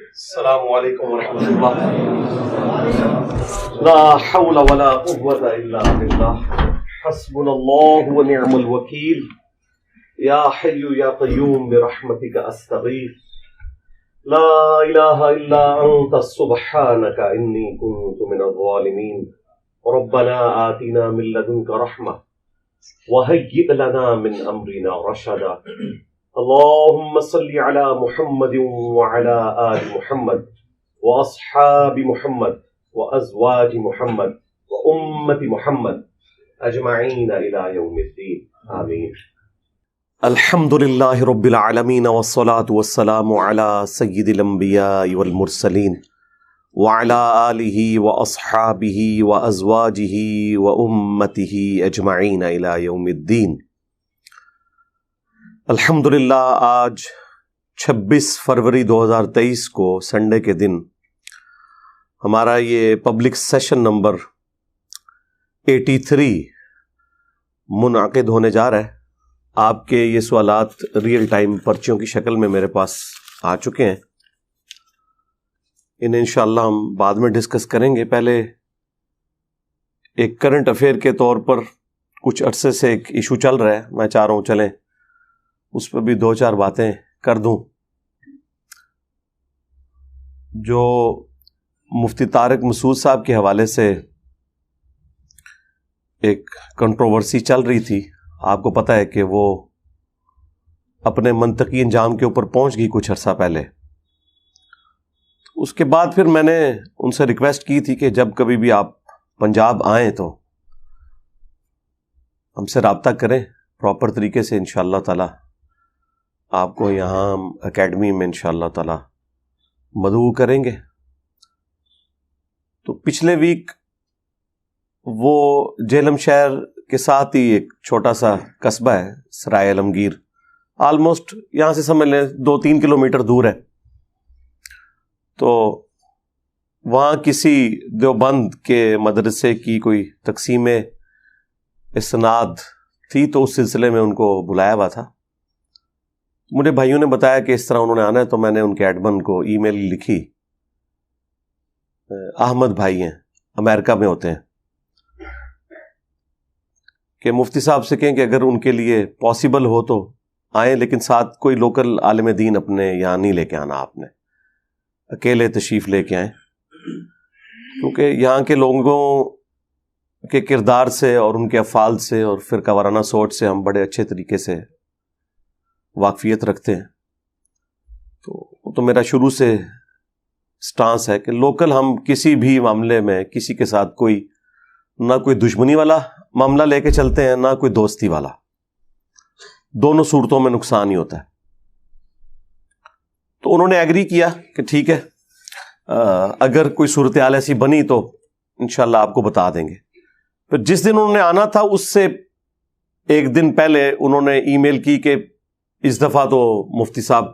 السلام علیکم ورحمۃ اللہ. لا حول ولا قوة الا باللہ. حسبنا اللہ ونعم الوکیل. یا حی یا قیوم برحمتک استغیث. لا الہ الا انت سبحانک انی کنت من الظالمین. ربنا آتنا من لدنک رحمہ وہیئ لنا من امرنا رشدا. اللهم صل على محمد وعلى آل محمد وأصحاب محمد وأزواج محمد وأمة محمد أجمعين إلى يوم الدين آمين. الحمد لله رب العالمين والصلاة والسلام على سيد الأنبياء والمرسلين وعلى آله وأصحابه وأزواجه وأمته أجمعين إلى يوم الدين. الحمدللہ آج 26 فروری 2023 کو سنڈے کے دن ہمارا یہ پبلک سیشن نمبر 83 منعقد ہونے جا رہا ہے. آپ کے یہ سوالات ریئل ٹائم پرچیوں کی شکل میں میرے پاس آ چکے ہیں. انہیں انشاءاللہ ہم بعد میں ڈسکس کریں گے. پہلے ایک کرنٹ افیئر کے طور پر کچھ عرصے سے ایک ایشو چل رہا ہے، میں چاہ رہا ہوں چلیں اس پہ بھی دو چار باتیں کر دوں. جو مفتی طارق مسعود صاحب کے حوالے سے ایک کنٹروورسی چل رہی تھی، آپ کو پتہ ہے کہ وہ اپنے منطقی انجام کے اوپر پہنچ گئی کچھ عرصہ پہلے. اس کے بعد پھر میں نے ان سے ریکویسٹ کی تھی کہ جب کبھی بھی آپ پنجاب آئیں تو ہم سے رابطہ کریں پراپر طریقے سے. انشاءاللہ تعالی آپ کو یہاں اکیڈمی میں انشاءاللہ تعالی مدعو کریں گے. تو پچھلے ویک وہ جہلم شہر کے ساتھ ہی ایک چھوٹا سا قصبہ ہے سرائے عالمگیر، آلموسٹ یہاں سے سمجھ لیں 2-3 کلومیٹر دور ہے. تو وہاں کسی دیوبند کے مدرسے کی کوئی تقسیم اسناد تھی، تو اس سلسلے میں ان کو بلایا ہوا تھا. مجھے بھائیوں نے بتایا کہ اس طرح انہوں نے آنا ہے، تو میں نے ان کے ایڈمن کو ای میل لکھی. احمد بھائی ہیں، امریکہ میں ہوتے ہیں، کہ مفتی صاحب سے کہیں کہ اگر ان کے لیے پاسبل ہو تو آئیں، لیکن ساتھ کوئی لوکل عالم دین اپنے یہاں نہیں لے کے آنا، آپ نے اکیلے تشریف لے کے آئیں. کیونکہ یہاں کے لوگوں کے کردار سے اور ان کے افعال سے اور فرقہ وارانہ سوچ سے ہم بڑے اچھے طریقے سے واقفیت رکھتے ہیں. تو میرا شروع سے سٹانس ہے کہ لوکل ہم کسی بھی معاملے میں کسی کے ساتھ نہ کوئی دشمنی والا معاملہ لے کے چلتے ہیں، نہ کوئی دوستی والا. دونوں صورتوں میں نقصان ہی ہوتا ہے. تو انہوں نے ایگری کیا کہ ٹھیک ہے، اگر کوئی صورتحال ایسی بنی تو انشاءاللہ آپ کو بتا دیں گے. پھر جس دن انہوں نے آنا تھا اس سے ایک دن پہلے انہوں نے ای میل کی کہ اس دفعہ تو مفتی صاحب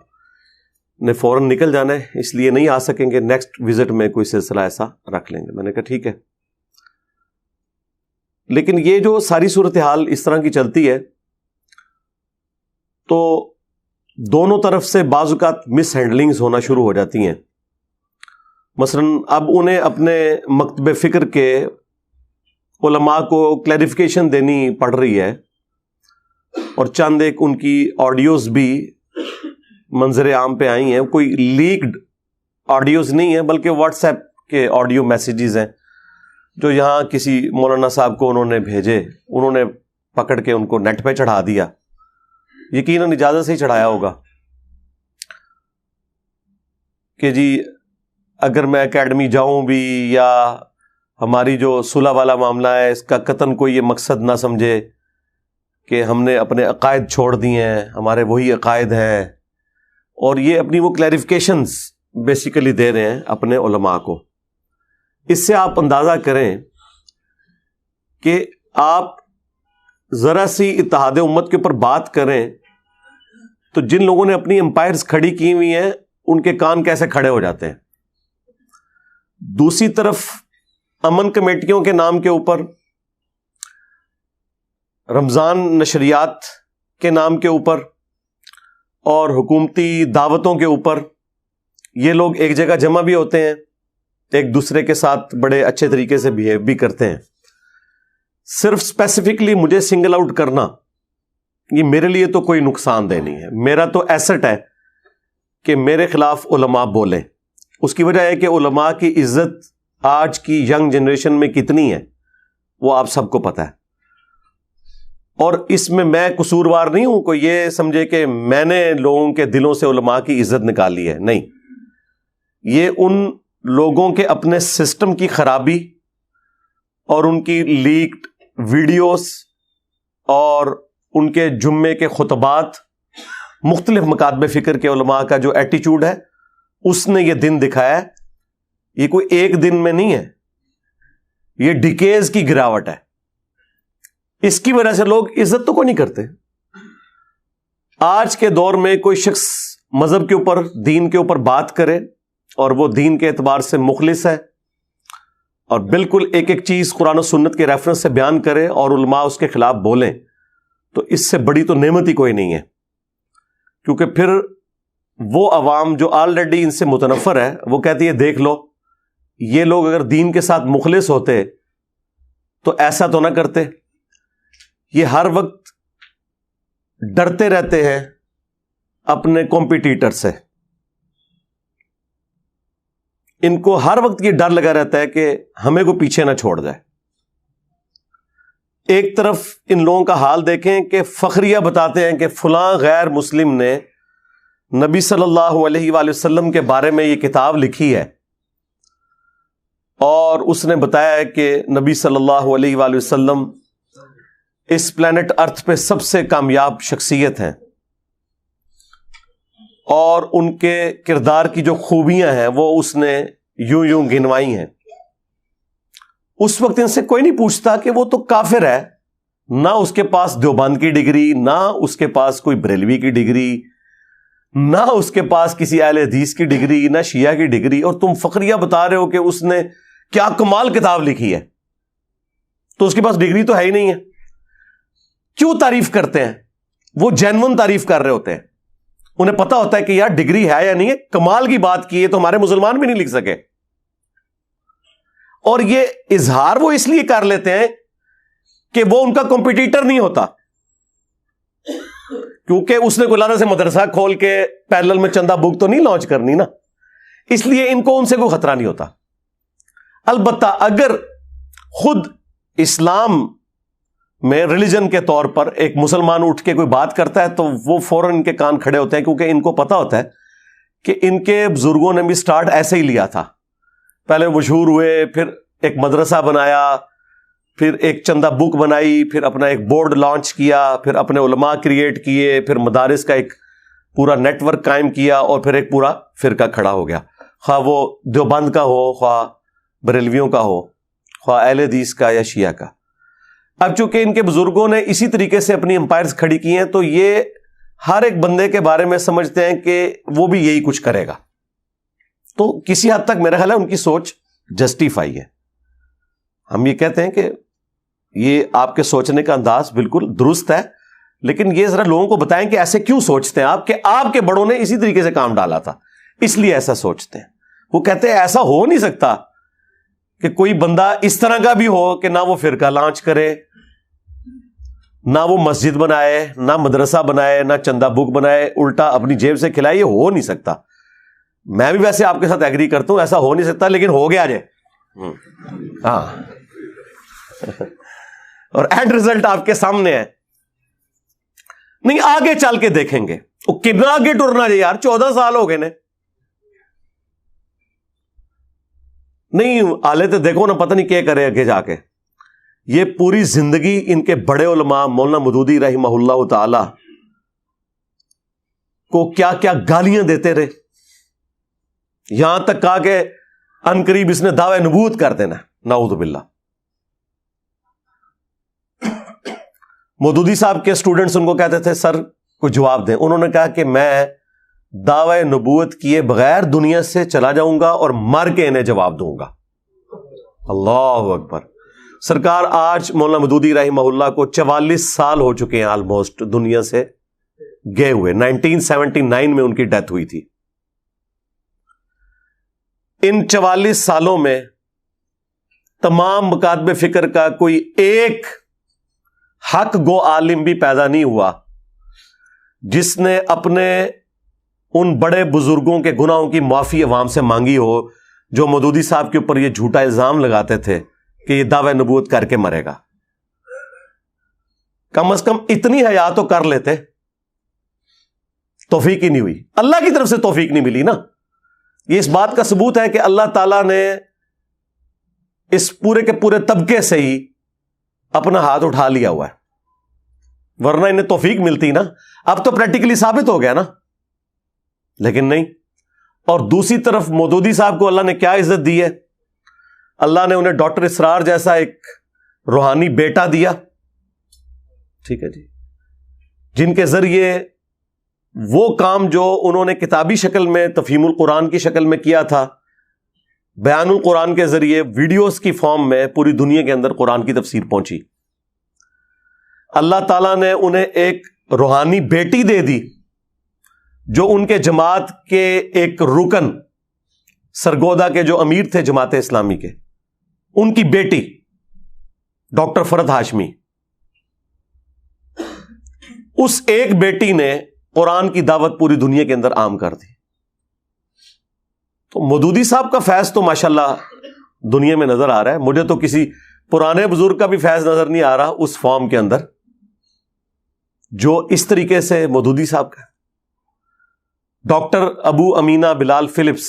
نے فوراً نکل جانا ہے، اس لیے نہیں آ سکیں گے، نیکسٹ وزٹ میں کوئی سلسلہ ایسا رکھ لیں گے. میں نے کہا ٹھیک ہے. لیکن یہ جو ساری صورتحال اس طرح کی چلتی ہے تو دونوں طرف سے بعض اوقات مس ہینڈلنگز ہونا شروع ہو جاتی ہیں. مثلا اب انہیں اپنے مکتب فکر کے علماء کو کلیریفیکیشن دینی پڑ رہی ہے، اور چند ایک ان کی آڈیوز بھی منظر عام پہ آئی ہیں. کوئی لیکڈ آڈیوز نہیں ہیں، بلکہ واٹس ایپ کے آڈیو میسیجز ہیں جو یہاں کسی مولانا صاحب کو انہوں نے بھیجے، انہوں نے پکڑ کے ان کو نیٹ پہ چڑھا دیا. یقیناً اجازت سے ہی چڑھایا ہوگا کہ جی اگر میں اکیڈمی جاؤں بھی، یا ہماری جو صلح والا معاملہ ہے اس کا قطعاً کوئی یہ مقصد نہ سمجھے کہ ہم نے اپنے عقائد چھوڑ دیے ہیں، ہمارے وہی عقائد ہیں. اور یہ اپنی وہ کلیریفیکیشنز بیسیکلی دے رہے ہیں اپنے علماء کو. اس سے آپ اندازہ کریں کہ آپ ذرا سی اتحاد امت کے اوپر بات کریں تو جن لوگوں نے اپنی امپائرز کھڑی کی ہوئی ہیں ان کے کان کیسے کھڑے ہو جاتے ہیں. دوسری طرف امن کمیٹیوں کے نام کے اوپر، رمضان نشریات کے نام کے اوپر اور حکومتی دعوتوں کے اوپر یہ لوگ ایک جگہ جمع بھی ہوتے ہیں, ایک دوسرے کے ساتھ بڑے اچھے طریقے سے بہیو بھی کرتے ہیں. صرف اسپیسیفکلی مجھے سنگل آؤٹ کرنا یہ میرے لیے تو کوئی نقصان دہ نہیں ہے. میرا تو ایسٹ ہے کہ میرے خلاف علماء بولیں. اس کی وجہ ہے کہ علماء کی عزت آج کی ینگ جنریشن میں کتنی ہے وہ آپ سب کو پتہ ہے, اور اس میں قصوروار نہیں ہوں. کوئی یہ سمجھے کہ میں نے لوگوں کے دلوں سے علماء کی عزت نکالی ہے, نہیں. یہ ان لوگوں کے اپنے سسٹم کی خرابی اور ان کی لیکڈ ویڈیوز اور ان کے جمعے کے خطبات, مختلف مکاتب فکر کے علماء کا جو ایٹیچیوڈ ہے, اس نے یہ دن دکھایا ہے. یہ کوئی ایک دن میں نہیں ہے, یہ ڈیکیز کی گراوٹ ہے. اس کی وجہ سے لوگ عزت تو کوئی نہیں کرتے. آج کے دور میں کوئی شخص مذہب کے اوپر, دین کے اوپر بات کرے اور وہ دین کے اعتبار سے مخلص ہے اور بالکل ایک ایک چیز قرآن و سنت کے ریفرنس سے بیان کرے اور علماء اس کے خلاف بولیں, تو اس سے بڑی تو نعمت ہی کوئی نہیں ہے. کیونکہ پھر وہ عوام جو آلریڈی ان سے متنفر ہے وہ کہتی ہے دیکھ لو, یہ لوگ اگر دین کے ساتھ مخلص ہوتے تو ایسا تو نہ کرتے. یہ ہر وقت ڈرتے رہتے ہیں اپنے کمپیٹیٹر سے. ان کو ہر وقت یہ ڈر لگا رہتا ہے کہ ہمیں کو پیچھے نہ چھوڑ جائے. ایک طرف ان لوگوں کا حال دیکھیں کہ فخریہ بتاتے ہیں کہ فلاں غیر مسلم نے نبی صلی اللہ علیہ وآلہ وسلم کے بارے میں یہ کتاب لکھی ہے اور اس نے بتایا ہے کہ نبی صلی اللہ علیہ وآلہ وسلم اس پلانٹ ارتھ پہ سب سے کامیاب شخصیت ہیں اور ان کے کردار کی جو خوبیاں ہیں وہ اس نے یوں گنوائی ہیں. اس وقت ان سے کوئی نہیں پوچھتا کہ وہ تو کافر ہے, نہ اس کے پاس دیوبند کی ڈگری, نہ اس کے پاس کوئی بریلوی کی ڈگری, نہ اس کے پاس کسی اہل حدیث کی ڈگری, نہ شیعہ کی ڈگری, اور تم فخریہ بتا رہے ہو کہ اس نے کیا کمال کتاب لکھی ہے. تو اس کے پاس ڈگری تو ہے ہی نہیں ہے. کیوں تعریف کرتے ہیں؟ وہ جینون تعریف کر رہے ہوتے ہیں. انہیں پتا ہوتا ہے کہ یار ڈگری ہے یا نہیں ہے, کمال کی بات کی ہے تو ہمارے مسلمان بھی نہیں لکھ سکے. اور یہ اظہار وہ اس لیے کر لیتے ہیں کہ وہ ان کا کمپٹیٹر نہیں ہوتا, کیونکہ اس نے کولانا سے مدرسہ کھول کے پیرلل میں چندہ بک تو نہیں لانچ کرنی نا, اس لیے ان کو ان سے کوئی خطرہ نہیں ہوتا. البتہ اگر خود اسلام میں ریلیجن کے طور پر ایک مسلمان اٹھ کے کوئی بات کرتا ہے تو وہ فوراً ان کے کان کھڑے ہوتے ہیں, کیونکہ ان کو پتا ہوتا ہے کہ ان کے بزرگوں نے بھی سٹارٹ ایسے ہی لیا تھا. پہلے مشہور ہوئے, پھر ایک مدرسہ بنایا, پھر ایک چندہ بک بنائی, پھر اپنا ایک بورڈ لانچ کیا, پھر اپنے علماء کریٹ کیے, پھر مدارس کا ایک پورا نیٹ ورک قائم کیا, اور پھر ایک پورا فرقہ کھڑا ہو گیا, خواہ وہ دیوبند کا ہو, خواہ بریلویوں کا ہو, خواہ اہل حدیث کا یا شیعہ کا. اب چونکہ ان کے بزرگوں نے اسی طریقے سے اپنی امپائرز کھڑی کی ہیں تو یہ ہر ایک بندے کے بارے میں سمجھتے ہیں کہ وہ بھی یہی کچھ کرے گا. تو کسی حد تک میرا خیال ہے ان کی سوچ جسٹیفائی ہے. ہم یہ کہتے ہیں کہ یہ آپ کے سوچنے کا انداز بالکل درست ہے, لیکن یہ ذرا لوگوں کو بتائیں کہ ایسے کیوں سوچتے ہیں آپ, کہ آپ کے بڑوں نے اسی طریقے سے کام ڈالا تھا اس لیے ایسا سوچتے ہیں. وہ کہتے ہیں ایسا ہو نہیں سکتا کہ کوئی بندہ اس طرح کا بھی ہو کہ نہ وہ فرقہ لانچ کرے, نہ وہ مسجد بنائے, نہ مدرسہ بنائے, نہ چندہ بک بنائے, الٹا اپنی جیب سے کھلائے. یہ ہو نہیں سکتا. میں بھی ویسے آپ کے ساتھ ایگری کرتا ہوں, ایسا ہو نہیں سکتا, لیکن ہو گیا جائے. ہاں, اور اینڈ ریزلٹ آپ کے سامنے ہے. نہیں, آگے چل کے دیکھیں گے وہ کتنا آگے ٹرنا ہے یار. 14 سال ہو گئے نے. نہیں آلے تو دیکھو نا, پتہ نہیں کیا کرے آگے جا کے. یہ پوری زندگی ان کے بڑے علماء مولانا مودودی رحمہ اللہ تعالی کو کیا کیا گالیاں دیتے رہے, یہاں تک کہا کہ عنقریب اس نے دعوی نبوت کر دینا. نعوذ باللہ. مودودی صاحب کے اسٹوڈنٹس ان کو کہتے تھے سر کوئی جواب دیں. انہوں نے کہا کہ میں دعوی نبوت کیے بغیر دنیا سے چلا جاؤں گا اور مر کے انہیں جواب دوں گا. اللہ اکبر. سرکار آج مولانا مودودی رحمہ اللہ کو 44 سال ہو چکے ہیں آلموسٹ دنیا سے گئے ہوئے. 1979 میں ان کی ڈیتھ ہوئی تھی. ان 44 سالوں میں تمام مکاتب فکر کا کوئی ایک حق گو عالم بھی پیدا نہیں ہوا جس نے اپنے ان بڑے بزرگوں کے گناہوں کی معافی عوام سے مانگی ہو جو مودودی صاحب کے اوپر یہ جھوٹا الزام لگاتے تھے کہ یہ دعوی نبوت کر کے مرے گا. کم از کم اتنی حیا تو کر لیتے. توفیق ہی نہیں ہوئی, اللہ کی طرف سے توفیق نہیں ملی نا. یہ اس بات کا ثبوت ہے کہ اللہ تعالیٰ نے اس پورے کے پورے طبقے سے ہی اپنا ہاتھ اٹھا لیا ہوا ہے, ورنہ انہیں توفیق ملتی نا. اب تو پریکٹیکلی ثابت ہو گیا نا, لیکن نہیں. اور دوسری طرف مودودی صاحب کو اللہ نے کیا عزت دی ہے؟ اللہ نے انہیں ڈاکٹر اسرار جیسا ایک روحانی بیٹا دیا, ٹھیک ہے جی, جن کے ذریعے وہ کام جو انہوں نے کتابی شکل میں تفہیم القرآن کی شکل میں کیا تھا, بیان القرآن کے ذریعے ویڈیوز کی فارم میں پوری دنیا کے اندر قرآن کی تفسیر پہنچی. اللہ تعالیٰ نے انہیں ایک روحانی بیٹی دے دی جو ان کے جماعت کے ایک رکن سرگودا کے جو امیر تھے جماعت اسلامی کے, ان کی بیٹی ڈاکٹر فرد ہاشمی. اس ایک بیٹی نے قرآن کی دعوت پوری دنیا کے اندر عام کر دی. تو مودودی صاحب کا فیض تو ماشاءاللہ دنیا میں نظر آ رہا ہے. مجھے تو کسی پرانے بزرگ کا بھی فیض نظر نہیں آ رہا اس فارم کے اندر جو اس طریقے سے مودودی صاحب کا. ڈاکٹر ابو امینہ بلال فلپس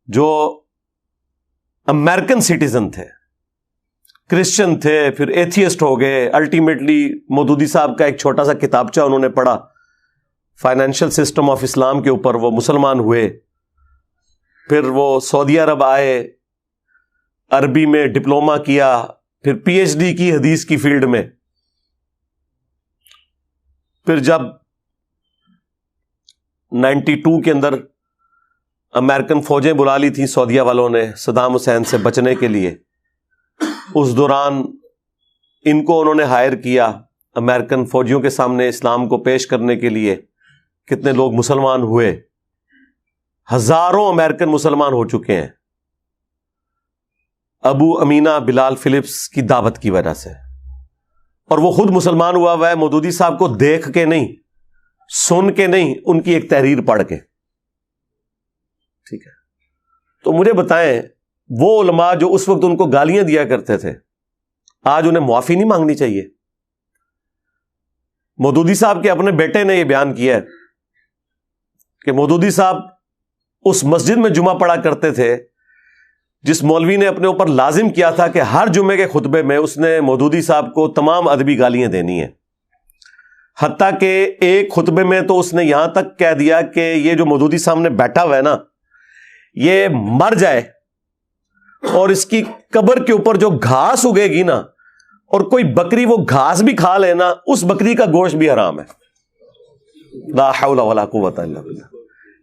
جو امریکن سٹیزن تھے, کرسچن تھے, پھر ایتھیسٹ ہو گئے, الٹیمیٹلی مودودی صاحب کا ایک چھوٹا سا کتابچہ انہوں نے پڑھا فائنینشل سسٹم آف اسلام کے اوپر, وہ مسلمان ہوئے. پھر وہ سعودی عرب آئے, عربی میں ڈپلومہ کیا, پھر پی ایچ ڈی کی حدیث کی فیلڈ میں. پھر جب 92 کے اندر امریکن فوجیں بلا لی تھیں سعودیہ والوں نے صدام حسین سے بچنے کے لیے, اس دوران ان کو انہوں نے ہائر کیا امریکن فوجیوں کے سامنے اسلام کو پیش کرنے کے لیے. کتنے لوگ مسلمان ہوئے, ہزاروں امریکن مسلمان ہو چکے ہیں ابو امینہ بلال فلپس کی دعوت کی وجہ سے. اور وہ خود مسلمان ہوا ہے مودودی صاحب کو دیکھ کے نہیں, سن کے نہیں, ان کی ایک تحریر پڑھ کے. ٹھیک ہے, تو مجھے بتائیں وہ علماء جو اس وقت ان کو گالیاں دیا کرتے تھے آج انہیں معافی نہیں مانگنی چاہیے؟ مودودی صاحب کے اپنے بیٹے نے یہ بیان کیا ہے کہ مودودی صاحب اس مسجد میں جمعہ پڑھا کرتے تھے جس مولوی نے اپنے اوپر لازم کیا تھا کہ ہر جمعے کے خطبے میں اس نے مودودی صاحب کو تمام ادبی گالیاں دینی ہیں. حتیٰ کہ ایک خطبے میں تو اس نے یہاں تک کہہ دیا کہ یہ جو مودودی سامنے بیٹھا ہوا ہے نا, یہ مر جائے اور اس کی قبر کے اوپر جو گھاس اگے گی نا, اور کوئی بکری وہ گھاس بھی کھا لینا, اس بکری کا گوشت بھی حرام ہے. لا حول ولا قوت الا باللہ.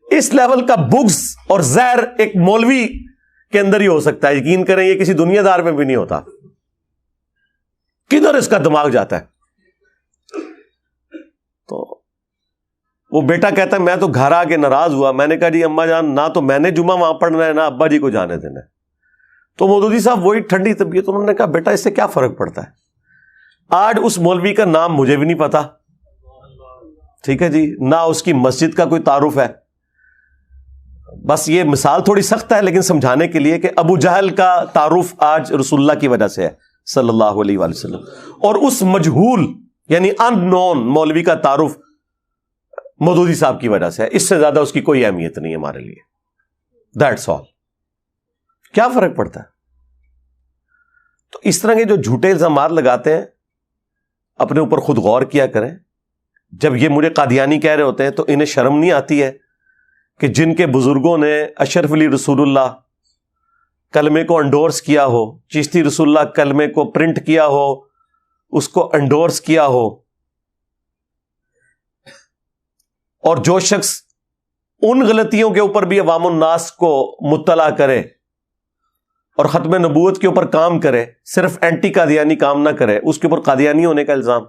اس لیول کا بغض اور زہر ایک مولوی کے اندر ہی ہو سکتا ہے. یقین کریں یہ کسی دنیا دار میں بھی نہیں ہوتا. کدھر اس کا دماغ جاتا ہے؟ تو وہ بیٹا کہتا ہے میں تو گھر آ کے ناراض ہوا. میں نے کہا جی اماں جان, نہ تو میں نے جمعہ وہاں پڑھنا ہے نہ ابا جی کو جانے دینا ہے. تو مودودی صاحب وہی ٹھنڈی طبیعت, انہوں نے کہا بیٹا اس سے کیا فرق پڑتا ہے. آج اس مولوی کا نام مجھے بھی نہیں پتا, ٹھیک ہے جی, نہ اس کی مسجد کا کوئی تعارف ہے. بس یہ مثال تھوڑی سخت ہے لیکن سمجھانے کے لیے کہ ابو جہل کا تعارف آج رسول اللہ کی وجہ سے ہے صلی اللہ علیہ وآلہ وسلم, اور اس مجہول یعنی ان نون مولوی کا تعارف مودودی صاحب کی وجہ سے ہے. اس سے زیادہ اس کی کوئی اہمیت نہیں ہے ہمارے لیے. That's all. کیا فرق پڑتا ہے؟ تو اس طرح کے جو جھوٹے الزامات لگاتے ہیں اپنے اوپر خود غور کیا کریں. جب یہ مجھے قادیانی کہہ رہے ہوتے ہیں تو انہیں شرم نہیں آتی ہے کہ جن کے بزرگوں نے اشرف علی رسول اللہ کلمے کو انڈورس کیا ہو, چشتی رسول اللہ کلمے کو پرنٹ کیا ہو, اس کو انڈورس کیا ہو, اور جو شخص ان غلطیوں کے اوپر بھی عوام الناس کو مطلع کرے اور ختم نبوت کے اوپر کام کرے, صرف اینٹی قادیانی کام نہ کرے, اس کے اوپر قادیانی ہونے کا الزام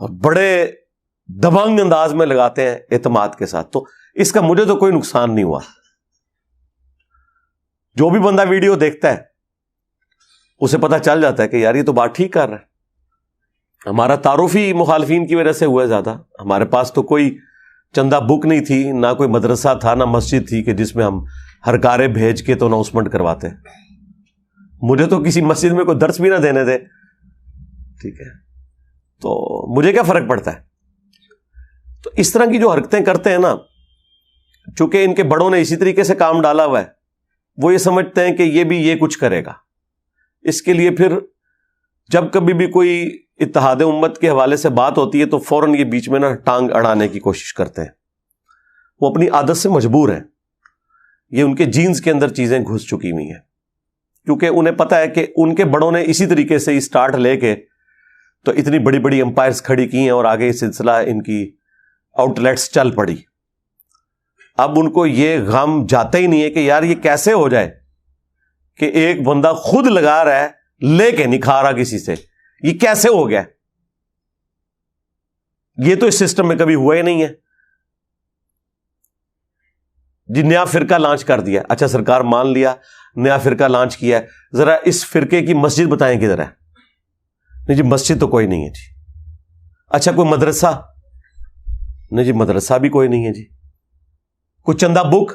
اور بڑے دبنگ انداز میں لگاتے ہیں اعتماد کے ساتھ. تو اس کا مجھے تو کوئی نقصان نہیں ہوا. جو بھی بندہ ویڈیو دیکھتا ہے اسے پتہ چل جاتا ہے کہ یار یہ تو بات ٹھیک کر رہا ہے. ہمارا تعارف ہی مخالفین کی وجہ سے ہوا ہے زیادہ. ہمارے پاس تو کوئی چندہ بک نہیں تھی, نہ کوئی مدرسہ تھا, نہ مسجد تھی کہ جس میں ہم ہر کارے بھیج کے تو اناؤنسمنٹ کرواتے. مجھے تو کسی مسجد میں کوئی درس بھی نہ دینے دے, ٹھیک ہے, تو مجھے کیا فرق پڑتا ہے. تو اس طرح کی جو حرکتیں کرتے ہیں نا, چونکہ ان کے بڑوں نے اسی طریقے سے کام ڈالا ہوا ہے, وہ یہ سمجھتے ہیں کہ یہ بھی یہ کچھ کرے گا. اس کے لیے پھر جب کبھی بھی کوئی اتحاد امت کے حوالے سے بات ہوتی ہے تو فوراً یہ بیچ میں نا ٹانگ اڑانے کی کوشش کرتے ہیں. وہ اپنی عادت سے مجبور ہیں, یہ ان کے جینز کے اندر چیزیں گھس چکی ہوئی ہیں, کیونکہ انہیں پتہ ہے کہ ان کے بڑوں نے اسی طریقے سے اسٹارٹ لے کے تو اتنی بڑی بڑی امپائرز کھڑی کی ہیں اور آگے یہ سلسلہ ان کی آؤٹ لیٹس چل پڑی. اب ان کو یہ غم جاتا ہی نہیں ہے کہ یار یہ کیسے ہو جائے کہ ایک بندہ خود لگا رہا ہے لے کے نہیں کھا رہا کسی سے, یہ کیسے ہو گیا. یہ تو اس سسٹم میں کبھی ہوا ہی نہیں ہے. جی نیا فرقہ لانچ کر دیا, اچھا سرکار مان لیا نیا فرقہ لانچ کیا ہے, ذرا اس فرقے کی مسجد بتائیں کدھر ہے. نہیں جی مسجد تو کوئی نہیں ہے جی. اچھا کوئی مدرسہ, نہیں جی مدرسہ بھی کوئی نہیں ہے جی. کوئی چندہ بک,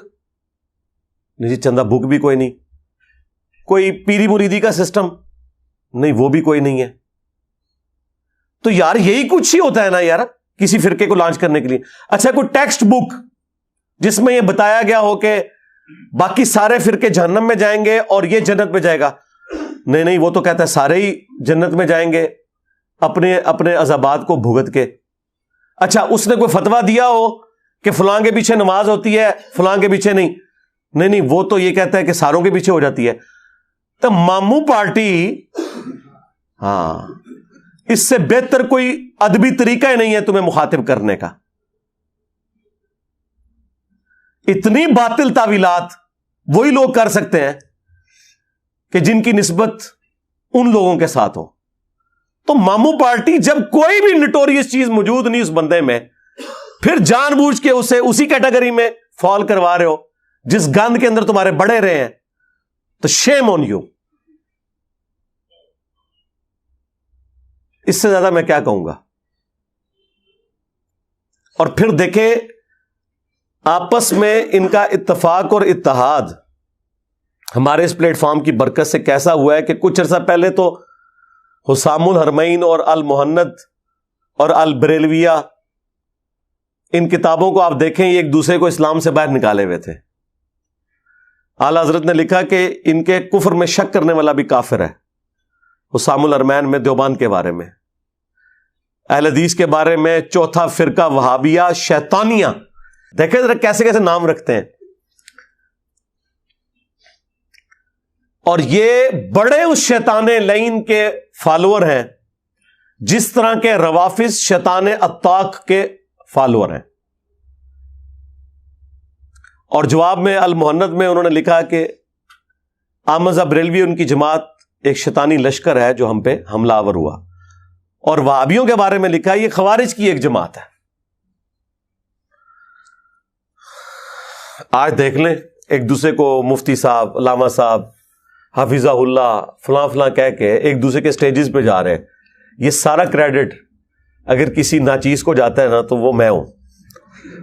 نہیں جی چندہ بک بھی کوئی نہیں. کوئی پیری مریدی کا سسٹم, نہیں وہ بھی کوئی نہیں ہے. تو یار یہی کچھ ہی ہوتا ہے نا یار کسی فرقے کو لانچ کرنے کے لیے. اچھا کوئی ٹیکسٹ بک جس میں یہ بتایا گیا ہو کہ باقی سارے فرقے جہنم میں جائیں گے اور یہ جنت میں جائے گا, نہیں وہ تو کہتا ہے سارے ہی جنت میں جائیں گے اپنے اپنے عذابات کو بھگت کے. اچھا اس نے کوئی فتویٰ دیا ہو کہ فلاں کے پیچھے نماز ہوتی ہے فلاں کے پیچھے نہیں وہ تو یہ کہتا ہے کہ ساروں کے پیچھے ہو جاتی ہے. تو ماموں پارٹی, ہاں اس سے بہتر کوئی ادبی طریقہ ہی نہیں ہے تمہیں مخاطب کرنے کا. اتنی باطل تعویلات وہی لوگ کر سکتے ہیں کہ جن کی نسبت ان لوگوں کے ساتھ ہو. تو ماموں پارٹی جب کوئی بھی نٹوریس چیز موجود نہیں اس بندے میں, پھر جان بوجھ کے اسے اسی کیٹیگری میں فال کروا رہے ہو جس گند کے اندر تمہارے بڑے رہے ہیں, تو شیم آن یو. اس سے زیادہ میں کیا کہوں گا. اور پھر دیکھیں آپس میں ان کا اتفاق اور اتحاد ہمارے اس پلیٹ فارم کی برکت سے کیسا ہوا ہے کہ کچھ عرصہ پہلے تو حسام الحرمین اور المحند اور البریلویہ ان کتابوں کو آپ دیکھیں یہ ایک دوسرے کو اسلام سے باہر نکالے ہوئے تھے. اعلیٰ حضرت نے لکھا کہ ان کے کفر میں شک کرنے والا بھی کافر ہے. حسام الحرمین میں دیوبند کے بارے میں, اہل حدیث کے بارے میں چوتھا فرقہ وہابیہ شیطانیہ. دیکھیں ذرا کیسے کیسے نام رکھتے ہیں. اور یہ بڑے اس شیطان لعین کے فالوور ہیں جس طرح کے روافظ شیطان اتاق کے فالوور ہیں. اور جواب میں المحند میں انہوں نے لکھا کہ احمد بریلوی ان کی جماعت ایک شیطانی لشکر ہے جو ہم پہ حملہ آور ہوا. اور وہابیوں کے بارے میں لکھا یہ خوارج کی ایک جماعت ہے. آج دیکھ لیں ایک دوسرے کو مفتی صاحب, علامہ صاحب, حافظہ اللہ, فلاں فلاں کہہ کے ایک دوسرے کے سٹیجز پہ جا رہے ہیں. یہ سارا کریڈٹ اگر کسی ناچیز کو جاتا ہے نا تو وہ میں ہوں.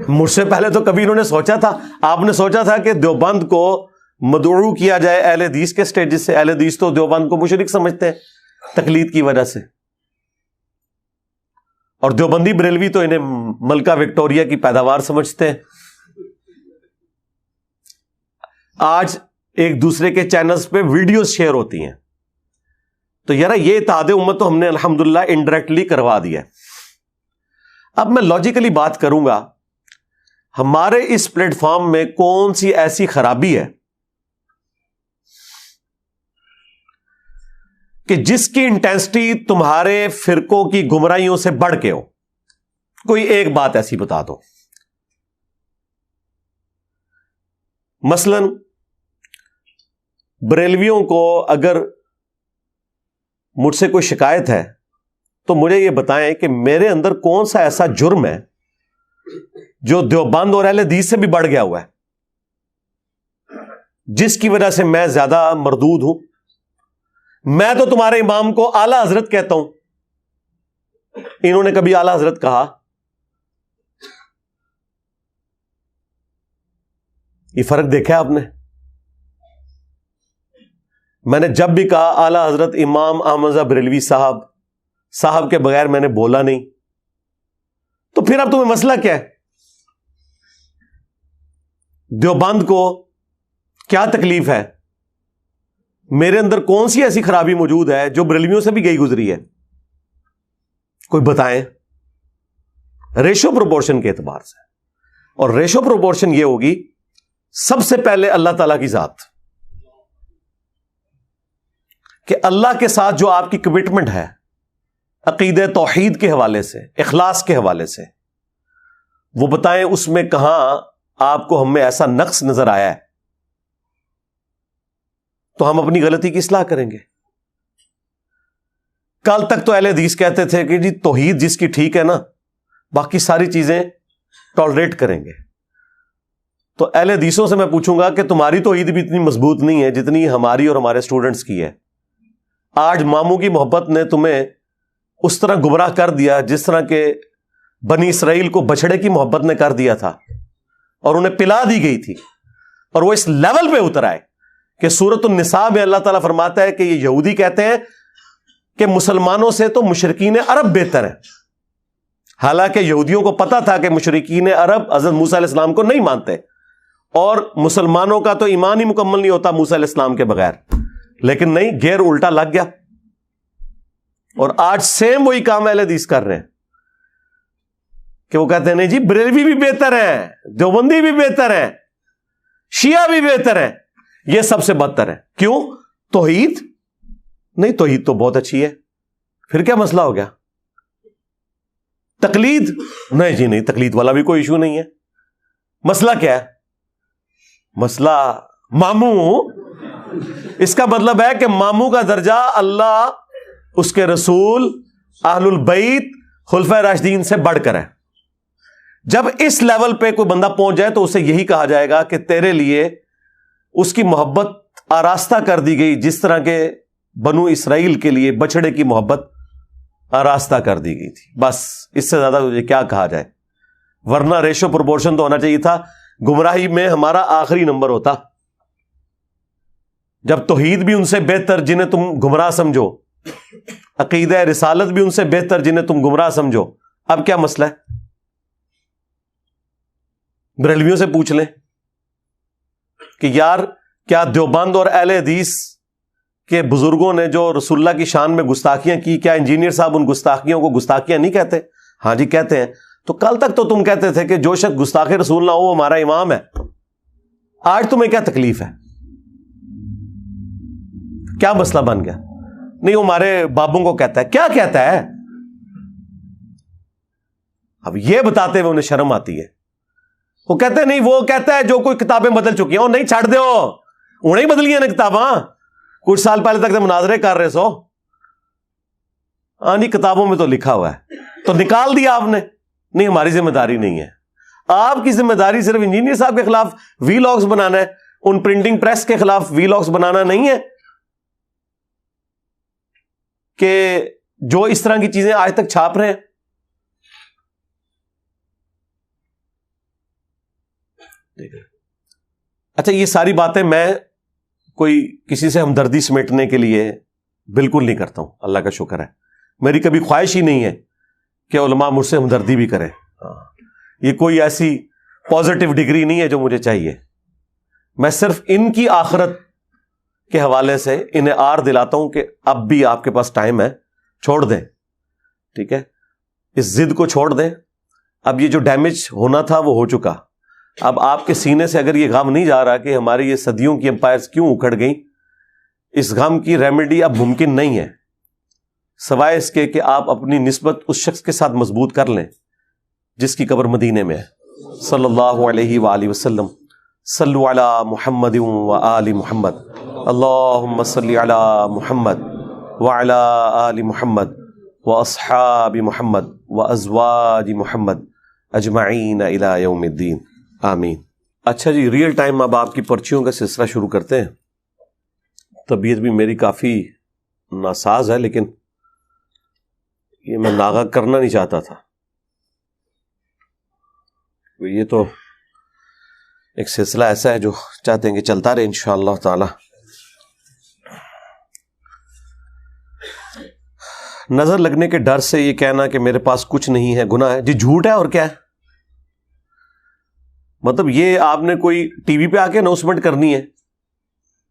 مجھ سے پہلے تو کبھی انہوں نے سوچا تھا, آپ نے سوچا تھا کہ دیوبند کو مدعو کیا جائے اہل حدیث کے سٹیجز سے. اہل حدیث تو دیوبند کو مشرک سمجھتے ہیں تقلید کی وجہ سے, اور دیوبندی بریلوی تو انہیں ملکہ وکٹوریہ کی پیداوار سمجھتے ہیں. آج ایک دوسرے کے چینلز پہ ویڈیوز شیئر ہوتی ہیں. تو یار یہ اتحاد امت تو ہم نے الحمدللہ انڈائریکٹلی کروا دیا. اب میں لاجیکلی بات کروں گا, ہمارے اس پلیٹ فارم میں کون سی ایسی خرابی ہے کہ جس کی انٹینسٹی تمہارے فرقوں کی گمراہیوں سے بڑھ کے ہو. کوئی ایک بات ایسی بتا دو. مثلا بریلویوں کو اگر مجھ سے کوئی شکایت ہے تو مجھے یہ بتائیں کہ میرے اندر کون سا ایسا جرم ہے جو دیوبند اور اہل حدیث سے بھی بڑھ گیا ہوا ہے. جس کی وجہ سے میں زیادہ مردود ہوں. میں تو تمہارے امام کو اعلی حضرت کہتا ہوں, انہوں نے کبھی اعلی حضرت کہا؟ یہ فرق دیکھا آپ نے؟ میں نے جب بھی کہا اعلی حضرت امام احمد رضا بریلوی صاحب کے بغیر میں نے بولا نہیں. تو پھر اب تمہیں مسئلہ کیا ہے؟ دیوبند کو کیا تکلیف ہے؟ میرے اندر کون سی ایسی خرابی موجود ہے جو بریلویوں سے بھی گئی گزری ہے؟ کوئی بتائیں. ریشو پروپورشن کے اعتبار سے, اور ریشو پروپورشن یہ ہوگی سب سے پہلے اللہ تعالی کی ذات, کہ اللہ کے ساتھ جو آپ کی کمٹمنٹ ہے عقیدہ توحید کے حوالے سے, اخلاص کے حوالے سے, وہ بتائیں اس میں کہاں آپ کو ہم میں ایسا نقص نظر آیا ہے تو ہم اپنی غلطی کی اصلاح کریں گے. کل تک تو اہل حدیث کہتے تھے کہ جی توحید جس کی ٹھیک ہے نا, باقی ساری چیزیں ٹالریٹ کریں گے. تو اہل حدیثوں سے میں پوچھوں گا کہ تمہاری توحید بھی اتنی مضبوط نہیں ہے جتنی ہماری اور ہمارے اسٹوڈنٹس کی ہے. آج ماموں کی محبت نے تمہیں اس طرح گمراہ کر دیا جس طرح کہ بنی اسرائیل کو بچڑے کی محبت نے کر دیا تھا اور انہیں پلا دی گئی تھی, اور وہ اس لیول پہ اتر آئے کہ سورۃ النساء میں اللہ تعالیٰ فرماتا ہے کہ یہ یہودی کہتے ہیں کہ مسلمانوں سے تو مشرکین عرب بہتر ہیں, حالانکہ یہودیوں کو پتا تھا کہ مشرکین عرب حضرت موسیٰ علیہ السلام کو نہیں مانتے, اور مسلمانوں کا تو ایمان ہی مکمل نہیں ہوتا موسیٰ علیہ السلام کے بغیر. لیکن نہیں, گیر الٹا لگ گیا, اور آج سیم وہی کام اہل حدیث کر رہے ہیں کہ وہ کہتے ہیں نہیں جی بریلوی بھی بہتر ہیں, دیوبندی بھی بہتر ہیں, شیعہ بھی بہتر ہیں, یہ سب سے بدتر ہے. کیوں؟ توحید نہیں, توحید تو بہت اچھی ہے. پھر کیا مسئلہ ہو گیا؟ تقلید نہیں جی, نہیں تقلید والا بھی کوئی ایشو نہیں ہے. مسئلہ کیا ہے؟ مسئلہ ماموں. اس کا مطلب ہے کہ ماموں کا درجہ اللہ, اس کے رسول, اہل البیت, خلفائے راشدین سے بڑھ کر ہے. جب اس لیول پہ کوئی بندہ پہنچ جائے تو اسے یہی کہا جائے گا کہ تیرے لیے اس کی محبت آراستہ کر دی گئی جس طرح کے بنو اسرائیل کے لیے بچڑے کی محبت آراستہ کر دی گئی تھی. بس اس سے زیادہ تجھے کیا کہا جائے؟ ورنہ ریشو پروپورشن تو ہونا چاہیے تھا. گمراہی میں ہمارا آخری نمبر ہوتا جب توحید بھی ان سے بہتر جنہیں تم گمراہ سمجھو, عقیدہ رسالت بھی ان سے بہتر جنہیں تم گمراہ سمجھو. اب کیا مسئلہ ہے؟ بریلویوں سے پوچھ لیں کہ یار کیا دیوبند اور اہل حدیث کے بزرگوں نے جو رسول اللہ کی شان میں گستاخیاں کی, کیا انجینئر صاحب ان گستاخیوں کو گستاخیاں نہیں کہتے؟ ہاں جی کہتے ہیں. تو کل تک تو تم کہتے تھے کہ جو شخص گستاخ رسول نہ ہو وہ ہمارا امام ہے. آج تمہیں کیا تکلیف ہے؟ کیا مسئلہ بن گیا؟ نہیں وہ ہمارے بابوں کو کہتا ہے. کیا کہتا ہے؟ اب یہ بتاتے ہوئے انہیں شرم آتی ہے. وہ کہتے ہیں نہیں, وہ کہتا ہے جو کوئی کتابیں بدل چکی ہیں. نہیں چھاڑ دو, انہیں بدل گئی نا کتاباں. کچھ سال پہلے تک مناظرے کر رہے سو. ہاں نہیں کتابوں میں تو لکھا ہوا ہے تو نکال دیا آپ نے. نہیں ہماری ذمہ داری نہیں ہے. آپ کی ذمہ داری صرف انجینئر صاحب کے خلاف وی لاگز بنانا ہے, ان پرنٹنگ پریس کے خلاف وی لاگز بنانا نہیں ہے کہ جو اس طرح کی چیزیں آج تک چھاپ رہے ہیں. اچھا یہ ساری باتیں میں کوئی کسی سے ہمدردی سمیٹنے کے لیے بالکل نہیں کرتا ہوں, اللہ کا شکر ہے. میری کبھی خواہش ہی نہیں ہے کہ علماء مجھ سے ہمدردی بھی کریں. یہ کوئی ایسی پازیٹیو ڈگری نہیں ہے جو مجھے چاہیے. میں صرف ان کی آخرت کے حوالے سے انہیں آر دلاتا ہوں کہ اب بھی آپ کے پاس ٹائم ہے, چھوڑ دیں. ٹھیک ہے, اس ضد کو چھوڑ دیں. اب یہ جو ڈیمیج ہونا تھا وہ ہو چکا. اب آپ کے سینے سے اگر یہ غم نہیں جا رہا کہ ہماری یہ صدیوں کی امپائرز کیوں اکھڑ گئیں, اس غم کی ریمیڈی اب ممکن نہیں ہے سوائے اس کے کہ آپ اپنی نسبت اس شخص کے ساتھ مضبوط کر لیں جس کی قبر مدینے میں ہے. صلی اللہ علیہ وآلہ وسلم. صلو علی محمد وآل محمد. اللہم صلی علی محمد وعلی آل محمد واصحاب محمد وازواج محمد اجمعین الی یوم الدین. آمین. اچھا جی، ریئل ٹائم اب آپ کی پرچیوں کا سلسلہ شروع کرتے ہیں. طبیعت بھی میری کافی ناساز ہے، لیکن یہ میں ناغہ کرنا نہیں چاہتا تھا. یہ تو ایک سلسلہ ایسا ہے جو چاہتے ہیں کہ چلتا رہے انشاءاللہ تعالی. نظر لگنے کے ڈر سے یہ کہنا کہ میرے پاس کچھ نہیں ہے گناہ ہے جی، جھوٹ ہے اور کیا ہے. مطلب یہ آپ نے کوئی ٹی وی پہ آ کے اناؤنسمنٹ کرنی ہے.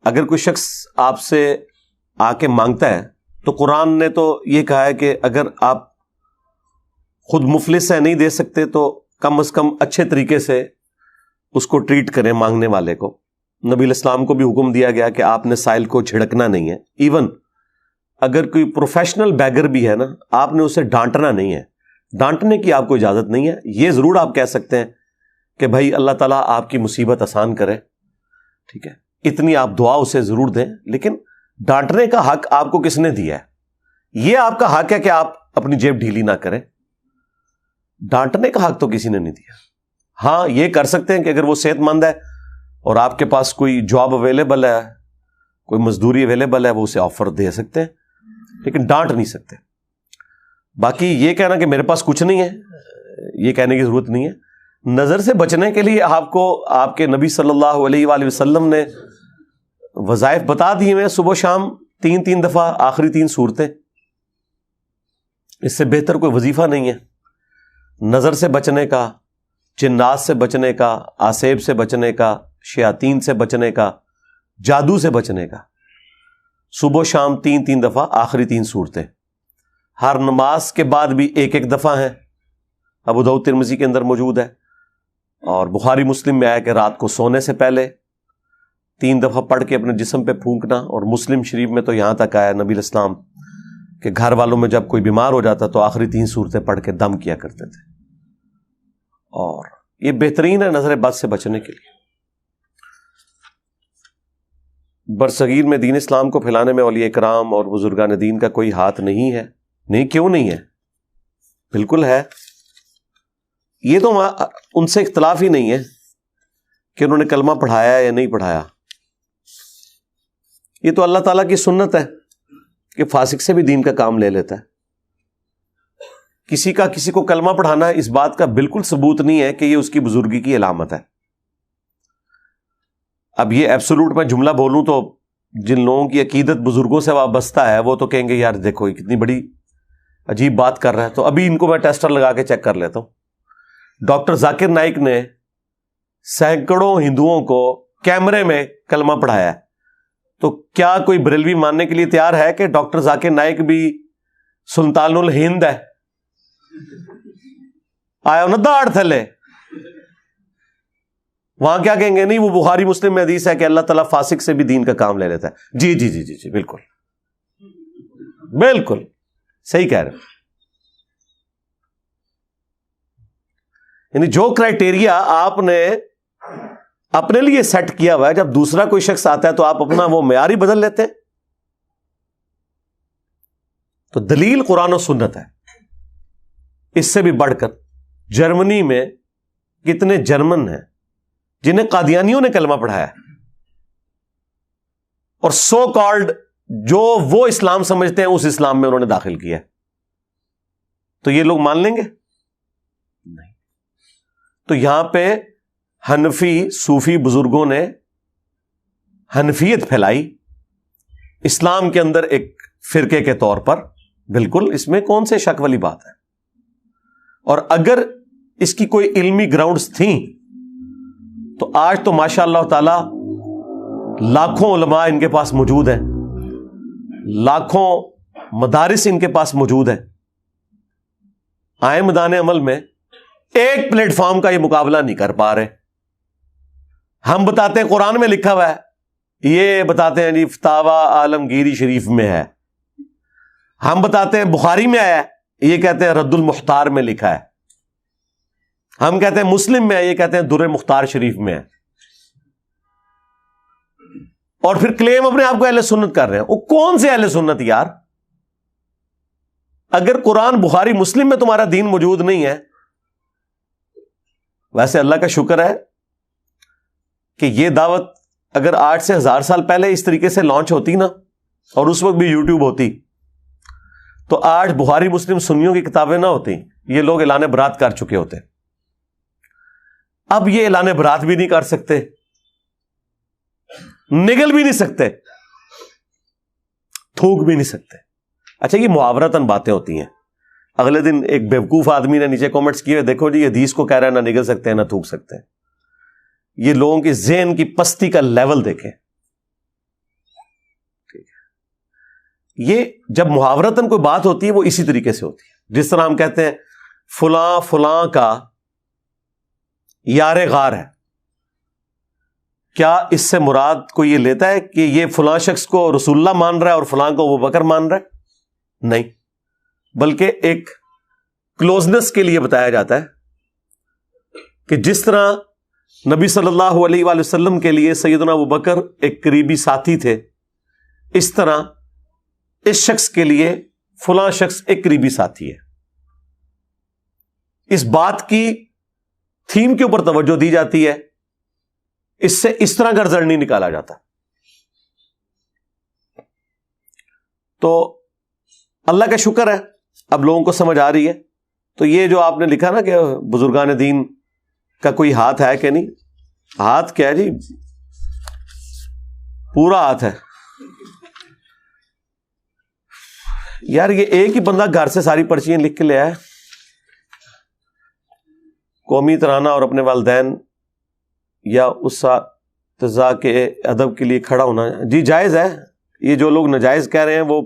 اگر کوئی شخص آپ سے آ کے مانگتا ہے تو قرآن نے تو یہ کہا ہے کہ اگر آپ خود مفلس ہے، نہیں دے سکتے، تو کم از کم اچھے طریقے سے اس کو ٹریٹ کریں مانگنے والے کو. نبی علیہ السلام کو بھی حکم دیا گیا کہ آپ نے سائل کو جھڑکنا نہیں ہے. ایون اگر کوئی پروفیشنل بیگر بھی ہے نا، آپ نے اسے ڈانٹنا نہیں ہے. ڈانٹنے کی آپ کو اجازت نہیں ہے. یہ ضرور آپ کہہ سکتے ہیں کہ بھائی اللہ تعالیٰ آپ کی مصیبت آسان کرے، ٹھیک ہے، اتنی آپ دعا اسے ضرور دیں، لیکن ڈانٹنے کا حق آپ کو کس نے دیا ہے؟ یہ آپ کا حق ہے کہ آپ اپنی جیب ڈھیلی نہ کریں. ڈانٹنے کا حق تو کسی نے نہیں دیا. ہاں یہ کر سکتے ہیں کہ اگر وہ صحت مند ہے اور آپ کے پاس کوئی جاب اویلیبل ہے، کوئی مزدوری اویلیبل ہے، وہ اسے آفر دے سکتے ہیں، لیکن ڈانٹ نہیں سکتے. باقی یہ کہنا کہ میرے پاس کچھ نہیں ہے، یہ کہنے کی ضرورت نہیں ہے. نظر سے بچنے کے لیے آپ کو آپ کے نبی صلی اللہ علیہ وآلہ وسلم نے وظائف بتا دیے ہیں، صبح شام 3 دفعہ آخری 3 سورتیں. اس سے بہتر کوئی وظیفہ نہیں ہے. نظر سے بچنے کا، جنات سے بچنے کا، آسیب سے بچنے کا، شیاطین سے بچنے کا، جادو سے بچنے کا. صبح شام 3 دفعہ آخری 3 سورتیں. ہر نماز کے بعد بھی 1 دفعہ ہیں. ابو داؤد ترمذی کے اندر موجود ہے، اور بخاری مسلم میں آیا کہ رات کو سونے سے پہلے 3 دفعہ پڑھ کے اپنے جسم پہ پھونکنا. اور مسلم شریف میں تو یہاں تک آیا نبی علیہ السلام کہ گھر والوں میں جب کوئی بیمار ہو جاتا تو آخری 3 سورتیں پڑھ کے دم کیا کرتے تھے. اور یہ بہترین ہے نظر بد سے بچنے کے لیے. برصغیر میں دین اسلام کو پھیلانے میں اولیاء کرام اور بزرگان دین کا کوئی ہاتھ نہیں ہے. نہیں، کیوں نہیں ہے؟ بالکل ہے. یہ تو ان سے اختلاف ہی نہیں ہے کہ انہوں نے کلمہ پڑھایا یا نہیں پڑھایا. یہ تو اللہ تعالیٰ کی سنت ہے کہ فاسق سے بھی دین کا کام لے لیتا ہے. کسی کو کلمہ پڑھانا ہے، اس بات کا بالکل ثبوت نہیں ہے کہ یہ اس کی بزرگی کی علامت ہے. اب یہ ایبسولوٹ میں جملہ بولوں تو جن لوگوں کی عقیدت بزرگوں سے وابستہ ہے وہ تو کہیں گے یار دیکھو یہ کتنی بڑی عجیب بات کر رہا ہے. تو ابھی ان کو میں ٹیسٹر لگا کے چیک کر لیتا ہوں. ڈاکٹر ذاکر نائک نے سینکڑوں ہندوؤں کو کیمرے میں کلمہ پڑھایا ہے. تو کیا کوئی بریلوی ماننے کے لیے تیار ہے کہ ڈاکٹر ذاکر نائک بھی سلطان الہند ہے؟ آیا نہ داڑ تھلے. وہاں کیا کہیں گے؟ نہیں، وہ بخاری مسلم میں حدیث ہے کہ اللہ تعالیٰ فاسق سے بھی دین کا کام لے لیتا ہے. جی جی جی جی جی بالکل بالکل صحیح کہہ رہے. یعنی جو کرائٹیریا آپ نے اپنے لیے سیٹ کیا ہوا ہے، جب دوسرا کوئی شخص آتا ہے تو آپ اپنا وہ معیار ہی بدل لیتے ہیں. تو دلیل قرآن و سنت ہے. اس سے بھی بڑھ کر جرمنی میں کتنے جرمن ہیں جنہیں قادیانیوں نے کلمہ پڑھایا، اور سو کالڈ جو وہ اسلام سمجھتے ہیں اس اسلام میں انہوں نے داخل کیا. تو یہ لوگ مان لیں گے؟ نہیں. تو یہاں پہ حنفی صوفی بزرگوں نے حنفیت پھیلائی اسلام کے اندر ایک فرقے کے طور پر. بالکل اس میں کون سے شک والی بات ہے. اور اگر اس کی کوئی علمی گراؤنڈز تھیں تو آج تو ماشاء اللہ تعالی لاکھوں علماء ان کے پاس موجود ہیں، لاکھوں مدارس ان کے پاس موجود ہیں. آئے میدان عمل میں ایک پلیٹ فارم کا یہ مقابلہ نہیں کر پا رہے. ہم بتاتے ہیں قرآن میں لکھا ہوا ہے، یہ بتاتے ہیں جی فتاوی عالمگیری شریف میں ہے. ہم بتاتے ہیں بخاری میں آیا ہے، یہ کہتے ہیں رد المختار میں لکھا ہے. ہم کہتے ہیں مسلم میں ہے، یہ کہتے ہیں در مختار شریف میں ہے. اور پھر کلیم اپنے آپ کو اہل سنت کر رہے ہیں. وہ کون سے اہل سنت یار؟ اگر قرآن بخاری مسلم میں تمہارا دین موجود نہیں ہے، ویسے اللہ کا شکر ہے کہ یہ دعوت اگر 8 سے 1000 سال پہلے اس طریقے سے لانچ ہوتی نا، اور اس وقت بھی یوٹیوب ہوتی، تو آج بخاری مسلم سنیوں کی کتابیں نہ ہوتی، یہ لوگ اعلان برات کر چکے ہوتے. اب یہ اعلان برات بھی نہیں کر سکتے، نگل بھی نہیں سکتے، تھوک بھی نہیں سکتے. اچھا، یہ محاورتاً باتیں ہوتی ہیں. اگلے دن ایک بیوقوف آدمی نے نیچے کامنٹس کیے، دیکھو جی حدیث کو کہہ رہا ہے نہ نگل سکتے ہیں نہ تھوک سکتے ہیں. یہ لوگوں کی ذہن کی پستی کا لیول دیکھیں. یہ جب محاورتاً کوئی بات ہوتی ہے وہ اسی طریقے سے ہوتی ہے. جس طرح ہم کہتے ہیں فلاں فلاں کا یار غار ہے، کیا اس سے مراد کوئی یہ لیتا ہے کہ یہ فلاں شخص کو رسول اللہ مان رہا ہے اور فلاں کو ابو بکر مان رہا ہے؟ نہیں، بلکہ ایک کلوزنس کے لیے بتایا جاتا ہے کہ جس طرح نبی صلی اللہ علیہ وآلہ وسلم کے لیے سیدنا ابو بکر ایک قریبی ساتھی تھے، اس طرح اس شخص کے لیے فلاں شخص ایک قریبی ساتھی ہے. اس بات کی تھیم کے اوپر توجہ دی جاتی ہے، اس سے اس طرح کا رزلٹ نہیں نکالا جاتا. تو اللہ کا شکر ہے اب لوگوں کو سمجھ آ رہی ہے. تو یہ جو آپ نے لکھا نا کہ بزرگان دین کا کوئی ہاتھ ہے کہ نہیں، ہاتھ کیا ہے جی، پورا ہاتھ ہے. یار یہ ایک ہی بندہ گھر سے ساری پرچیاں لکھ کے لے آیا. قومی ترانہ اور اپنے والدین یا اساتذہ کے ادب کے لیے کھڑا ہونا جی جائز ہے. یہ جو لوگ ناجائز کہہ رہے ہیں وہ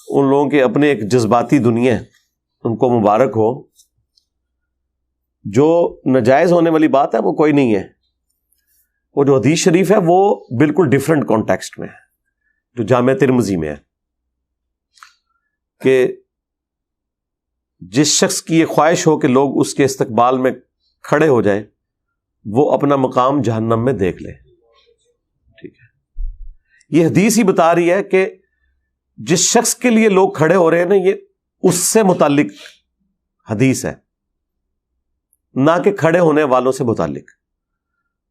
ان لوگوں کے اپنے ایک جذباتی دنیا ہے، ان کو مبارک ہو. جو ناجائز ہونے والی بات ہے وہ کوئی نہیں ہے. وہ جو حدیث شریف ہے وہ بالکل ڈیفرنٹ کانٹیکسٹ میں ہے، جو جامع ترمذی میں ہے کہ جس شخص کی یہ خواہش ہو کہ لوگ اس کے استقبال میں کھڑے ہو جائیں، وہ اپنا مقام جہنم میں دیکھ لے. ٹھیک ہے، یہ حدیث ہی بتا رہی ہے کہ جس شخص کے لیے لوگ کھڑے ہو رہے ہیں نا، یہ اس سے متعلق حدیث ہے، نہ کہ کھڑے ہونے والوں سے متعلق.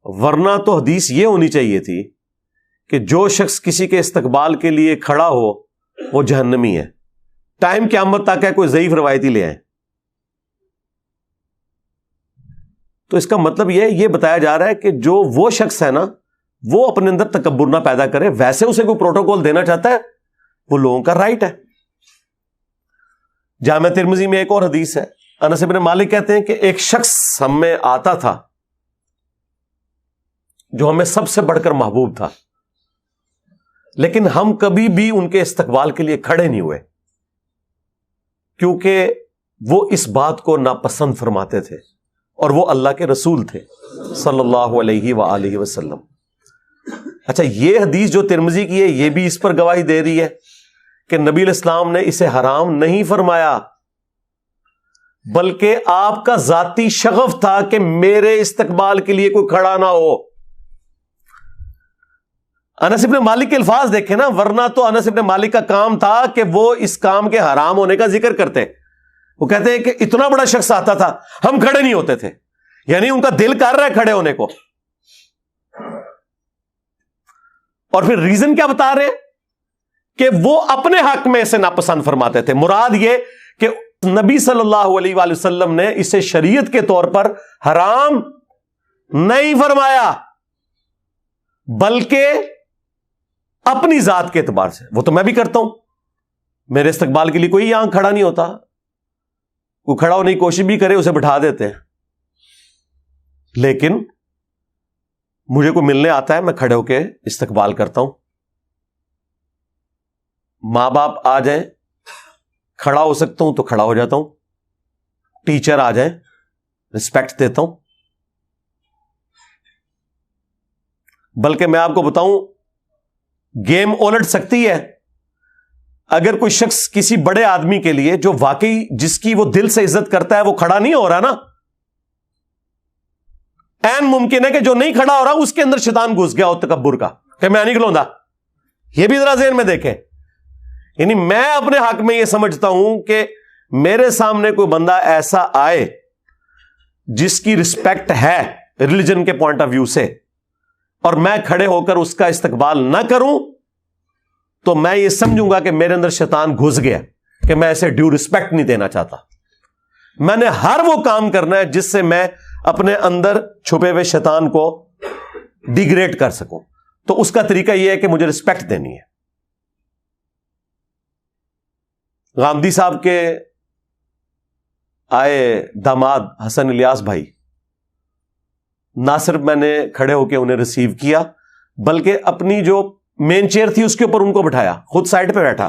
ورنہ تو حدیث یہ ہونی چاہیے تھی کہ جو شخص کسی کے استقبال کے لیے کھڑا ہو وہ جہنمی ہے. ٹائم قیامت تک ہے، کوئی ضعیف روایتی لے آئے. تو اس کا مطلب یہ بتایا جا رہا ہے کہ جو وہ شخص ہے نا، وہ اپنے اندر تکبر نہ پیدا کرے. ویسے اسے کوئی پروٹوکول دینا چاہتا ہے وہ لوگوں کا رائٹ ہے. جامع ترمذی میں ایک اور حدیث ہے، انس بن مالک کہتے ہیں کہ ایک شخص ہم میں آتا تھا جو ہمیں سب سے بڑھ کر محبوب تھا، لیکن ہم کبھی بھی ان کے استقبال کے لیے کھڑے نہیں ہوئے کیونکہ وہ اس بات کو ناپسند فرماتے تھے، اور وہ اللہ کے رسول تھے صلی اللہ علیہ وآلہ وسلم. اچھا، یہ حدیث جو ترمذی کی ہے یہ بھی اس پر گواہی دے رہی ہے کہ نبی علیہ السلام نے اسے حرام نہیں فرمایا، بلکہ آپ کا ذاتی شغف تھا کہ میرے استقبال کے لیے کوئی کھڑا نہ ہو. انس بن مالک کے الفاظ دیکھیں نا، ورنہ تو انس بن مالک کا کام تھا کہ وہ اس کام کے حرام ہونے کا ذکر کرتے. وہ کہتے ہیں کہ اتنا بڑا شخص آتا تھا، ہم کھڑے نہیں ہوتے تھے. یعنی ان کا دل کر رہا ہے کھڑے ہونے کو. اور پھر ریزن کیا بتا رہے ہیں کہ وہ اپنے حق میں اسے ناپسند فرماتے تھے. مراد یہ کہ نبی صلی اللہ علیہ وآلہ وسلم نے اسے شریعت کے طور پر حرام نہیں فرمایا، بلکہ اپنی ذات کے اعتبار سے. وہ تو میں بھی کرتا ہوں، میرے استقبال کے لیے کوئی یہاں کھڑا نہیں ہوتا. کوئی کھڑا ہونے کی کوشش بھی کرے اسے بٹھا دیتے ہیں. لیکن مجھے کوئی ملنے آتا ہے، میں کھڑے ہو کے استقبال کرتا ہوں. ماں باپ آ جائیں، کھڑا ہو سکتا ہوں تو کھڑا ہو جاتا ہوں. ٹیچر آ جائیں، رسپیکٹ دیتا ہوں. بلکہ میں آپ کو بتاؤں، گیم الٹ سکتی ہے اگر کوئی شخص کسی بڑے آدمی کے لیے جو واقعی جس کی وہ دل سے عزت کرتا ہے وہ کھڑا نہیں ہو رہا نا، این ممکن ہے کہ جو نہیں کھڑا ہو رہا اس کے اندر شیطان گھس گیا ہو تکبر کا کہ میں نہیں کھلوندا. یہ بھی ذرا ذہن میں دیکھیں. یعنی میں اپنے حق میں یہ سمجھتا ہوں کہ میرے سامنے کوئی بندہ ایسا آئے جس کی رسپیکٹ ہے، ریلیجن کے پوائنٹ آف ویو سے اور میں کھڑے ہو کر اس کا استقبال نہ کروں تو میں یہ سمجھوں گا کہ میرے اندر شیطان گھس گیا کہ میں اسے ڈیو رسپیکٹ نہیں دینا چاہتا. میں نے ہر وہ کام کرنا ہے جس سے میں اپنے اندر چھپے ہوئے شیطان کو ڈیگریڈ کر سکوں. تو اس کا طریقہ یہ ہے کہ مجھے رسپیکٹ دینی ہے. غامدی صاحب کے آئے داماد حسن الیاس بھائی، نہ صرف میں نے کھڑے ہو کے انہیں ریسیو کیا بلکہ اپنی جو مین چیئر تھی اس کے اوپر ان کو بٹھایا، خود سائڈ پہ بیٹھا.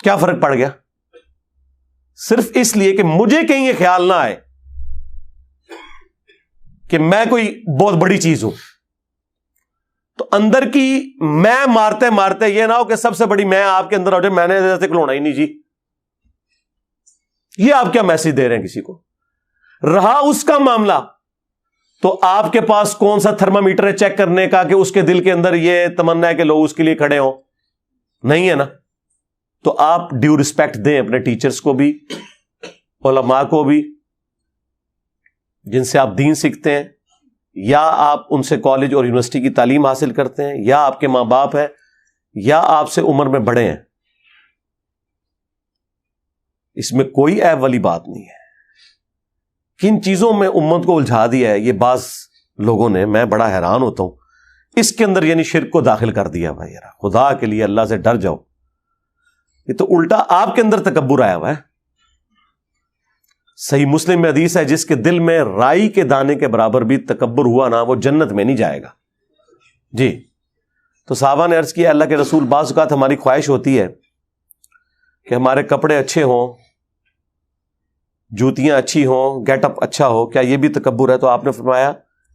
کیا فرق پڑ گیا؟ صرف اس لیے کہ مجھے کہیں یہ خیال نہ آئے کہ میں کوئی بہت بڑی چیز ہوں. تو اندر کی میں مارتے مارتے یہ نہ ہو کہ سب سے بڑی میں آپ کے اندر ہو جائے، میں نے ایسے کھلونا ہی نہیں جی. یہ آپ کیا میسج دے رہے ہیں کسی کو؟ رہا اس کا معاملہ تو آپ کے پاس کون سا تھرمامیٹر ہے چیک کرنے کا کہ اس کے دل کے اندر یہ تمنا ہے کہ لوگ اس کے لیے کھڑے ہوں؟ نہیں ہے نا. تو آپ ڈیو رسپیکٹ دیں اپنے ٹیچرز کو بھی، علماء کو بھی، جن سے آپ دین سیکھتے ہیں یا آپ ان سے کالج اور یونیورسٹی کی تعلیم حاصل کرتے ہیں یا آپ کے ماں باپ ہیں یا آپ سے عمر میں بڑے ہیں. اس میں کوئی عیب والی بات نہیں ہے. کن چیزوں میں امت کو الجھا دیا ہے یہ بعض لوگوں نے، میں بڑا حیران ہوتا ہوں. اس کے اندر یعنی شرک کو داخل کر دیا. بھائی یار خدا کے لیے اللہ سے ڈر جاؤ. یہ تو الٹا آپ کے اندر تکبر آیا ہوا ہے. صحیح مسلم میں حدیث ہے جس کے دل میں رائی کے دانے کے برابر بھی تکبر ہوا نا وہ جنت میں نہیں جائے گا. جی تو صحابہ نے عرض کیا اللہ کے رسول بعض اوقات ہماری خواہش ہوتی ہے کہ ہمارے کپڑے اچھے ہوں، جوتیاں اچھی ہوں، گیٹ اپ اچھا ہو، کیا یہ بھی تکبر ہے؟ تو آپ نے فرمایا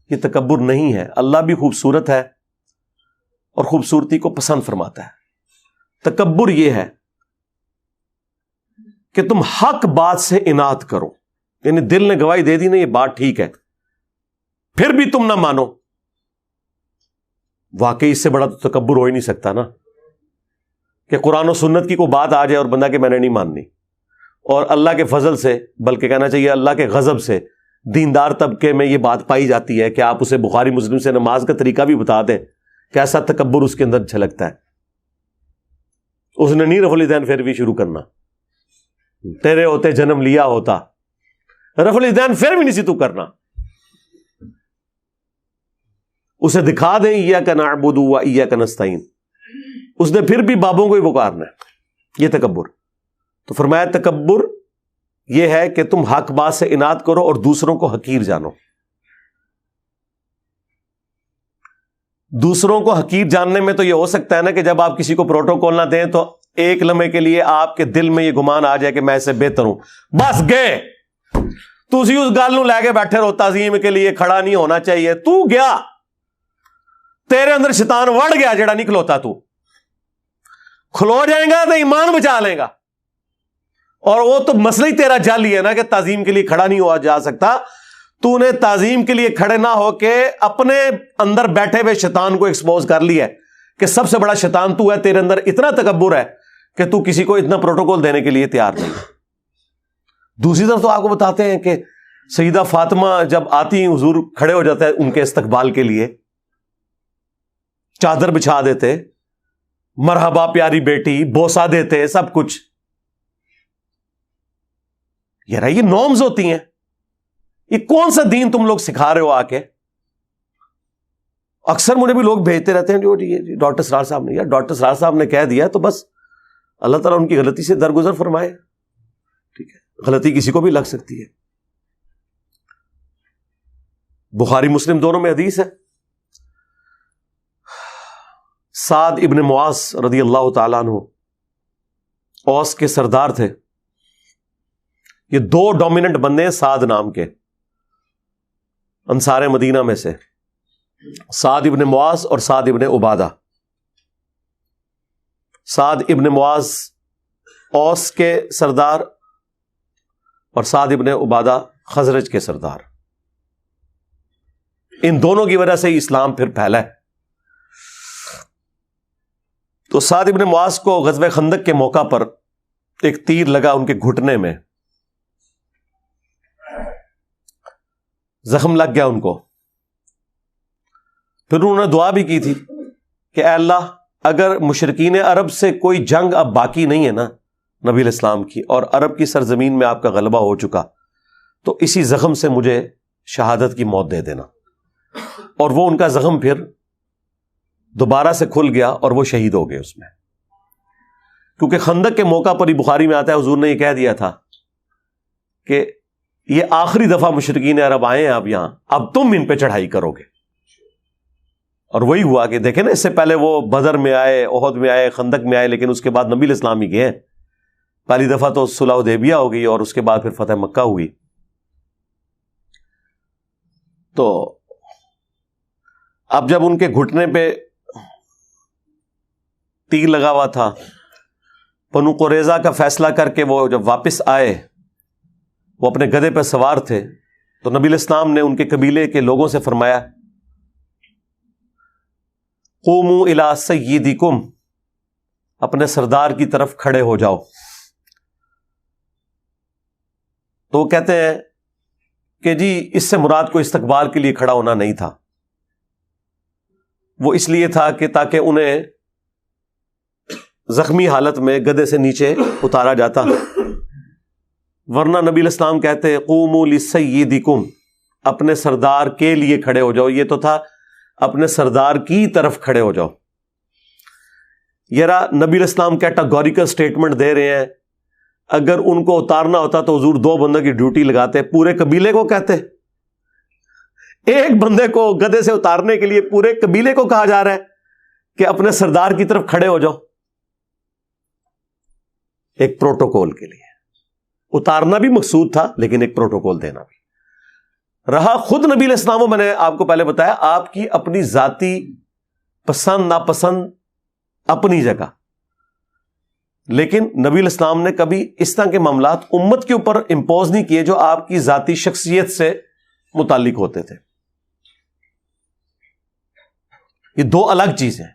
یہ تکبر نہیں ہے. اللہ بھی خوبصورت ہے اور خوبصورتی کو پسند فرماتا ہے. تکبر یہ ہے کہ تم حق بات سے اناد کرو، یعنی دل نے گواہی دے دی نا یہ بات ٹھیک ہے، پھر بھی تم نہ مانو. واقعی اس سے بڑا تو تکبر ہو ہی نہیں سکتا نا کہ قرآن و سنت کی کوئی بات آ جائے اور بندہ کہ میں نے نہیں ماننی. اور اللہ کے فضل سے، بلکہ کہنا چاہیے اللہ کے غضب سے، دیندار طبقے میں یہ بات پائی جاتی ہے کہ آپ اسے بخاری مسلم سے نماز کا طریقہ بھی بتا دیں، کیسا تکبر اس کے اندر جھلکتا ہے. اس نے نہیں رفع الیدین پھر بھی شروع کرنا، تیرے ہوتے جنم لیا ہوتا، رفع الیدین پھر بھی نہیں سی تو کرنا. اسے دکھا دیں ایاک نعبد و ایاک نستعین، اس نے پھر بھی بابوں کو ہی پکارنا ہے. یہ تکبر. تو فرمایا تکبر یہ ہے کہ تم حق بات سے اناد کرو اور دوسروں کو حقیر جانو. دوسروں کو حقیر جاننے میں تو یہ ہو سکتا ہے نا کہ جب آپ کسی کو پروٹوکول نہ دیں تو ایک لمحے کے لیے آپ کے دل میں یہ گمان آ جائے کہ میں اسے بہتر ہوں، بس گئے تو اسی اس گل نو لے کے بیٹھے رہو، تعظیم کے لیے کھڑا نہیں ہونا چاہیے. تو گیا، تیرے اندر شیطان وڑ گیا جڑا نہیں کھلوتا، تو کھلو جائے گا تو ایمان بچا لے گا. اور وہ تو مسئلہ ہی تیرا جعلی ہے نا کہ تعظیم کے لیے کھڑا نہیں ہوا جا سکتا. تو نے تعظیم کے لیے کھڑے نہ ہو کے اپنے اندر بیٹھے ہوئے شیطان کو ایکسپوز کر لیا ہے کہ سب سے بڑا شیطان تو ہے. تیرے اندر اتنا تکبر ہے کہ تو کسی کو اتنا پروٹوکول دینے کے لیے تیار نہیں. دوسری طرف تو آپ کو بتاتے ہیں کہ سیدہ فاطمہ جب آتی ہیں حضور کھڑے ہو جاتے ہیں ان کے استقبال کے لیے، چادر بچھا دیتے، مرحبا پیاری بیٹی، بوسہ دیتے، سب کچھ. یار یہ نارمز ہوتی ہیں. یہ کون سا دین تم لوگ سکھا رہے ہو آ کے؟ اکثر مجھے بھی لوگ بھیجتے رہتے ہیں جو ڈاکٹر سرار صاحب نے، یار ڈاکٹر سرار صاحب نے کہہ دیا تو بس اللہ تعالیٰ ان کی غلطی سے درگزر فرمائے. ٹھیک ہے، غلطی کسی کو بھی لگ سکتی ہے. بخاری مسلم دونوں میں حدیث ہے. سعد ابن معاذ رضی اللہ تعالیٰ عنہ اوس کے سردار تھے. یہ دو ڈومیننٹ بندے ہیں سعد نام کے انصار مدینہ میں سے، سعد ابن معاذ اور سعد ابن عبادہ. سعد ابن معاذ اوس کے سردار اور سعد ابن عبادہ خزرج کے سردار. ان دونوں کی وجہ سے ہی اسلام پھر پھیلا ہے. تو سعد ابن معاذ کو غزوہ خندق کے موقع پر ایک تیر لگا ان کے گھٹنے میں. زخم لگ گیا ان کو. پھر انہوں نے دعا بھی کی تھی کہ اے اللہ اگر مشرکین عرب سے کوئی جنگ اب باقی نہیں ہے نا نبی علیہ السلام کی، اور عرب کی سرزمین میں آپ کا غلبہ ہو چکا، تو اسی زخم سے مجھے شہادت کی موت دے دینا. اور وہ ان کا زخم پھر دوبارہ سے کھل گیا اور وہ شہید ہو گئے اس میں. کیونکہ خندق کے موقع پر ہی بخاری میں آتا ہے حضور نے یہ کہہ دیا تھا کہ یہ آخری دفعہ مشرکین عرب آئے ہیں اب یہاں، اب تم ان پہ چڑھائی کرو گے. اور وہی ہوا کہ دیکھیں نا، اس سے پہلے وہ بدر میں آئے، احد میں آئے، خندق میں آئے، لیکن اس کے بعد نبی علیہ السلام ہی گئے. پہلی دفعہ تو صلح حدیبیہ ہو گئی اور اس کے بعد پھر فتح مکہ ہوئی. تو اب جب ان کے گھٹنے پہ تیر لگا ہوا تھا، بنو قریظہ کا فیصلہ کر کے وہ جب واپس آئے، وہ اپنے گدھے پہ سوار تھے، تو نبی علیہ السلام نے ان کے قبیلے کے لوگوں سے فرمایا قوموا الی سیدکم، اپنے سردار کی طرف کھڑے ہو جاؤ. تو وہ کہتے ہیں کہ جی اس سے مراد کو استقبال کے لیے کھڑا ہونا نہیں تھا، وہ اس لیے تھا کہ تاکہ انہیں زخمی حالت میں گدھے سے نیچے اتارا جاتا، ورنہ نبی علیہ السلام کہتے قوموا لسیدکم، اپنے سردار کے لیے کھڑے ہو جاؤ. یہ تو تھا اپنے سردار کی طرف کھڑے ہو جاؤ. یار نبی علیہ السلام کیٹاگوریکل سٹیٹمنٹ دے رہے ہیں. اگر ان کو اتارنا ہوتا تو حضور 2 بندوں کی ڈیوٹی لگاتے، پورے قبیلے کو کہتے. ایک بندے کو گدھے سے اتارنے کے لیے پورے قبیلے کو کہا جا رہا ہے کہ اپنے سردار کی طرف کھڑے ہو جاؤ. ایک پروٹوکول کے لیے اتارنا بھی مقصود تھا، لیکن ایک پروٹوکول دینا بھی رہا. خود نبی علیہ السلام، میں نے آپ کو پہلے بتایا، آپ کی اپنی ذاتی پسند ناپسند اپنی جگہ، لیکن نبی علیہ السلام نے کبھی اس طرح کے معاملات امت کے اوپر امپوز نہیں کیے جو آپ کی ذاتی شخصیت سے متعلق ہوتے تھے. یہ 2 الگ چیزیں ہیں.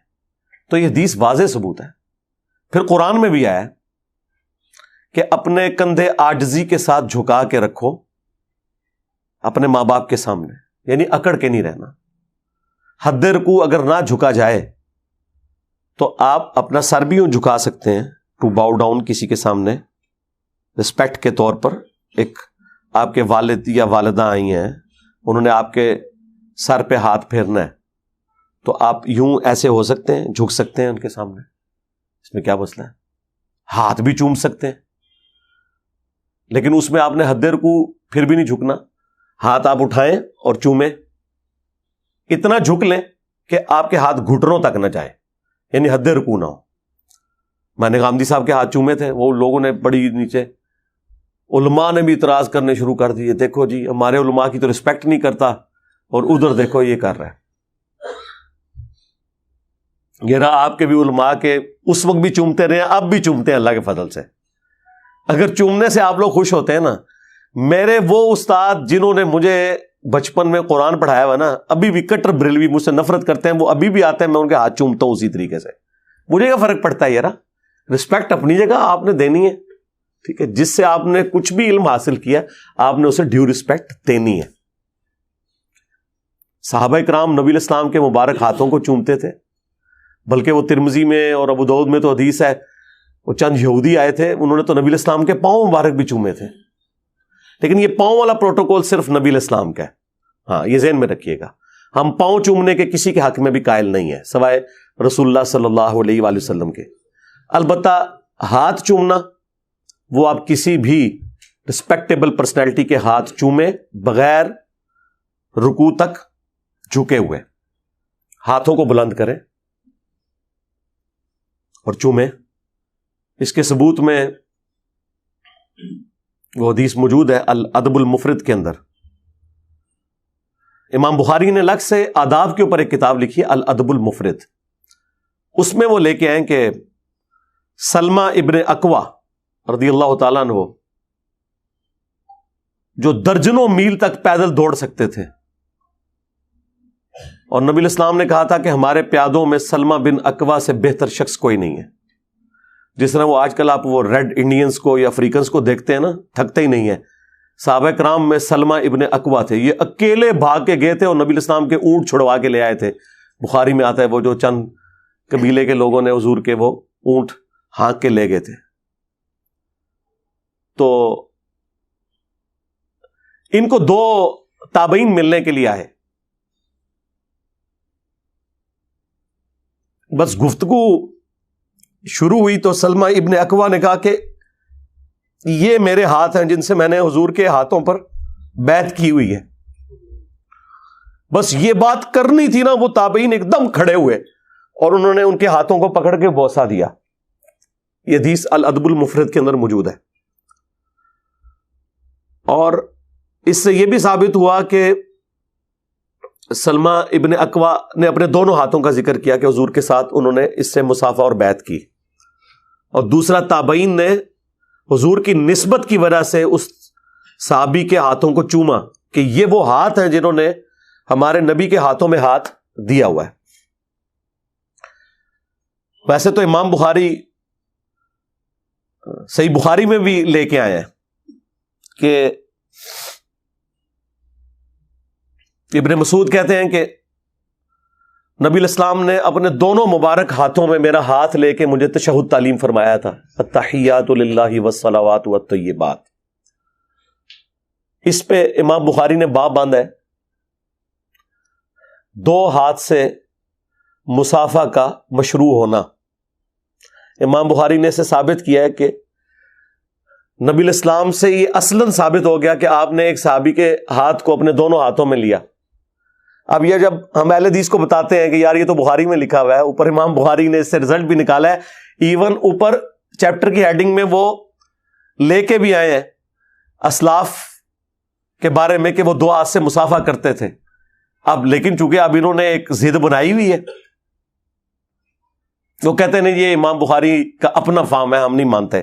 تو یہ حدیث واضح ثبوت ہے. پھر قرآن میں بھی آیا کہ اپنے کندھے عاجزی کے ساتھ جھکا کے رکھو اپنے ماں باپ کے سامنے، یعنی اکڑ کے نہیں رہنا. حد رکوع اگر نہ جھکا جائے تو آپ اپنا سر بھی یوں جھکا سکتے ہیں، ٹو باؤ ڈاؤن کسی کے سامنے رسپیکٹ کے طور پر. ایک آپ کے والد یا والدہ آئی ہیں، انہوں نے آپ کے سر پہ ہاتھ پھیرنا ہے، تو آپ یوں ایسے ہو سکتے ہیں، جھک سکتے ہیں ان کے سامنے. اس میں کیا مسئلہ ہے؟ ہاتھ بھی چوم سکتے ہیں، لیکن اس میں آپ نے حد رکوع پھر بھی نہیں جھکنا. ہاتھ آپ اٹھائیں اور چومیں، اتنا جھک لیں کہ آپ کے ہاتھ گھٹنوں تک نہ جائے، یعنی حد رکوع نہ ہو. میں نے غامدی صاحب کے ہاتھ چومے تھے، وہ لوگوں نے بڑی نیچے، علماء نے بھی اعتراض کرنے شروع کر دیے، دیکھو جی ہمارے علماء کی تو رسپیکٹ نہیں کرتا، اور ادھر دیکھو یہ کر رہا ہے. یہ رہا آپ کے بھی علماء کے اس وقت بھی چومتے رہے، اب بھی چومتے ہیں اللہ کے فضل سے. اگر چومنے سے آپ لوگ خوش ہوتے ہیں نا، میرے وہ استاد جنہوں نے مجھے بچپن میں قرآن پڑھایا ہوا نا، ابھی بھی کٹر بریلوی مجھ سے نفرت کرتے ہیں، وہ ابھی بھی آتے ہیں، میں ان کے ہاتھ چومتا ہوں اسی طریقے سے. مجھے کیا فرق پڑتا ہے یار؟ رسپیکٹ اپنی جگہ آپ نے دینی ہے، ٹھیک ہے. جس سے آپ نے کچھ بھی علم حاصل کیا، آپ نے اسے ڈیو رسپیکٹ دینی ہے. صحابہ کرام نبی علیہ السلام کے مبارک ہاتھوں کو چومتے تھے، بلکہ وہ ترمذی میں اور ابو داؤد میں تو حدیث ہے، وہ چند یہودی آئے تھے، انہوں نے تو نبی علیہ السلام کے پاؤں مبارک بھی چومے تھے. لیکن یہ پاؤں والا پروٹوکول صرف نبی علیہ السلام کا ہے. ہاں یہ ذہن میں رکھیے گا، ہم پاؤں چومنے کے کسی کے حق میں بھی قائل نہیں ہے سوائے رسول اللہ صلی اللہ علیہ وآلہ وسلم کے. البتہ ہاتھ چومنا وہ آپ کسی بھی رسپیکٹیبل پرسنالٹی کے ہاتھ چومیں بغیر رکوع تک جھکے ہوئے، ہاتھوں کو بلند کریں اور چومیں. اس کے ثبوت میں وہ حدیث موجود ہے الادب المفرد کے اندر. امام بخاری نے الگ سے آداب کے اوپر ایک کتاب لکھی ہے الادب المفرد. اس میں وہ لے کے آئیں کہ سلمہ ابن اکوا رضی اللہ تعالیٰ عنہ جو درجنوں میل تک پیدل دوڑ سکتے تھے، اور نبی علیہ السلام نے کہا تھا کہ ہمارے پیادوں میں سلمہ بن اکوا سے بہتر شخص کوئی نہیں ہے. جس طرح وہ آج کل آپ وہ ریڈ انڈینز کو یا افریقنز کو دیکھتے ہیں نا، تھکتے ہی نہیں ہیں، صحابہ کرام میں سلمہ ابن اکوا تھے، یہ اکیلے بھاگ کے گئے تھے اور نبی الاسلام کے اونٹ چھڑوا کے لے آئے تھے. بخاری میں آتا ہے وہ جو چند قبیلے کے لوگوں نے حضور کے وہ اونٹ ہانک کے لے گئے تھے. تو ان کو 2 تابعین ملنے کے لیے آئے. بس گفتگو شروع ہوئی تو سلمہ ابن اکوا نے کہا کہ یہ میرے ہاتھ ہیں جن سے میں نے حضور کے ہاتھوں پر بیعت کی ہوئی ہے. بس یہ بات کرنی تھی نا، وہ تابعین ایک دم کھڑے ہوئے اور انہوں نے ان کے ہاتھوں کو پکڑ کے بوسہ دیا. یہ حدیث الادب المفرد کے اندر موجود ہے. اور اس سے یہ بھی ثابت ہوا کہ سلمہ ابن اکوا نے اپنے دونوں ہاتھوں کا ذکر کیا کہ حضور کے ساتھ انہوں نے اس سے مصافحہ اور بیعت کی. اور دوسرا تابعین نے حضور کی نسبت کی وجہ سے اس صحابی کے ہاتھوں کو چوما کہ یہ وہ ہاتھ ہیں جنہوں نے ہمارے نبی کے ہاتھوں میں ہاتھ دیا ہوا ہے. ویسے تو امام بخاری صحیح بخاری میں بھی لے کے آئے ہیں کہ ابن مسعود کہتے ہیں کہ نبی الاسلام نے اپنے دونوں مبارک ہاتھوں میں میرا ہاتھ لے کے مجھے تشہد تعلیم فرمایا تھا، التحیات للہ والصلوات والطیبات. اس پہ امام بخاری نے باب باندھا ہے 2 ہاتھ سے مصافحہ کا مشروع ہونا. امام بخاری نے اسے ثابت کیا ہے کہ نبی الاسلام سے یہ اصلاً ثابت ہو گیا کہ آپ نے ایک صحابی کے ہاتھ کو اپنے دونوں ہاتھوں میں لیا. اب یہ جب ہم اہل حدیث کو بتاتے ہیں کہ یار یہ تو بخاری میں لکھا ہوا ہے، اوپر امام بخاری نے اس سے رزلٹ بھی نکالا ہے، ایون اوپر چیپٹر کی ہیڈنگ میں وہ لے کے بھی آئے ہیں اسلاف کے بارے میں کہ وہ 2 ہاتھ سے مصافحہ کرتے تھے. اب لیکن چونکہ اب انہوں نے ایک ضد بنائی ہوئی ہے، وہ کہتے ہیں یہ امام بخاری کا اپنا فہم ہے، ہم نہیں مانتے.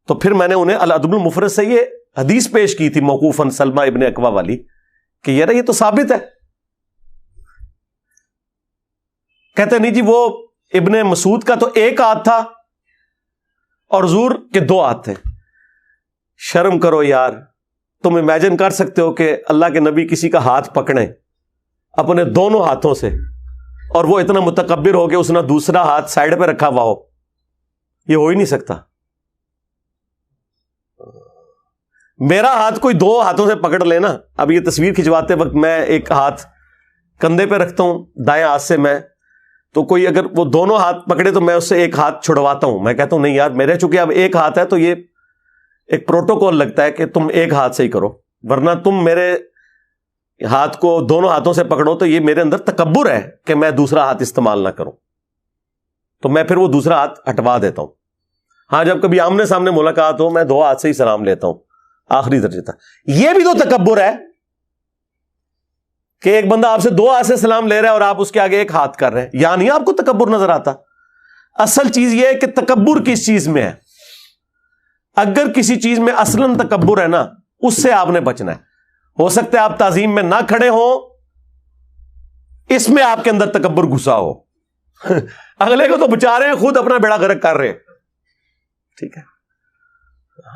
تو پھر میں نے انہیں الادب المفرد سے یہ حدیث پیش کی تھی موقوفاً سلمہ ابن اکوا والی کہ یار یہ تو ثابت ہے. کہتے نہیں جی وہ ابن مسعود کا تو 1 ہاتھ تھا اور حضور کے 2 ہاتھ تھے. شرم کرو یار، تم امیجن کر سکتے ہو کہ اللہ کے نبی کسی کا ہاتھ پکڑیں اپنے دونوں ہاتھوں سے اور وہ اتنا متکبر ہو کہ اس نے دوسرا ہاتھ سائڈ پہ رکھا ہوا ہو؟ یہ ہو ہی نہیں سکتا. میرا ہاتھ کوئی 2 ہاتھوں سے پکڑ لینا. اب یہ تصویر کھنچواتے وقت میں ایک ہاتھ کندھے پہ رکھتا ہوں دائیں ہاتھ سے، میں تو کوئی اگر وہ دونوں ہاتھ پکڑے تو میں اس سے ایک ہاتھ چھڑواتا ہوں. میں کہتا ہوں نہیں یار میرے چونکہ اب 1 ہاتھ ہے تو یہ ایک پروٹوکول لگتا ہے کہ تم 1 ہاتھ سے ہی کرو، ورنہ تم میرے ہاتھ کو دونوں ہاتھوں سے پکڑو تو یہ میرے اندر تکبر ہے کہ میں دوسرا ہاتھ استعمال نہ کروں. تو میں پھر وہ دوسرا ہاتھ ہٹوا دیتا ہوں. ہاں جب کبھی آمنے سامنے ملاقات ہو میں 2 ہاتھ سے ہی سلام لیتا ہوں آخری درجے تک. یہ بھی تو تکبر ہے کہ ایک بندہ آپ سے 2 ہاتھ سے سلام لے رہا ہے اور آپ اس کے آگے 1 ہاتھ کر رہے ہیں. یا نہیں آپ کو تکبر نظر آتا؟ اصل چیز یہ ہے کہ تکبر کس چیز میں ہے. اگر کسی چیز میں اصلاً تکبر ہے نا اس سے آپ نے بچنا ہے. ہو سکتا ہے آپ تعظیم میں نہ کھڑے ہوں، اس میں آپ کے اندر تکبر گھسا ہو. اگلے کو تو بچا رہے ہیں، خود اپنا بیڑا غرق کر رہے ہیں. ٹھیک ہے،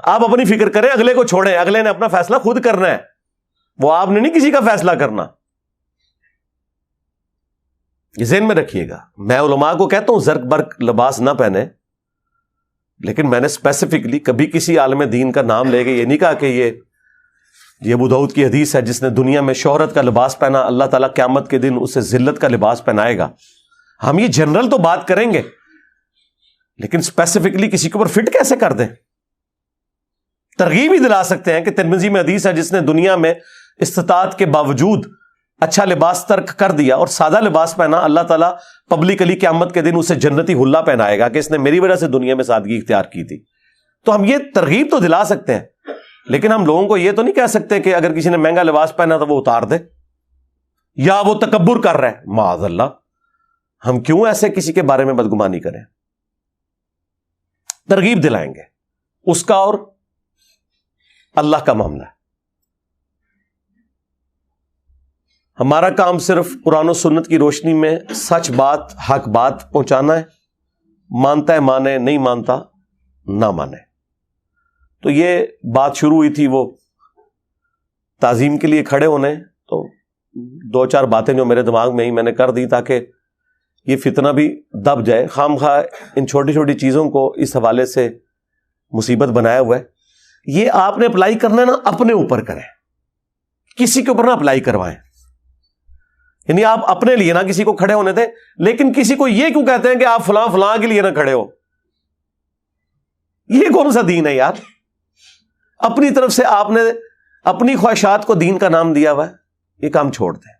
آپ اپنی فکر کریں، اگلے کو چھوڑیں، اگلے نے اپنا فیصلہ خود کرنا ہے، وہ آپ نے نہیں کسی کا فیصلہ کرنا. یہ ذہن میں رکھیے گا. میں علماء کو کہتا ہوں زرق برق لباس نہ پہنے، لیکن میں نے اسپیسیفکلی کبھی کسی عالم دین کا نام لے کے یہ نہیں کہا کہ یہ ابو داؤد کی حدیث ہے جس نے دنیا میں شہرت کا لباس پہنا اللہ تعالیٰ قیامت کے دن اسے ذلت کا لباس پہنائے گا. ہم یہ جنرل تو بات کریں گے لیکن اسپیسیفکلی کسی کے اوپر فٹ کیسے کر دیں؟ ترغیب ہی دلا سکتے ہیں کہ ترمذی میں حدیث ہے جس نے دنیا میں استطاعت کے باوجود اچھا لباس ترک کر دیا اور سادہ لباس پہنا، اللہ تعالیٰ پبلکلی قیامت کے دن اسے جنتی حلہ پہنائے گا کہ اس نے میری وجہ سے دنیا میں سادگی اختیار کی تھی. تو ہم یہ ترغیب تو دلا سکتے ہیں، لیکن ہم لوگوں کو یہ تو نہیں کہہ سکتے کہ اگر کسی نے مہنگا لباس پہنا تو وہ اتار دے یا وہ تکبر کر رہا ہے. معاذ اللہ، ہم کیوں ایسے کسی کے بارے میں بدگمانی کریں؟ ترغیب دلائیں گے، اس کا اور اللہ کا معاملہ ہے. ہمارا کام صرف قرآن و سنت کی روشنی میں سچ بات، حق بات پہنچانا ہے. مانتا ہے مانے، نہیں مانتا نہ مانے. تو یہ بات شروع ہوئی تھی وہ تعظیم کے لیے کھڑے ہونے تو 2-4 باتیں جو میرے دماغ میں ہی میں نے کر دی تاکہ یہ فتنہ بھی دب جائے. خام خواہ ان چھوٹی چھوٹی چیزوں کو اس حوالے سے مصیبت بنایا ہوا ہے. یہ آپ نے اپلائی کرنا ہے نا اپنے اوپر کریں, کسی کے اوپر نہ اپلائی کروائیں. یعنی آپ اپنے لیے نہ کسی کو کھڑے ہونے دیں, لیکن کسی کو یہ کیوں کہتے ہیں کہ آپ فلاں فلاں کے لیے نہ کھڑے ہو؟ یہ کون سا دین ہے یار؟ اپنی طرف سے آپ نے اپنی خواہشات کو دین کا نام دیا ہوا ہے, یہ کام چھوڑ دیں.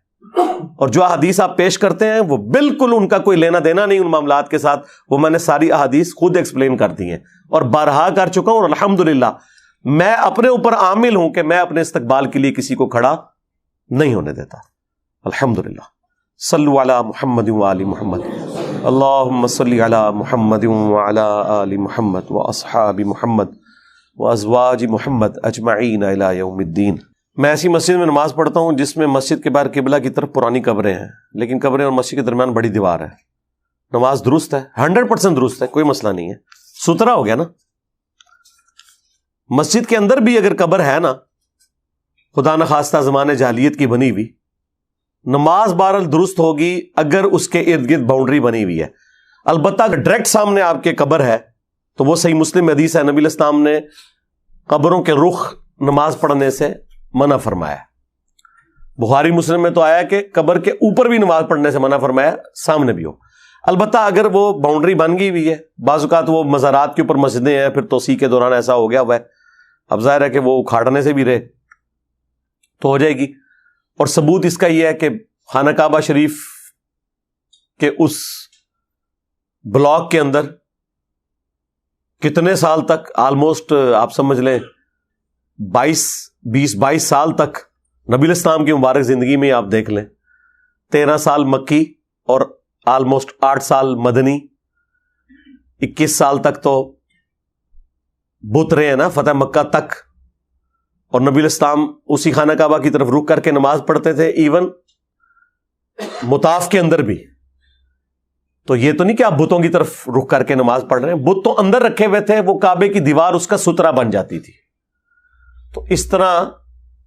اور جو احادیث آپ پیش کرتے ہیں وہ بالکل ان کا کوئی لینا دینا نہیں ان معاملات کے ساتھ. وہ میں نے ساری احادیث خود ایکسپلین کر دی ہیں اور بارہا کر چکا ہوں, اور الحمدللہ میں اپنے اوپر عامل ہوں کہ میں اپنے استقبال کے لیے کسی کو کھڑا نہیں ہونے دیتا. الحمدللہ. صلوا علی محمد وآل محمد. اللہم صلی علی محمد وعلی آل محمد واصحاب محمد وازواج محمد اجمعین الی یوم الدین. میں ایسی مسجد میں نماز پڑھتا ہوں جس میں مسجد کے باہر قبلہ کی طرف پرانی قبریں ہیں, لیکن قبریں اور مسجد کے درمیان بڑی دیوار ہے. نماز درست ہے, 100% درست ہے, کوئی مسئلہ نہیں ہے, ستھرا ہو گیا نا. مسجد کے اندر بھی اگر قبر ہے نا, خدا نخواستہ زمانے جاہلیت کی بنی ہوئی, نماز بہرحال درست ہوگی اگر اس کے ارد گرد باؤنڈری بنی ہوئی ہے. البتہ اگر ڈائریکٹ سامنے آپ کے قبر ہے تو وہ صحیح مسلم حدیث ہے, نبی علیہ السلام نے قبروں کے رخ نماز پڑھنے سے منع فرمایا. بخاری مسلم میں تو آیا کہ قبر کے اوپر بھی نماز پڑھنے سے منع فرمایا, سامنے بھی ہو. البتہ اگر وہ باؤنڈری بن گئی ہوئی ہے, بعض اوقات وہ مزارات کے اوپر مسجدیں ہیں, پھر توسیع کے دوران ایسا ہو گیا ہوا ہے, اب ظاہر ہے کہ وہ اکھاڑنے سے بھی رہے تو ہو جائے گی. اور ثبوت اس کا یہ ہے کہ خانہ کعبہ شریف کے اس بلاک کے اندر کتنے سال تک, آلموسٹ آپ سمجھ لیں 20-22 سال تک, نبی علیہ السلام کی مبارک زندگی میں آپ دیکھ لیں, 13 سال مکی اور آلموسٹ 8 سال مدنی, 21 سال تک تو بت رہے ہیں نا فتح مکہ تک. اور نبی علیہ السلام اسی خانہ کعبہ کی طرف رخ کر کے نماز پڑھتے تھے, ایون مطاف کے اندر بھی. تو یہ تو نہیں کہ آپ بتوں کی طرف رخ کر کے نماز پڑھ رہے ہیں, بت تو اندر رکھے ہوئے تھے, وہ کعبے کی دیوار اس کا سترا بن جاتی تھی. تو اس طرح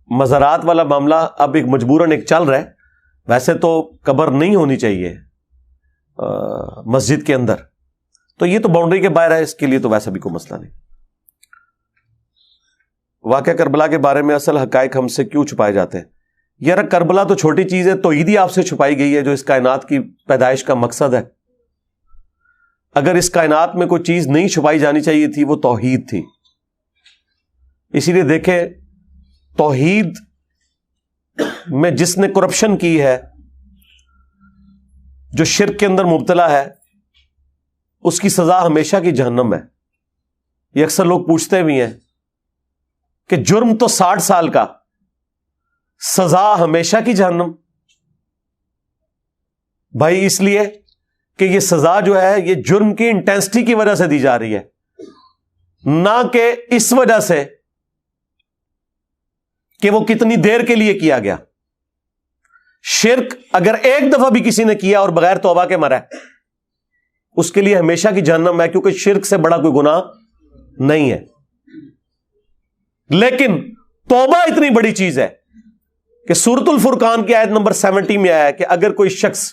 مزارات والا معاملہ اب ایک مجبوراً ایک چل رہا ہے. ویسے تو قبر نہیں ہونی چاہیے مسجد کے اندر, تو یہ تو باؤنڈری کے باہر ہے, اس کے لیے تو ویسا بھی کوئی مسئلہ نہیں. واقعہ کربلا کے بارے میں اصل حقائق ہم سے کیوں چھپائے جاتے ہیں؟ یار کربلا تو چھوٹی چیز ہے, توحید ہی آپ سے چھپائی گئی ہے جو اس کائنات کی پیدائش کا مقصد ہے. اگر اس کائنات میں کوئی چیز نہیں چھپائی جانی چاہیے تھی وہ توحید تھی. اسی لیے دیکھیں, توحید میں جس نے کرپشن کی ہے, جو شرک کے اندر مبتلا ہے, اس کی سزا ہمیشہ کی جہنم ہے. یہ اکثر لوگ پوچھتے بھی ہیں کہ جرم تو 60 سال کا, سزا ہمیشہ کی جہنم. بھائی اس لیے کہ یہ سزا جو ہے یہ جرم کی انٹینسٹی کی وجہ سے دی جا رہی ہے, نہ کہ اس وجہ سے کہ وہ کتنی دیر کے لیے کیا گیا. شرک اگر ایک دفعہ بھی کسی نے کیا اور بغیر توبہ کے مرا ہے, اس کے لیے ہمیشہ کی جہنم ہے, کیونکہ شرک سے بڑا کوئی گناہ نہیں ہے. لیکن توبہ اتنی بڑی چیز ہے کہ سورۃ الفرقان کی آیت نمبر 70 میں آیا ہے کہ اگر کوئی شخص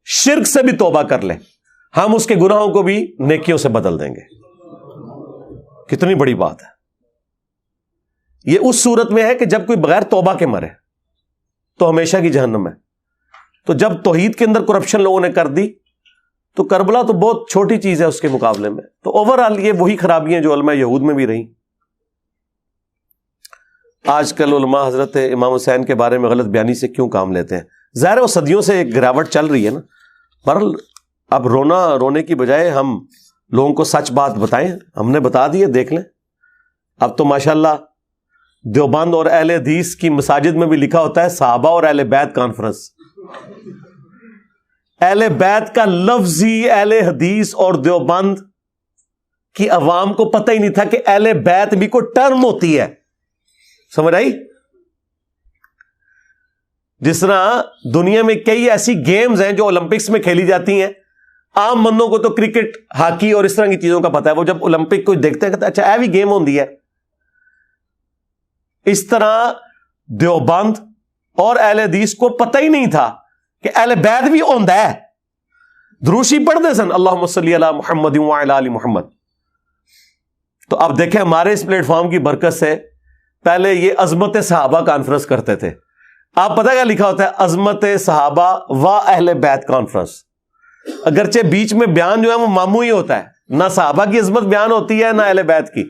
شرک سے بھی توبہ کر لے, ہم اس کے گناہوں کو بھی نیکیوں سے بدل دیں گے. کتنی بڑی بات ہے. یہ اس صورت میں ہے کہ جب کوئی بغیر توبہ کے مرے تو ہمیشہ کی جہنم ہے. تو جب توحید کے اندر کرپشن لوگوں نے کر دی تو کربلا تو بہت چھوٹی چیز ہے اس کے مقابلے میں. تو اوورآل یہ وہی خرابیاں جو علماء یہود میں بھی رہیں. آج کل علماء حضرت امام حسین کے بارے میں غلط بیانی سے کیوں کام لیتے ہیں؟ ظاہر ہے وہ صدیوں سے ایک گراوٹ چل رہی ہے نا. بہرحال اب رونے کی بجائے ہم لوگوں کو سچ بات بتائیں. ہم نے بتا دی ہے, دیکھ لیں. اب تو ماشاءاللہ دیوبند اور اہل حدیث کی مساجد میں بھی لکھا ہوتا ہے صحابہ اور اہل بیت کانفرنس. اہل بیت کا لفظی اہل حدیث اور دیوبند کی عوام کو پتہ ہی نہیں تھا کہ اہل بیت بھی کوئی ٹرم ہوتی ہے. سمجھ آئی؟ جس طرح دنیا میں کئی ایسی گیمز ہیں جو اولمپکس میں کھیلی جاتی ہیں, عام بندوں کو تو کرکٹ, ہاکی اور اس طرح کی چیزوں کا پتہ ہے. وہ جب اولمپک کو دیکھتے ہیں کہتے ہیں اچھا ایوی گیم ہوندی ہے. اس طرح دیوبند اور اہل حدیث کو پتہ ہی نہیں تھا کہ اہل بیت بھی ہوندا ہے. دروشی پڑھتے سن اللہم صلی علی محمد وعلی آل محمد. تو اب دیکھیں ہمارے اس پلیٹ فارم کی برکت سے پہلے یہ عظمت صحابہ کانفرنس کرتے تھے. آپ پتہ کیا لکھا ہوتا ہے؟ عظمت صحابہ و اہل بیت کانفرنس. اگرچہ بیچ میں بیان جو ہے وہ ماموں ہی ہوتا ہے, نہ صحابہ کی عظمت بیان ہوتی ہے نہ اہل بیت کی,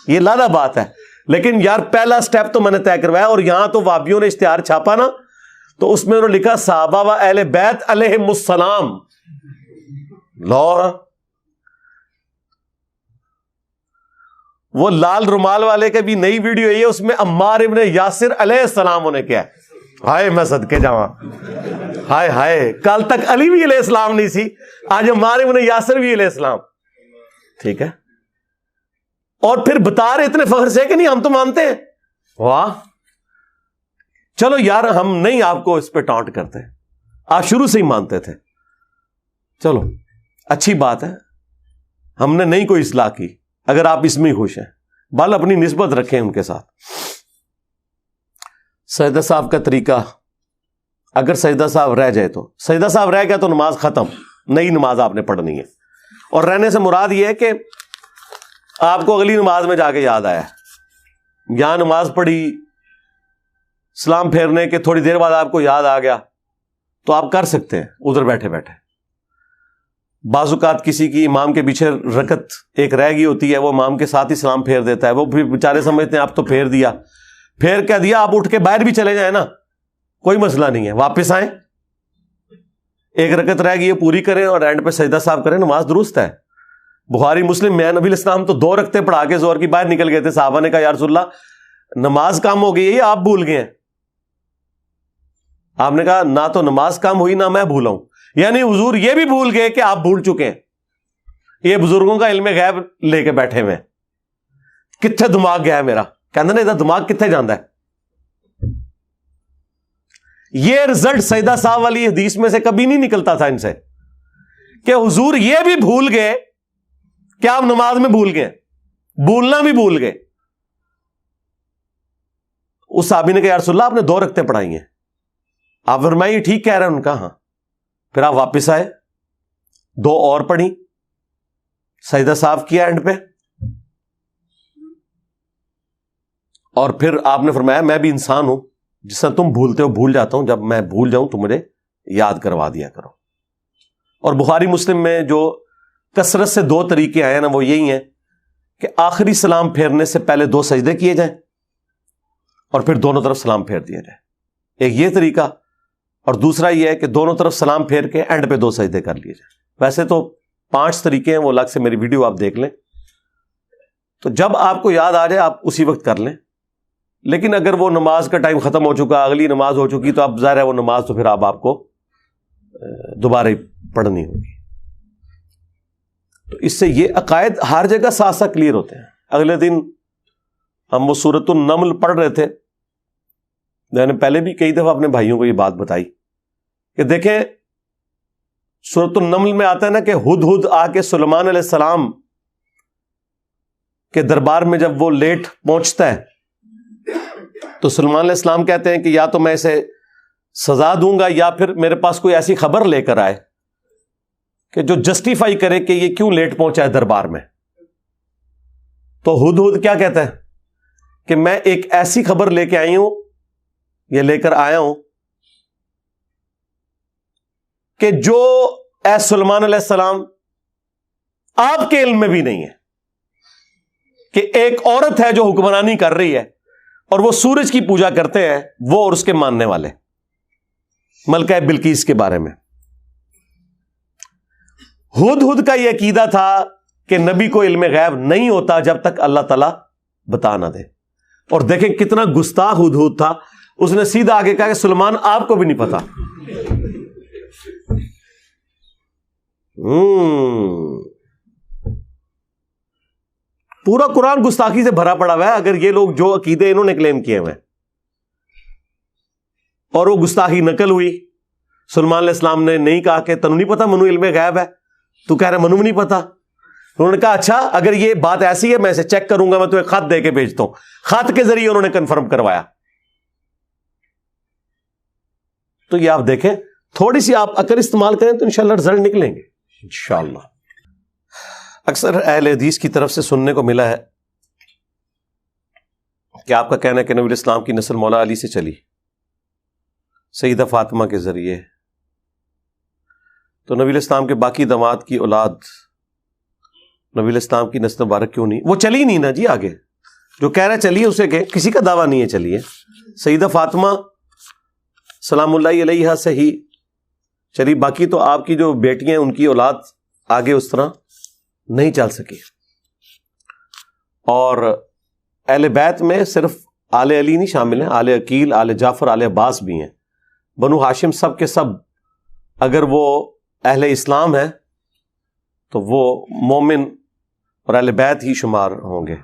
یہ لالا بات ہے. لیکن یار پہلا سٹیپ تو میں نے طے کروایا, اور یہاں تو وابیوں نے اشتہار چھاپا نا, تو اس میں انہوں نے لکھا صحابہ و اہل بیت علیہم السلام. لاہور وہ لال رومال والے کا بھی نئی ویڈیو ہے, اس میں عمار ابن یاسر علیہ السلام انہیں کیا ہے. ہائے میں صدقے جاواں, ہائے ہائے, کل تک علی بھی علیہ السلام نہیں سی, آج عمار ابن یاسر بھی علیہ السلام. ٹھیک ہے, اور پھر بتا رہے اتنے فخر سے کہ نہیں ہم تو مانتے ہیں. واہ, چلو یار ہم نہیں آپ کو اس پہ ٹانٹ کرتے, آپ شروع سے ہی مانتے تھے, چلو اچھی بات ہے, ہم نے نہیں کوئی اصلاح کی. اگر آپ اس میں ہی خوش ہیں, بل اپنی نسبت رکھیں ان کے ساتھ. سجدہ صاحب کا طریقہ, اگر سجدہ صاحب رہ جائے تو سجدہ صاحب رہ گیا تو نماز ختم, نئی نماز آپ نے پڑھنی ہے. اور رہنے سے مراد یہ ہے کہ آپ کو اگلی نماز میں جا کے یاد آیا, یہاں نماز پڑھی, سلام پھیرنے کے تھوڑی دیر بعد آپ کو یاد آ گیا, تو آپ کر سکتے ہیں ادھر بیٹھے بیٹھے. بعض اوقات کسی کی امام کے پیچھے رکعت ایک رہ گئی ہوتی ہے, وہ امام کے ساتھ ہی سلام پھیر دیتا ہے, وہ بھی بیچارے سمجھتے ہیں آپ تو پھیر دیا, پھیر کیا دیا, آپ اٹھ کے باہر بھی چلے جائیں نا, کوئی مسئلہ نہیں ہے, واپس آئیں, ایک رکعت رہ گئی ہے پوری کریں اور اینڈ پہ سجدہ صاحب کریں, نماز درست ہے. بخاری مسلم میں نبی الاسلام تو 2 رکعتیں پڑھا کے زور کی باہر نکل گئے تھے. صحابہ نے کہا یا رسول اللہ نماز کام ہو گئی ہے, آپ بھول گئے ہیں. آپ نے کہا نہ تو نماز کام ہوئی نہ میں بھولا ہوں, یعنی حضور یہ بھی بھول گئے کہ آپ بھول چکے ہیں. یہ بزرگوں کا علم غیب لے کے بیٹھے ہوئے, کتنے دماغ گیا ہے میرا, کہنا نا ادھر دماغ کتنے جانا ہے. یہ رزلٹ سیدہ صاحب والی حدیث میں سے کبھی نہیں نکلتا تھا ان سے, کہ حضور یہ بھی بھول گئے کہ آپ نماز میں بھول گئے, بھولنا بھی بھول گئے. اس صحابی نے کہا یا رسول اللہ آپ نے 2 رکعتیں پڑھائی ہیں. آپ فرمائیے ٹھیک کہہ رہے ہیں, ان کا ہاں. پھر آپ واپس آئے, 2 اور پڑھی, سجدہ صاحب کیا اینڈ پہ, اور پھر آپ نے فرمایا میں بھی انسان ہوں, جس طرح تم بھولتے ہو بھول جاتا ہوں, جب میں بھول جاؤں تو مجھے یاد کروا دیا کرو. اور بخاری مسلم میں جو کثرت سے 2 طریقے آئے ہیں نا, وہ یہی ہیں کہ آخری سلام پھیرنے سے پہلے 2 سجدے کیے جائیں اور پھر دونوں طرف سلام پھیر دیا جائے. ایک یہ طریقہ, اور دوسرا یہ ہے کہ دونوں طرف سلام پھیر کے اینڈ پہ 2 سجدے کر لیے جائیں. ویسے تو 5 طریقے ہیں, وہ الگ سے میری ویڈیو آپ دیکھ لیں, تو جب آپ کو یاد آ جائے آپ اسی وقت کر لیں. لیکن اگر وہ نماز کا ٹائم ختم ہو چکا, اگلی نماز ہو چکی, تو اب ظاہر ہے وہ نماز تو پھر آپ کو دوبارہ ہی پڑھنی ہوگی. تو اس سے یہ عقائد ہر جگہ ساتھ ساتھ کلیئر ہوتے ہیں. اگلے دن ہم وہ سورۃ النمل پڑھ رہے تھے, میں نے پہلے بھی کئی دفعہ اپنے بھائیوں کو یہ بات بتائی کہ دیکھیں سورۃ النمل میں آتا ہے نا کہ ہدہد آ کے سلیمان علیہ السلام کے دربار میں جب وہ لیٹ پہنچتا ہے تو سلیمان علیہ السلام کہتے ہیں کہ یا تو میں اسے سزا دوں گا یا پھر میرے پاس کوئی ایسی خبر لے کر آئے کہ جو جسٹیفائی کرے کہ یہ کیوں لیٹ پہنچا ہے دربار میں. تو ہدہد کیا کہتا ہے کہ میں ایک ایسی خبر لے کے آئی ہوں, یہ لے کر آیا ہوں کہ جو اے سلیمان علیہ السلام آپ کے علم میں بھی نہیں ہے, کہ ایک عورت ہے جو حکمرانی کر رہی ہے اور وہ سورج کی پوجا کرتے ہیں, وہ اور اس کے ماننے والے, ملکہ بلقیس کے بارے میں. ہدہد کا یہ عقیدہ تھا کہ نبی کو علم غیب نہیں ہوتا جب تک اللہ تعالیٰ بتا نہ دے. اور دیکھیں کتنا گستاخ ہدہد تھا, اس نے سیدھا آگے کہا کہ سلیمان آپ کو بھی نہیں پتا. پورا قرآن گستاخی سے بھرا پڑا ہوا ہے, اگر یہ لوگ جو عقیدے انہوں نے کلیم کیے ہوئے, اور وہ گستاخی نقل ہوئی. سلیمان علیہ السلام نے نہیں کہا کہ تنو نہیں پتا منو علم غیب ہے, تو کہہ رہے منو نہیں پتا. انہوں نے کہا اچھا اگر یہ بات ایسی ہے میں اسے چیک کروں گا, میں تمہیں خط دے کے بھیجتا ہوں. خط کے ذریعے انہوں نے کنفرم کروایا تو یہ آپ دیکھیں تھوڑی سی آپ عقل استعمال کریں تو انشاءاللہ رزلٹ نکلیں گے انشاءاللہ. اکثر اہل حدیث کی طرف سے سننے کو ملا ہے کہ آپ کا کہنا ہے کہ نبی الاسلام کی نسل مولا علی سے چلی سیدہ فاطمہ کے ذریعے، تو نبی الاسلام کے باقی داماد کی اولاد نبی الاسلام کی نسل مبارک کیوں نہیں؟ وہ چلی نہیں نا جی. آگے جو کہہ رہا چلیے اسے کہ کسی کا دعویٰ نہیں ہے چلیے. سیدہ فاطمہ سلام اللہ علیہا سے ہی چلی، باقی تو آپ کی جو بیٹیاں ہیں ان کی اولاد آگے اس طرح نہیں چل سکی. اور اہل بیت میں صرف آل علی نہیں شامل ہیں، آل عقیل، آل جعفر، آل عباس بھی ہیں. بنو ہاشم سب کے سب اگر وہ اہل اسلام ہے تو وہ مومن اور اہل بیت ہی شمار ہوں گے.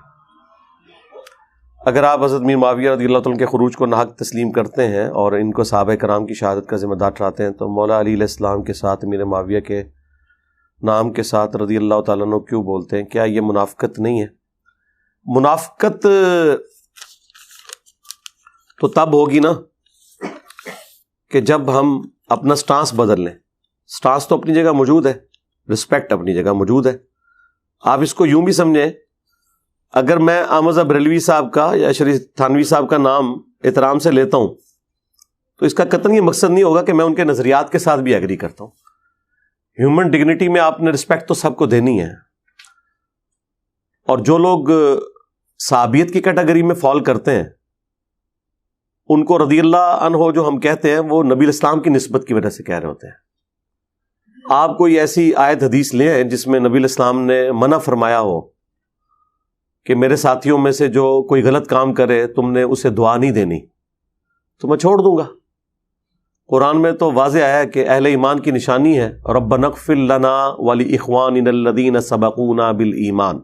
اگر آپ حضرت میر معاویہ رضی اللہ تعالیٰ کے خروج کو ناحق تسلیم کرتے ہیں اور ان کو صحابہ کرام کی شہادت کا ذمہ دار ٹھہراتے ہیں تو مولا علی علیہ السلام کے ساتھ میر معاویہ کے نام کے ساتھ رضی اللہ تعالیٰ عنہ کیوں بولتے ہیں؟ کیا یہ منافقت نہیں ہے؟ منافقت تو تب ہوگی نا کہ جب ہم اپنا سٹانس بدل لیں. سٹانس تو اپنی جگہ موجود ہے، رسپیکٹ اپنی جگہ موجود ہے. آپ اس کو یوں بھی سمجھیں، اگر میں احمد بریلوی صاحب کا یا شریف تھانوی صاحب کا نام احترام سے لیتا ہوں تو اس کا قطعاً یہ مقصد نہیں ہوگا کہ میں ان کے نظریات کے ساتھ بھی ایگری کرتا ہوں. ہیومن ڈگنیٹی میں آپ نے رسپیکٹ تو سب کو دینی ہے. اور جو لوگ صحابیت کی کیٹیگری میں فال کرتے ہیں ان کو رضی اللہ عنہ جو ہم کہتے ہیں وہ نبی الاسلام کی نسبت کی وجہ سے کہہ رہے ہوتے ہیں. آپ کوئی ایسی آیت حدیث لے آئیں جس میں نبی الاسلام نے منع فرمایا ہو کہ میرے ساتھیوں میں سے جو کوئی غلط کام کرے تم نے اسے دعا نہیں دینی تو میں چھوڑ دوں گا. قرآن میں تو واضح آیا ہے کہ اہل ایمان کی نشانی ہے ربنا اغفر لنا ولاخواننا الذین سبقونا بالایمان،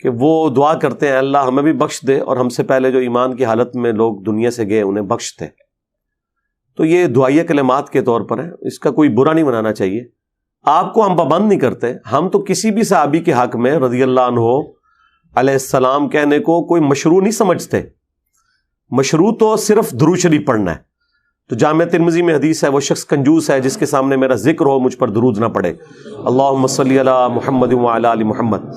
کہ وہ دعا کرتے ہیں اللہ ہمیں بھی بخش دے اور ہم سے پہلے جو ایمان کی حالت میں لوگ دنیا سے گئے انہیں بخش دے. تو یہ دعائیہ کلمات کے طور پر ہے، اس کا کوئی برا نہیں منانا چاہیے. آپ کو ہم پابند نہیں کرتے، ہم تو کسی بھی صحابی کے حق میں رضی اللہ عنہ علیہ السلام کہنے کو کوئی مشروع نہیں سمجھتے. مشروع تو صرف درود شریف پڑھنا ہے. تو جامع ترمذی میں حدیث ہے وہ شخص کنجوس ہے جس کے سامنے میرا ذکر ہو مجھ پر درود نہ پڑے. اللہم صلی علی محمد وعلی آل محمد.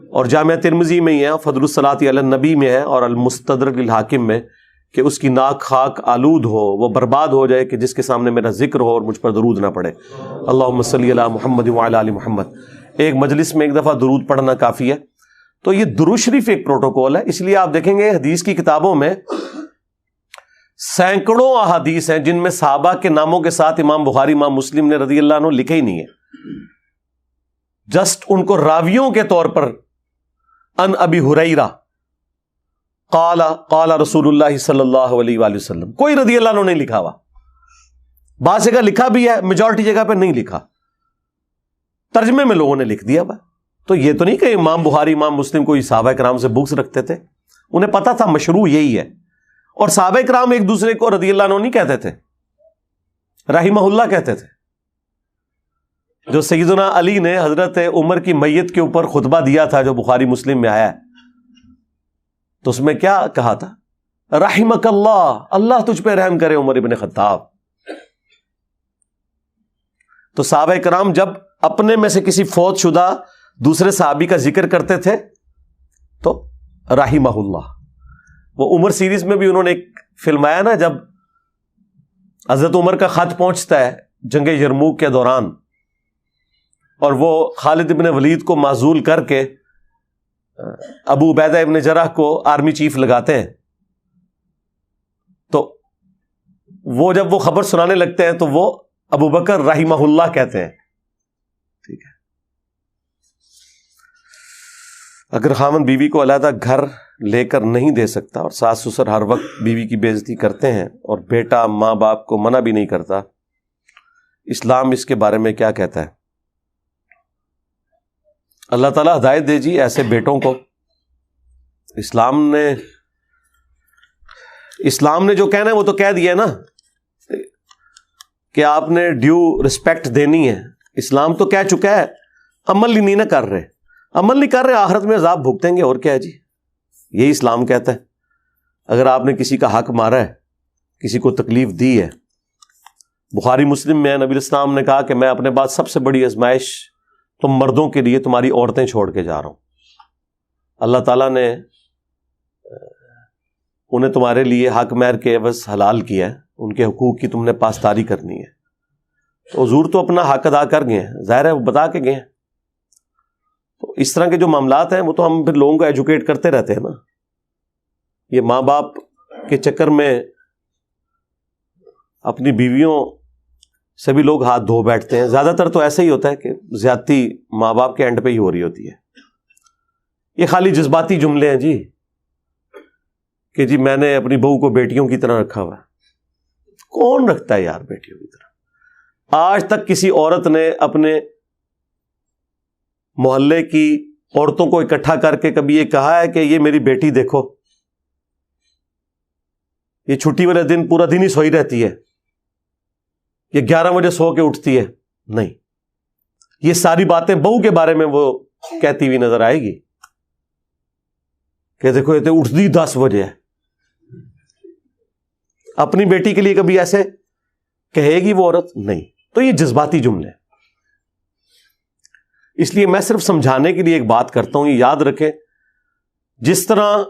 اور جامع ترمذی میں ہی ہے، فضل الصلاۃ علی النبی میں ہے، اور المستدرک للحاکم میں کہ اس کی ناک خاک آلود ہو، وہ برباد ہو جائے کہ جس کے سامنے میرا ذکر ہو اور مجھ پر درود نہ پڑے. اللہم صلی علی محمد وعلی آل محمد. ایک مجلس میں ایک دفعہ درود پڑھنا کافی ہے. تو یہ درود شریف ایک پروٹوکول ہے. اس لیے آپ دیکھیں گے حدیث کی کتابوں میں سینکڑوں احادیث ہیں جن میں صحابہ کے ناموں کے ساتھ امام بخاری امام مسلم نے رضی اللہ عنہ لکھے ہی نہیں ہے، جسٹ ان کو راویوں کے طور پر ان ابی ہریرہ قال قال رسول اللہ صلی اللہ علیہ وآلہ وسلم، کوئی رضی اللہ عنہ نہیں لکھا ہوا. بعض جگہ لکھا بھی ہے، میجورٹی جگہ پہ نہیں لکھا، ترجمے میں لوگوں نے لکھ دیا ہوا. تو یہ تو نہیں کہ امام بخاری امام مسلم کوئی صحابہ کرام سے بکس رکھتے تھے، انہیں پتا تھا مشروع یہی ہے. اور صحابہ کرام ایک دوسرے کو رضی اللہ عنہ نہیں کہتے تھے، رحمہ اللہ کہتے تھے. جو سیدنا علی نے حضرت عمر کی میت کے اوپر خطبہ دیا تھا جو بخاری مسلم میں آیا ہے، تو اس میں کیا کہا تھا؟ رحمک اللہ، اللہ تجھ پہ رحم کرے عمر ابن خطاب. تو صحابہ کرام جب اپنے میں سے کسی فوت شدہ دوسرے صحابی کا ذکر کرتے تھے تو رحمہ اللہ. وہ عمر سیریز میں بھی انہوں نے ایک فلمایا نا، جب حضرت عمر کا خط پہنچتا ہے جنگ یرموک کے دوران اور وہ خالد ابن ولید کو معزول کر کے ابو عبیدہ ابن جرح کو آرمی چیف لگاتے ہیں، تو وہ جب وہ خبر سنانے لگتے ہیں تو وہ ابو بکر رحمہ اللہ کہتے ہیں. ٹھیک ہے، اگر خاوند بیوی کو علیحدہ گھر لے کر نہیں دے سکتا اور ساس سسر ہر وقت بیوی کی بے عزتی کرتے ہیں اور بیٹا ماں باپ کو منع بھی نہیں کرتا، اسلام اس کے بارے میں کیا کہتا ہے؟ اللہ تعالیٰ ہدایت دے جی ایسے بیٹوں کو. اسلام نے جو کہنا ہے وہ تو کہہ دیا نا کہ آپ نے ڈیو رسپیکٹ دینی ہے. اسلام تو کہہ چکا ہے، عمل ہی نہیں نہ کر رہے، عمل نہیں کر رہے، آخرت میں عذاب بھگتیں گے. اور کیا ہے جی، یہی اسلام کہتا ہے. اگر آپ نے کسی کا حق مارا ہے، کسی کو تکلیف دی ہے. بخاری مسلم میں نبی الاسلام نے کہا کہ میں اپنے بعد سب سے بڑی آزمائش تم مردوں کے لیے تمہاری عورتیں چھوڑ کے جا رہا ہوں. اللہ تعالیٰ نے انہیں تمہارے لیے حق مہر کے عوض حلال کیا ہے, ان کے حقوق کی تم نے پاسداری کرنی ہے. تو حضور تو اپنا حق ادا کر گئے ہیں, ظاہر ہے وہ بتا کے گئے ہیں. تو اس طرح کے جو معاملات ہیں وہ تو ہم پھر لوگوں کو ایجوکیٹ کرتے رہتے ہیں نا. یہ ماں باپ کے چکر میں اپنی بیویوں سے بھی لوگ ہاتھ دھو بیٹھتے ہیں. زیادہ تر تو ایسا ہی ہوتا ہے کہ زیادتی ماں باپ کے اینڈ پہ ہی ہو رہی ہوتی ہے. یہ خالی جذباتی جملے ہیں جی, کہ جی میں نے اپنی بہو کو بیٹیوں کی طرح رکھا ہوا ہے. کون رکھتا ہے یار بیٹیوں کی طرح؟ آج تک کسی عورت نے اپنے محلے کی عورتوں کو اکٹھا کر کے کبھی یہ کہا ہے کہ یہ میری بیٹی دیکھو, یہ چھٹی والے دن پورا دن ہی سوئی رہتی ہے, یہ 11 بجے سو کے اٹھتی ہے؟ نہیں. یہ ساری باتیں بہو کے بارے میں وہ کہتی ہوئی نظر آئے گی کہ دیکھو یہ تو اٹھتی 10 بجے ہے. اپنی بیٹی کے لیے کبھی ایسے کہے گی وہ عورت؟ نہیں. تو یہ جذباتی جملے. اس لیے میں صرف سمجھانے کے لیے ایک بات کرتا ہوں, یہ یاد رکھیں, جس طرح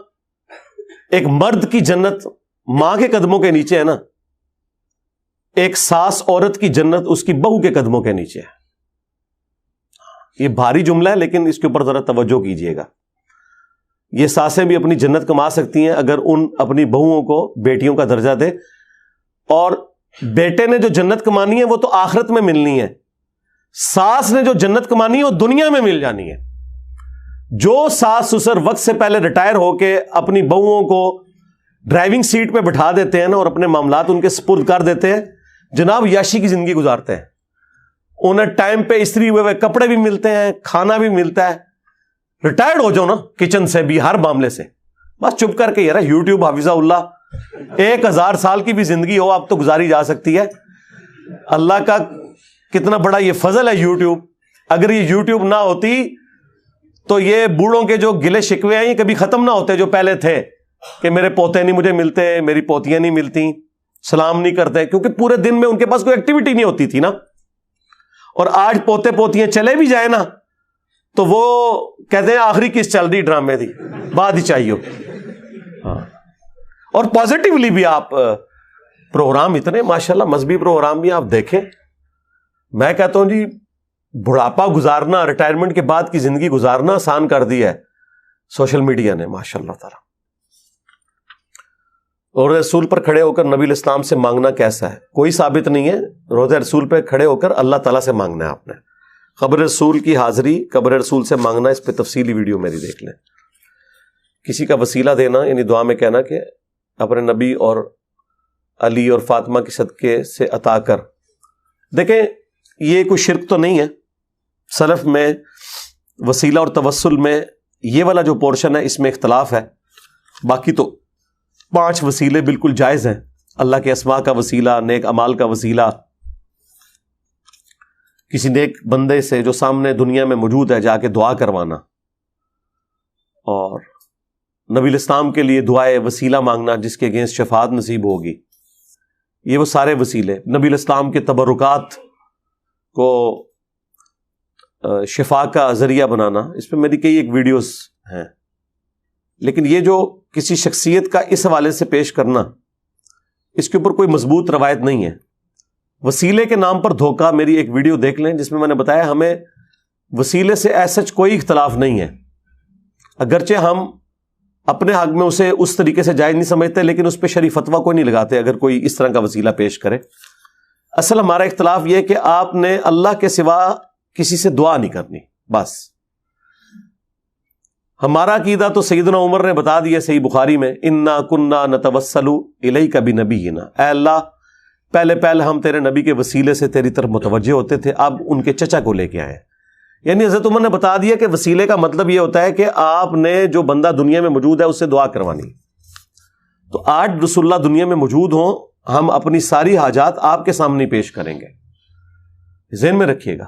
ایک مرد کی جنت ماں کے قدموں کے نیچے ہے نا, ایک ساس عورت کی جنت اس کی بہو کے قدموں کے نیچے ہے. یہ بھاری جملہ ہے لیکن اس کے اوپر ذرا توجہ کیجئے گا. یہ ساسیں بھی اپنی جنت کما سکتی ہیں اگر ان اپنی بہوؤں کو بیٹیوں کا درجہ دے, اور بیٹے نے جو جنت کمانی ہے وہ تو آخرت میں ملنی ہے, ساس نے جو جنت کمانی ہے وہ دنیا میں مل جانی ہے. جو ساس سسر وقت سے پہلے ریٹائر ہو کے اپنی بہوؤں کو ڈرائیونگ سیٹ پہ بٹھا دیتے ہیں نا اور اپنے معاملات ان کے سپرد کر دیتے ہیں, جناب یاشی کی زندگی گزارتے ہیں. انہیں ٹائم پہ استری ہوئے ہوئے کپڑے بھی ملتے ہیں, کھانا بھی ملتا ہے. ریٹائرڈ ہو جاؤ نا کچن سے بھی, ہر معاملے سے, بس چپ کر کے یار یوٹیوب حافظہ اللہ 1000 سال کی بھی زندگی ہو اب تو گزاری جا سکتی ہے. اللہ کا کتنا بڑا یہ فضل ہے یوٹیوب. اگر یہ یوٹیوب نہ ہوتی تو یہ بوڑھوں کے جو گلے شکوے ہیں یہ کبھی ختم نہ ہوتے جو پہلے تھے, کہ میرے پوتے نہیں مجھے ملتے, میری پوتیاں نہیں ملتی, سلام نہیں کرتے, کیونکہ پورے دن میں ان کے پاس کوئی ایکٹیویٹی نہیں ہوتی تھی نا. اور آج پوتے پوتیاں چلے بھی جائیں نا تو وہ کہتے ہیں آخری کس چل رہی ڈرامے دی, بعد ہی چاہیے. ہاں, اور پازیٹیولی بھی آپ پروگرام اتنے ماشاءاللہ مذہبی پروگرام بھی آپ دیکھیں. میں کہتا ہوں جی بڑھاپا گزارنا, ریٹائرمنٹ کے بعد کی زندگی گزارنا آسان کر دی ہے سوشل میڈیا نے ماشاءاللہ تعالی. اور رسول پر کھڑے ہو کر نبی الاسلام سے مانگنا کیسا ہے؟ کوئی ثابت نہیں ہے. روضہ رسول پہ کھڑے ہو کر اللہ تعالیٰ سے مانگنا ہے آپ نے. قبر رسول کی حاضری, قبر رسول سے مانگنا, اس پہ تفصیلی ویڈیو میری دیکھ لیں. کسی کا وسیلہ دینا یعنی دعا میں کہنا کہ اپنے نبی اور علی اور فاطمہ کے صدقے سے عطا کر. دیکھیں یہ کوئی شرک تو نہیں ہے. سلف میں وسیلہ اور توسل میں یہ والا جو پورشن ہے اس میں اختلاف ہے. باقی تو 5 وسیلے بالکل جائز ہیں. اللہ کے اسماء کا وسیلہ, نیک اعمال کا وسیلہ, کسی نیک بندے سے جو سامنے دنیا میں موجود ہے جا کے دعا کروانا, اور نبی الاسلام کے لیے دعائے وسیلہ مانگنا جس کے اگینسٹ شفاعت نصیب ہوگی. یہ وہ سارے وسیلے. نبی الاسلام کے تبرکات کو شفا کا ذریعہ بنانا, اس پہ میری کئی ایک ویڈیوز ہیں. لیکن یہ جو کسی شخصیت کا اس حوالے سے پیش کرنا, اس کے اوپر کوئی مضبوط روایت نہیں ہے. وسیلے کے نام پر دھوکہ, میری ایک ویڈیو دیکھ لیں جس میں میں نے بتایا ہمیں وسیلے سے ایسا کوئی اختلاف نہیں ہے. اگرچہ ہم اپنے حق میں اسے اس طریقے سے جائز نہیں سمجھتے, لیکن اس پہ شرعی فتویٰ کوئی نہیں لگاتے اگر کوئی اس طرح کا وسیلہ پیش کرے. اصل ہمارا اختلاف یہ کہ آپ نے اللہ کے سوا کسی سے دعا نہیں کرنی. بس ہمارا عقیدہ تو سیدنا عمر نے بتا دیا صحیح بخاری میں, انا کنا نتوسل الیک بنبینا, اے اللہ پہلے پہلے ہم تیرے نبی کے وسیلے سے تیری طرف متوجہ ہوتے تھے, اب ان کے چچا کو لے کے آئے. یعنی حضرت عمر نے بتا دیا کہ وسیلے کا مطلب یہ ہوتا ہے کہ آپ نے جو بندہ دنیا میں موجود ہے اس سے دعا کروانی. تو آج رسول اللہ دنیا میں موجود ہوں, ہم اپنی ساری حاجات آپ کے سامنے پیش کریں گے. ذہن میں رکھیے گا.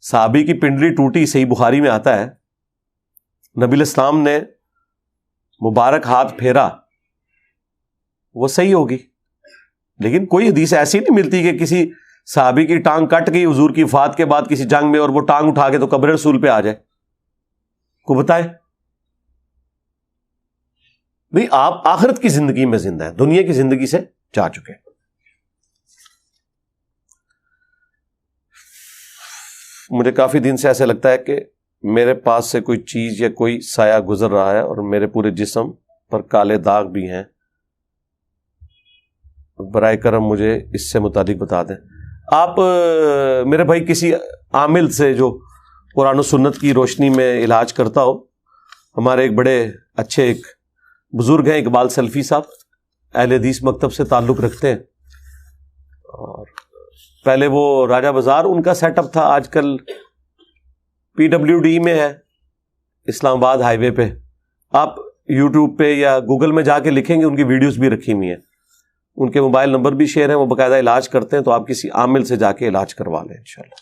صحابی کی پنڈلی ٹوٹی, صحیح بخاری میں آتا ہے, نبی الاسلام نے مبارک ہاتھ پھیرا, وہ صحیح ہوگی. لیکن کوئی حدیث ایسی نہیں ملتی کہ کسی صحابی کی ٹانگ کٹ گئی حضور کی وفات کے بعد کسی جنگ میں اور وہ ٹانگ اٹھا کے تو قبر رسول پہ آ جائے. کو بتائے بھئی آپ آخرت کی زندگی میں زندہ ہیں, دنیا کی زندگی سے جا چکے ہیں. مجھے کافی دن سے ایسے لگتا ہے کہ میرے پاس سے کوئی چیز یا کوئی سایہ گزر رہا ہے اور میرے پورے جسم پر کالے داغ بھی ہیں. برائے کرم مجھے اس سے متعلق بتا دیں. آپ میرے بھائی کسی عامل سے جو قرآن و سنت کی روشنی میں علاج کرتا ہو, ہمارے ایک بڑے اچھے ایک بزرگ ہیں اقبال سلفی صاحب, اہل حدیث مکتب سے تعلق رکھتے ہیں, اور پہلے وہ راجہ بازار ان کا سیٹ اپ تھا, آج کل PWD میں ہے اسلام آباد ہائی وے پہ. آپ یوٹیوب پہ یا گوگل میں جا کے لکھیں گے, ان کی ویڈیوز بھی رکھی ہوئی ہیں, ان کے موبائل نمبر بھی شیئر ہیں, وہ باقاعدہ علاج کرتے ہیں. تو آپ کسی عامل سے جا کے علاج کروا لیں انشاءاللہ.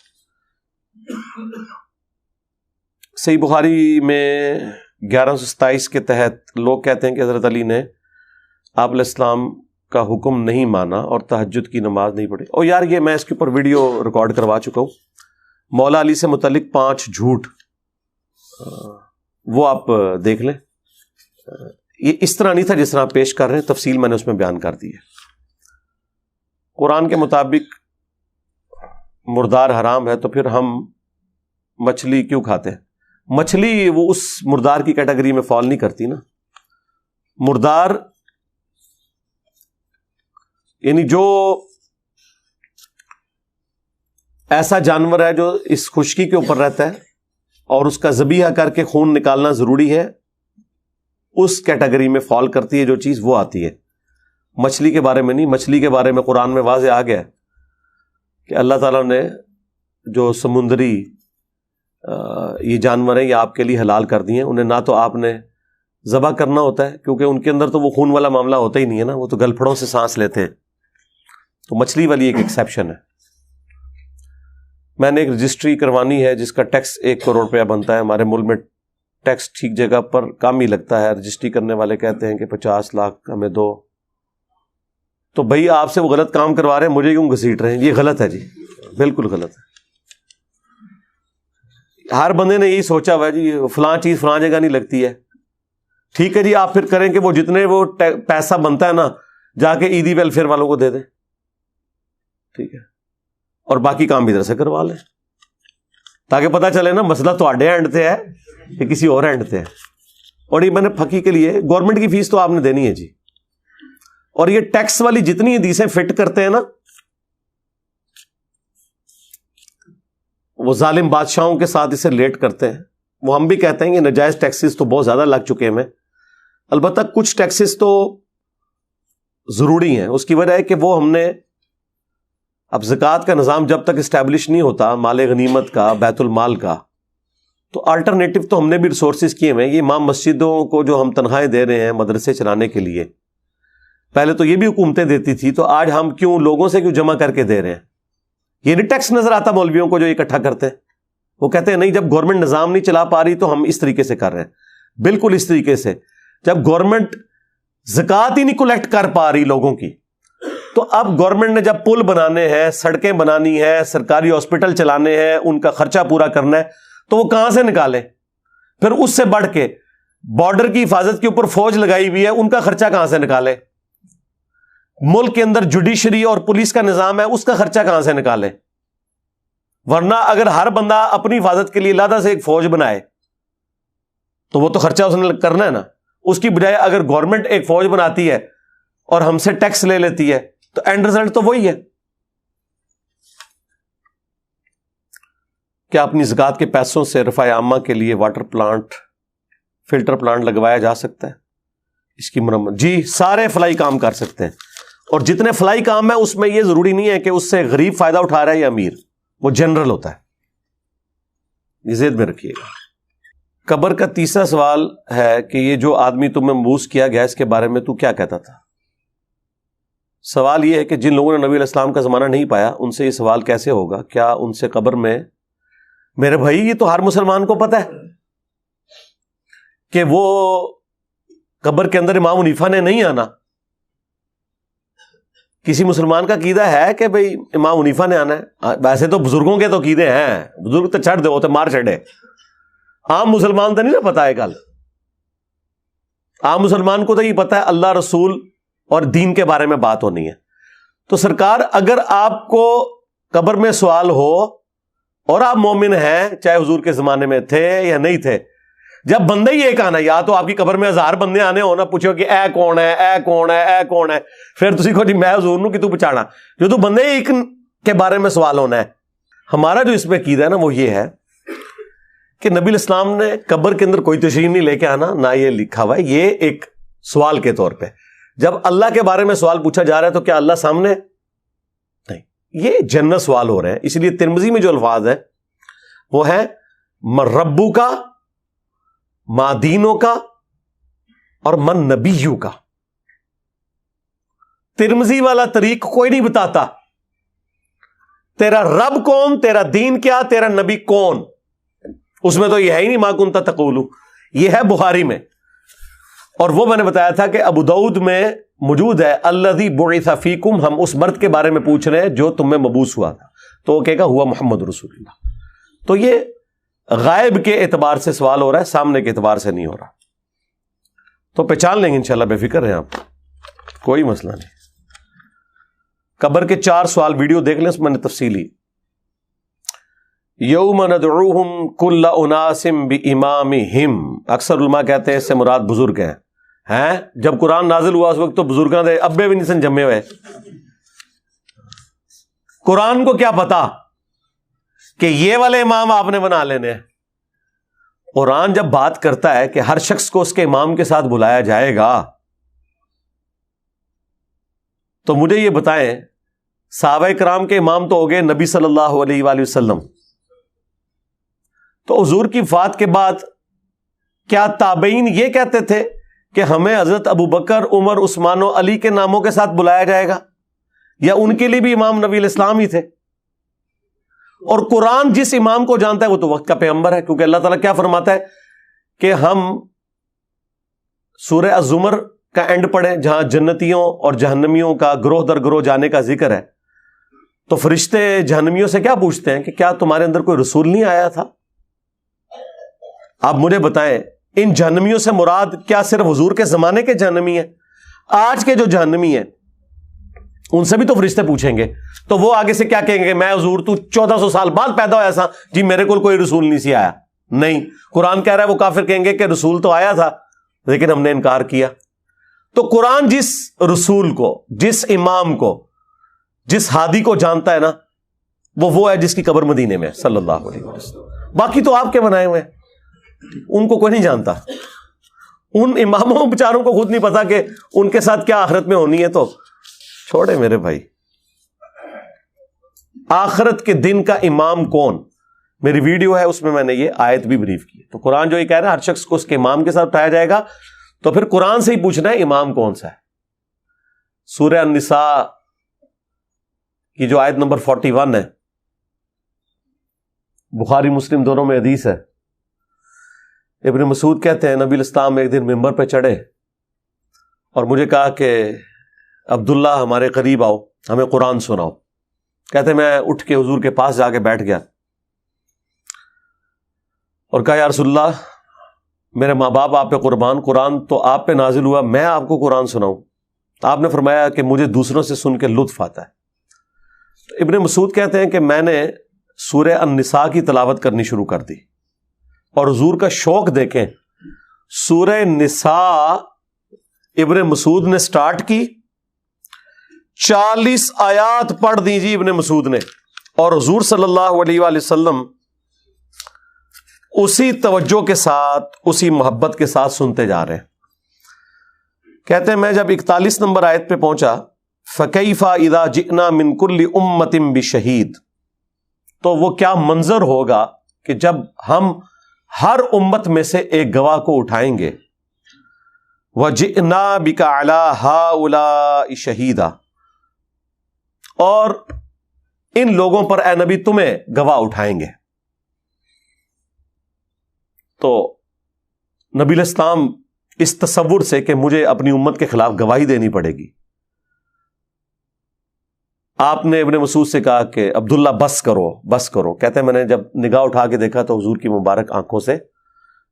صحیح بخاری میں 1127 کے تحت لوگ کہتے ہیں کہ حضرت علی نے آپ علیہ السلام کا حکم نہیں مانا اور تہجد کی نماز نہیں پڑھی. اور یار یہ میں اس کے اوپر ویڈیو ریکارڈ کروا چکا ہوں, مولا علی سے متعلق 5 جھوٹ, وہ آپ دیکھ لیں. یہ اس طرح نہیں تھا جس طرح آپ پیش کر رہے ہیں, تفصیل میں نے اس میں بیان کر دی ہے. قرآن کے مطابق مردار حرام ہے, تو پھر ہم مچھلی کیوں کھاتے ہیں؟ مچھلی وہ اس مردار کی کیٹیگری میں فال نہیں کرتی نا. مردار یعنی جو ایسا جانور ہے جو اس خشکی کے اوپر رہتا ہے اور اس کا ذبیحہ کر کے خون نکالنا ضروری ہے, اس کیٹیگری میں فال کرتی ہے جو چیز, وہ آتی ہے. مچھلی کے بارے میں نہیں. مچھلی کے بارے میں قرآن میں واضح آ گیا کہ اللہ تعالیٰ نے جو سمندری یہ جانور ہیں یہ آپ کے لیے حلال کر دیے ہیں. انہیں نہ تو آپ نے ذبح کرنا ہوتا ہے کیونکہ ان کے اندر تو وہ خون والا معاملہ ہوتا ہی نہیں ہے نا, وہ تو گلپھڑوں سے سانس لیتے ہیں. تو مچھلی والی ایک ایکسیپشن ہے. میں نے ایک رجسٹری کروانی ہے جس کا ٹیکس 1 کروڑ روپیہ بنتا ہے. ہمارے ملک میں ٹیکس ٹھیک جگہ پر کم ہی لگتا ہے. رجسٹری کرنے والے کہتے ہیں کہ 50 لاکھ ہمیں دو. تو بھائی آپ سے وہ غلط کام کروا رہے ہیں, مجھے کیوں گھسیٹ رہے ہیں؟ یہ غلط ہے جی, بالکل غلط ہے. ہر بندے نے یہی سوچا ہوا ہے جی فلاں چیز فلاں جگہ نہیں لگتی ہے. ٹھیک ہے جی, آپ پھر کریں کہ وہ جتنے وہ پیسہ بنتا ہے نا جا کے ایدی ویلفیئر والوں کو دے دیں, ٹھیک ہے, اور باقی کام بھی ادھر سے کروا لیں, تاکہ پتہ چلے نا مسئلہ تو آڈے اینڈ سے ہے کہ کسی اور اینڈ سے ہے. اور یہ میں نے پھکی کے لیے گورنمنٹ کی فیس تو آپ نے دینی ہے جی. اور یہ ٹیکس والی جتنی حدیثیں فٹ کرتے ہیں نا, وہ ظالم بادشاہوں کے ساتھ اسے ریلیٹ کرتے ہیں. وہ ہم بھی کہتے ہیں کہ ناجائز ٹیکسز تو بہت زیادہ لگ چکے ہیں. البتہ کچھ ٹیکسز تو ضروری ہیں. اس کی وجہ ہے کہ وہ ہم نے اب زکوٰۃ کا نظام جب تک اسٹیبلش نہیں ہوتا, مال غنیمت کا, بیت المال کا, تو آلٹرنیٹو تو ہم نے بھی ریسورسز کیے ہوئے ہیں. یہ امام مسجدوں کو جو ہم تنخواہیں دے رہے ہیں مدرسے چلانے کے لیے, پہلے تو یہ بھی حکومتیں دیتی تھی, تو آج ہم کیوں لوگوں سے کیوں جمع کر کے دے رہے ہیں؟ یہ نہیں ٹیکس نظر آتا مولویوں کو جو اکٹھا کرتے ہیں. وہ کہتے ہیں نہیں جب گورنمنٹ نظام نہیں چلا پا رہی تو ہم اس طریقے سے کر رہے ہیں. بالکل اس طریقے سے. جب گورنمنٹ زکوٰۃ ہی نہیں کلیکٹ کر پا رہی لوگوں کی, تو اب گورنمنٹ نے جب پل بنانے ہیں, سڑکیں بنانی ہے, سرکاری ہاسپٹل چلانے ہیں, ان کا خرچہ پورا کرنا ہے, تو وہ کہاں سے نکالے؟ پھر اس سے بڑھ کے بارڈر کی حفاظت کے اوپر فوج لگائی ہوئی ہے, ان کا خرچہ کہاں سے نکالے؟ ملک کے اندر جوڈیشری اور پولیس کا نظام ہے, اس کا خرچہ کہاں سے نکالے؟ ورنہ اگر ہر بندہ اپنی حفاظت کے لیے علیحدہ سے ایک فوج بنائے تو وہ تو خرچہ اس نے کرنا ہے نا. اس کی بجائے اگر گورنمنٹ ایک فوج بناتی ہے اور ہم سے ٹیکس لے لیتی ہے تو اینڈ رزلٹ تو وہی ہے. کیا اپنی زکوٰۃ کے پیسوں سے رفع عامہ کے لیے واٹر پلانٹ, فلٹر پلانٹ لگوایا جا سکتا ہے؟ اس کی مرمت, جی سارے فلاحی کام کر سکتے ہیں. اور جتنے فلاحی کام ہیں اس میں یہ ضروری نہیں ہے کہ اس سے غریب فائدہ اٹھا رہا ہے یا امیر, وہ جنرل ہوتا ہے. یہ ذہن میں رکھیے گا. قبر کا تیسرا سوال ہے کہ یہ جو آدمی تمہیں مبعوث کیا گیا اس کے بارے میں تو کیا کہتا تھا؟ سوال یہ ہے کہ جن لوگوں نے نبی علیہ السلام کا زمانہ نہیں پایا ان سے یہ سوال کیسے ہوگا؟ کیا ان سے قبر میں؟ میرے بھائی یہ تو ہر مسلمان کو پتہ ہے کہ وہ قبر کے اندر امام حنیفہ نے نہیں آنا. کسی مسلمان کا عقیدہ ہے کہ بھئی امام حنیفہ نے آنا ہے؟ ویسے تو بزرگوں کے تو عقیدے ہیں، بزرگ تو چھڑ دے، وہ تو مار چھڑے، عام مسلمان تو نہیں نا پتا ہے۔ کل عام مسلمان کو تو یہ پتا ہے اللہ رسول اور دین کے بارے میں بات ہونی ہے۔ تو سرکار اگر آپ کو قبر میں سوال ہو اور آپ مومن ہیں، چاہے حضور کے زمانے میں تھے یا نہیں تھے، جب بندے ہی ایک آنا، یا تو آپ کی قبر میں 1000 بندے آنے ہونا، پوچھو کہ اے کون ہے، اے کون ہے، اے کون ہے، پھر تسی کہو جی میں حضور نوں کہ تو پہچانا، جو تو بندے ایک کے بارے میں سوال ہونا ہے۔ ہمارا جو اس میں عقیدہ ہے نا وہ یہ ہے کہ نبی الاسلام نے قبر کے اندر کوئی تشریح نہیں لے کے آنا، نہ یہ لکھا ہوا ہے، یہ ایک سوال کے طور پہ۔ جب اللہ کے بارے میں سوال پوچھا جا رہا ہے تو کیا اللہ سامنے؟ نہیں، یہ جنرل سوال ہو رہے ہیں۔ اس لیے ترمذی میں جو الفاظ ہے وہ ہے من ربو کا، ما دینوں کا، اور من نبیوں کا۔ ترمذی والا طریق کوئی نہیں بتاتا تیرا رب کون، تیرا دین کیا، تیرا نبی کون۔ اس میں تو یہ ہے ہی نہیں ما کنت تقول، یہ ہے بخاری میں۔ اور وہ میں نے بتایا تھا کہ ابو داؤد میں موجود ہے الذی بعث فیکم، ہم اس مرد کے بارے میں پوچھ رہے ہیں جو تم میں مبعوث ہوا تھا، تو وہ کہے گا ہوا محمد رسول اللہ۔ تو یہ غائب کے اعتبار سے سوال ہو رہا ہے، سامنے کے اعتبار سے نہیں ہو رہا۔ تو پہچان لیں گے انشاءاللہ، بے فکر رہیں آپ، کوئی مسئلہ نہیں۔ قبر کے 4 سوال ویڈیو دیکھ لیں، اس میں نے تفصیلی۔ یوم ندعوہم کل اناس بامامہم، اکثر علماء کہتے ہیں اس سے مراد بزرگ ہیں۔ جب قرآن نازل ہوا اس وقت تو بزرگاں دے ابے بھی نہیں سن جمے ہوئے، قرآن کو کیا پتا کہ یہ والے امام آپ نے بنا لینے ہیں۔ قرآن جب بات کرتا ہے کہ ہر شخص کو اس کے امام کے ساتھ بلایا جائے گا، تو مجھے یہ بتائیں صحابہ کرام کے امام تو ہو گئے نبی صلی اللہ علیہ وآلہ وسلم، تو حضور کی وفات کے بعد کیا تابعین یہ کہتے تھے کہ ہمیں حضرت ابو بکر، عمر، عثمان و علی کے ناموں کے ساتھ بلایا جائے گا، یا ان کے لیے بھی امام نبی الاسلام ہی تھے؟ اور قرآن جس امام کو جانتا ہے وہ تو وقت کا پیغمبر ہے، کیونکہ اللہ تعالیٰ کیا فرماتا ہے کہ ہم سورہ الزمر کا اینڈ پڑھیں جہاں جنتیوں اور جہنمیوں کا گروہ در گروہ جانے کا ذکر ہے، تو فرشتے جہنمیوں سے کیا پوچھتے ہیں کہ کیا تمہارے اندر کوئی رسول نہیں آیا تھا؟ آپ مجھے بتائیں ان جہنمیوں سے مراد کیا صرف حضور کے زمانے کے جہنمی ہیں؟ آج کے جو جہنمی ہیں ان سے بھی تو فرشتے پوچھیں گے، تو وہ آگے سے کیا کہیں گے؟ میں حضور تو 1400 سال بعد پیدا ہوا ایسا جی میرے کو کوئی رسول نہیں سی آیا؟ نہیں، قرآن کہہ رہا ہے وہ کافر کہیں گے کہ رسول تو آیا تھا لیکن ہم نے انکار کیا۔ تو قرآن جس رسول کو، جس امام کو، جس ہادی کو جانتا ہے نا، وہ ہے جس کی قبر مدینے میں صلی اللہ علیہ وسلم۔ باقی تو آپ کے بنائے ہوئے ہیں، ان کو کوئی نہیں جانتا۔ ان اماموں بیچاروں کو خود نہیں پتا کہ ان کے ساتھ کیا آخرت میں ہونی ہے، تو چھوڑے میرے بھائی۔ آخرت کے دن کا امام کون، میری ویڈیو ہے اس میں میں نے یہ آیت بھی بریف کی۔ تو قرآن جو یہ کہہ رہا ہے ہر شخص کو اس کے امام کے ساتھ اٹھایا جائے گا، تو پھر قرآن سے ہی پوچھنا ہے امام کون سا ہے۔ سورہ النساء کی جو آیت نمبر 41 ہے، بخاری مسلم دونوں میں حدیث ہے، ابن مسعود کہتے ہیں نبی الاسلام ایک دن ممبر پہ چڑھے اور مجھے کہا کہ عبداللہ ہمارے قریب آؤ، ہمیں قرآن سناؤ۔ کہتے میں اٹھ کے حضور کے پاس جا کے بیٹھ گیا اور کہا یا رسول اللہ میرے ماں باپ آپ پہ قربان، قرآن تو آپ پہ نازل ہوا، میں آپ کو قرآن سناؤں؟ آپ نے فرمایا کہ مجھے دوسروں سے سن کے لطف آتا ہے۔ تو ابن مسعود کہتے ہیں کہ میں نے سورہ النساء کی تلاوت کرنی شروع کر دی، اور حضور کا شوق دیکھیں، سورہ نساء ابن مسعود نے سٹارٹ کی، 40 آیات پڑھ دی جی ابن مسعود نے، اور حضور صلی اللہ علیہ وآلہ وسلم اسی توجہ کے ساتھ، اسی محبت کے ساتھ سنتے جا رہے ہیں۔ کہتے ہیں میں جب 41 نمبر آیت پہ پہنچا، فَكَيْفَ إِذَا جِئْنَا مِن كُلِّ أُمَّةٍ بِشَهِيدٍ، تو وہ کیا منظر ہوگا کہ جب ہم ہر امت میں سے ایک گواہ کو اٹھائیں گے۔ وَجِئْنَا بِكَ عَلَىٰ هَٰؤُلَاءِ شَهِيدًا، اور ان لوگوں پر اے نبی تمہیں گواہ اٹھائیں گے۔ تو نبی الاسلام اس تصور سے کہ مجھے اپنی امت کے خلاف گواہی دینی پڑے گی، آپ نے ابن مسعود سے کہا کہ عبداللہ بس کرو بس کرو. کہتے ہیں میں نے جب نگاہ اٹھا کے دیکھا تو حضور کی مبارک آنکھوں سے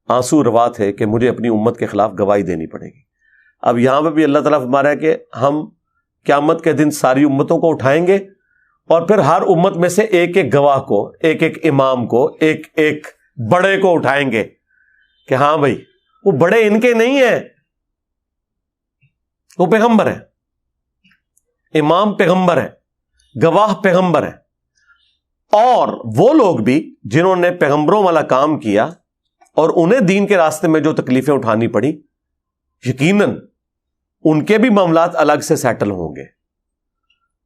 آنسو روا تھے کہ مجھے اپنی امت کے خلاف گواہی دینی پڑے گی. اب یہاں پہ بھی اللہ تعالیٰ فرما رہا ہے کہ ہم قیامت کے دن ساری امتوں کو اٹھائیں گے اور پھر ہر امت میں سے ایک ایک گواہ کو, ایک ایک امام کو, ایک ایک بڑے کو اٹھائیں گے کہ ہاں بھائی وہ بڑے ان کے نہیں ہیں, وہ پیغمبر ہیں, امام پیغمبر ہیں, گواہ پیغمبر ہیں. اور وہ لوگ بھی جنہوں نے پیغمبروں والا کام کیا اور انہیں دین کے راستے میں جو تکلیفیں اٹھانی پڑی, یقیناً ان کے بھی معاملات الگ سے سیٹل ہوں گے.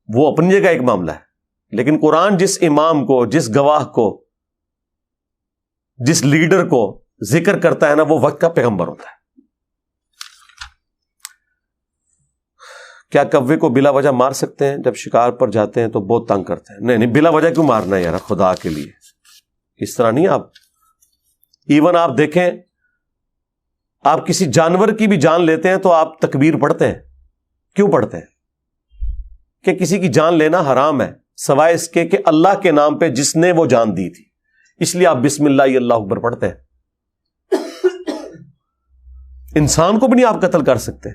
وہ اپنی جگہ ایک معاملہ ہے, لیکن قرآن جس امام کو, جس گواہ کو, جس لیڈر کو ذکر کرتا ہے نا, وہ وقت کا پیغمبر ہوتا ہے. کیا کوے کو بلا وجہ مار سکتے ہیں؟ جب شکار پر جاتے ہیں تو بہت تنگ کرتے ہیں. نہیں بلا وجہ کیوں مارنا ہے یار, خدا کے لیے اس طرح نہیں. آپ ایون آپ دیکھیں, آپ کسی جانور کی بھی جان لیتے ہیں تو آپ تکبیر پڑھتے ہیں. کیوں پڑھتے ہیں؟ کہ کسی کی جان لینا حرام ہے سوائے اس کے کہ اللہ کے نام پہ جس نے وہ جان دی تھی, اس لیے آپ بسم اللہ اللہ اکبر پڑھتے ہیں. انسان کو بھی نہیں آپ قتل کر سکتے,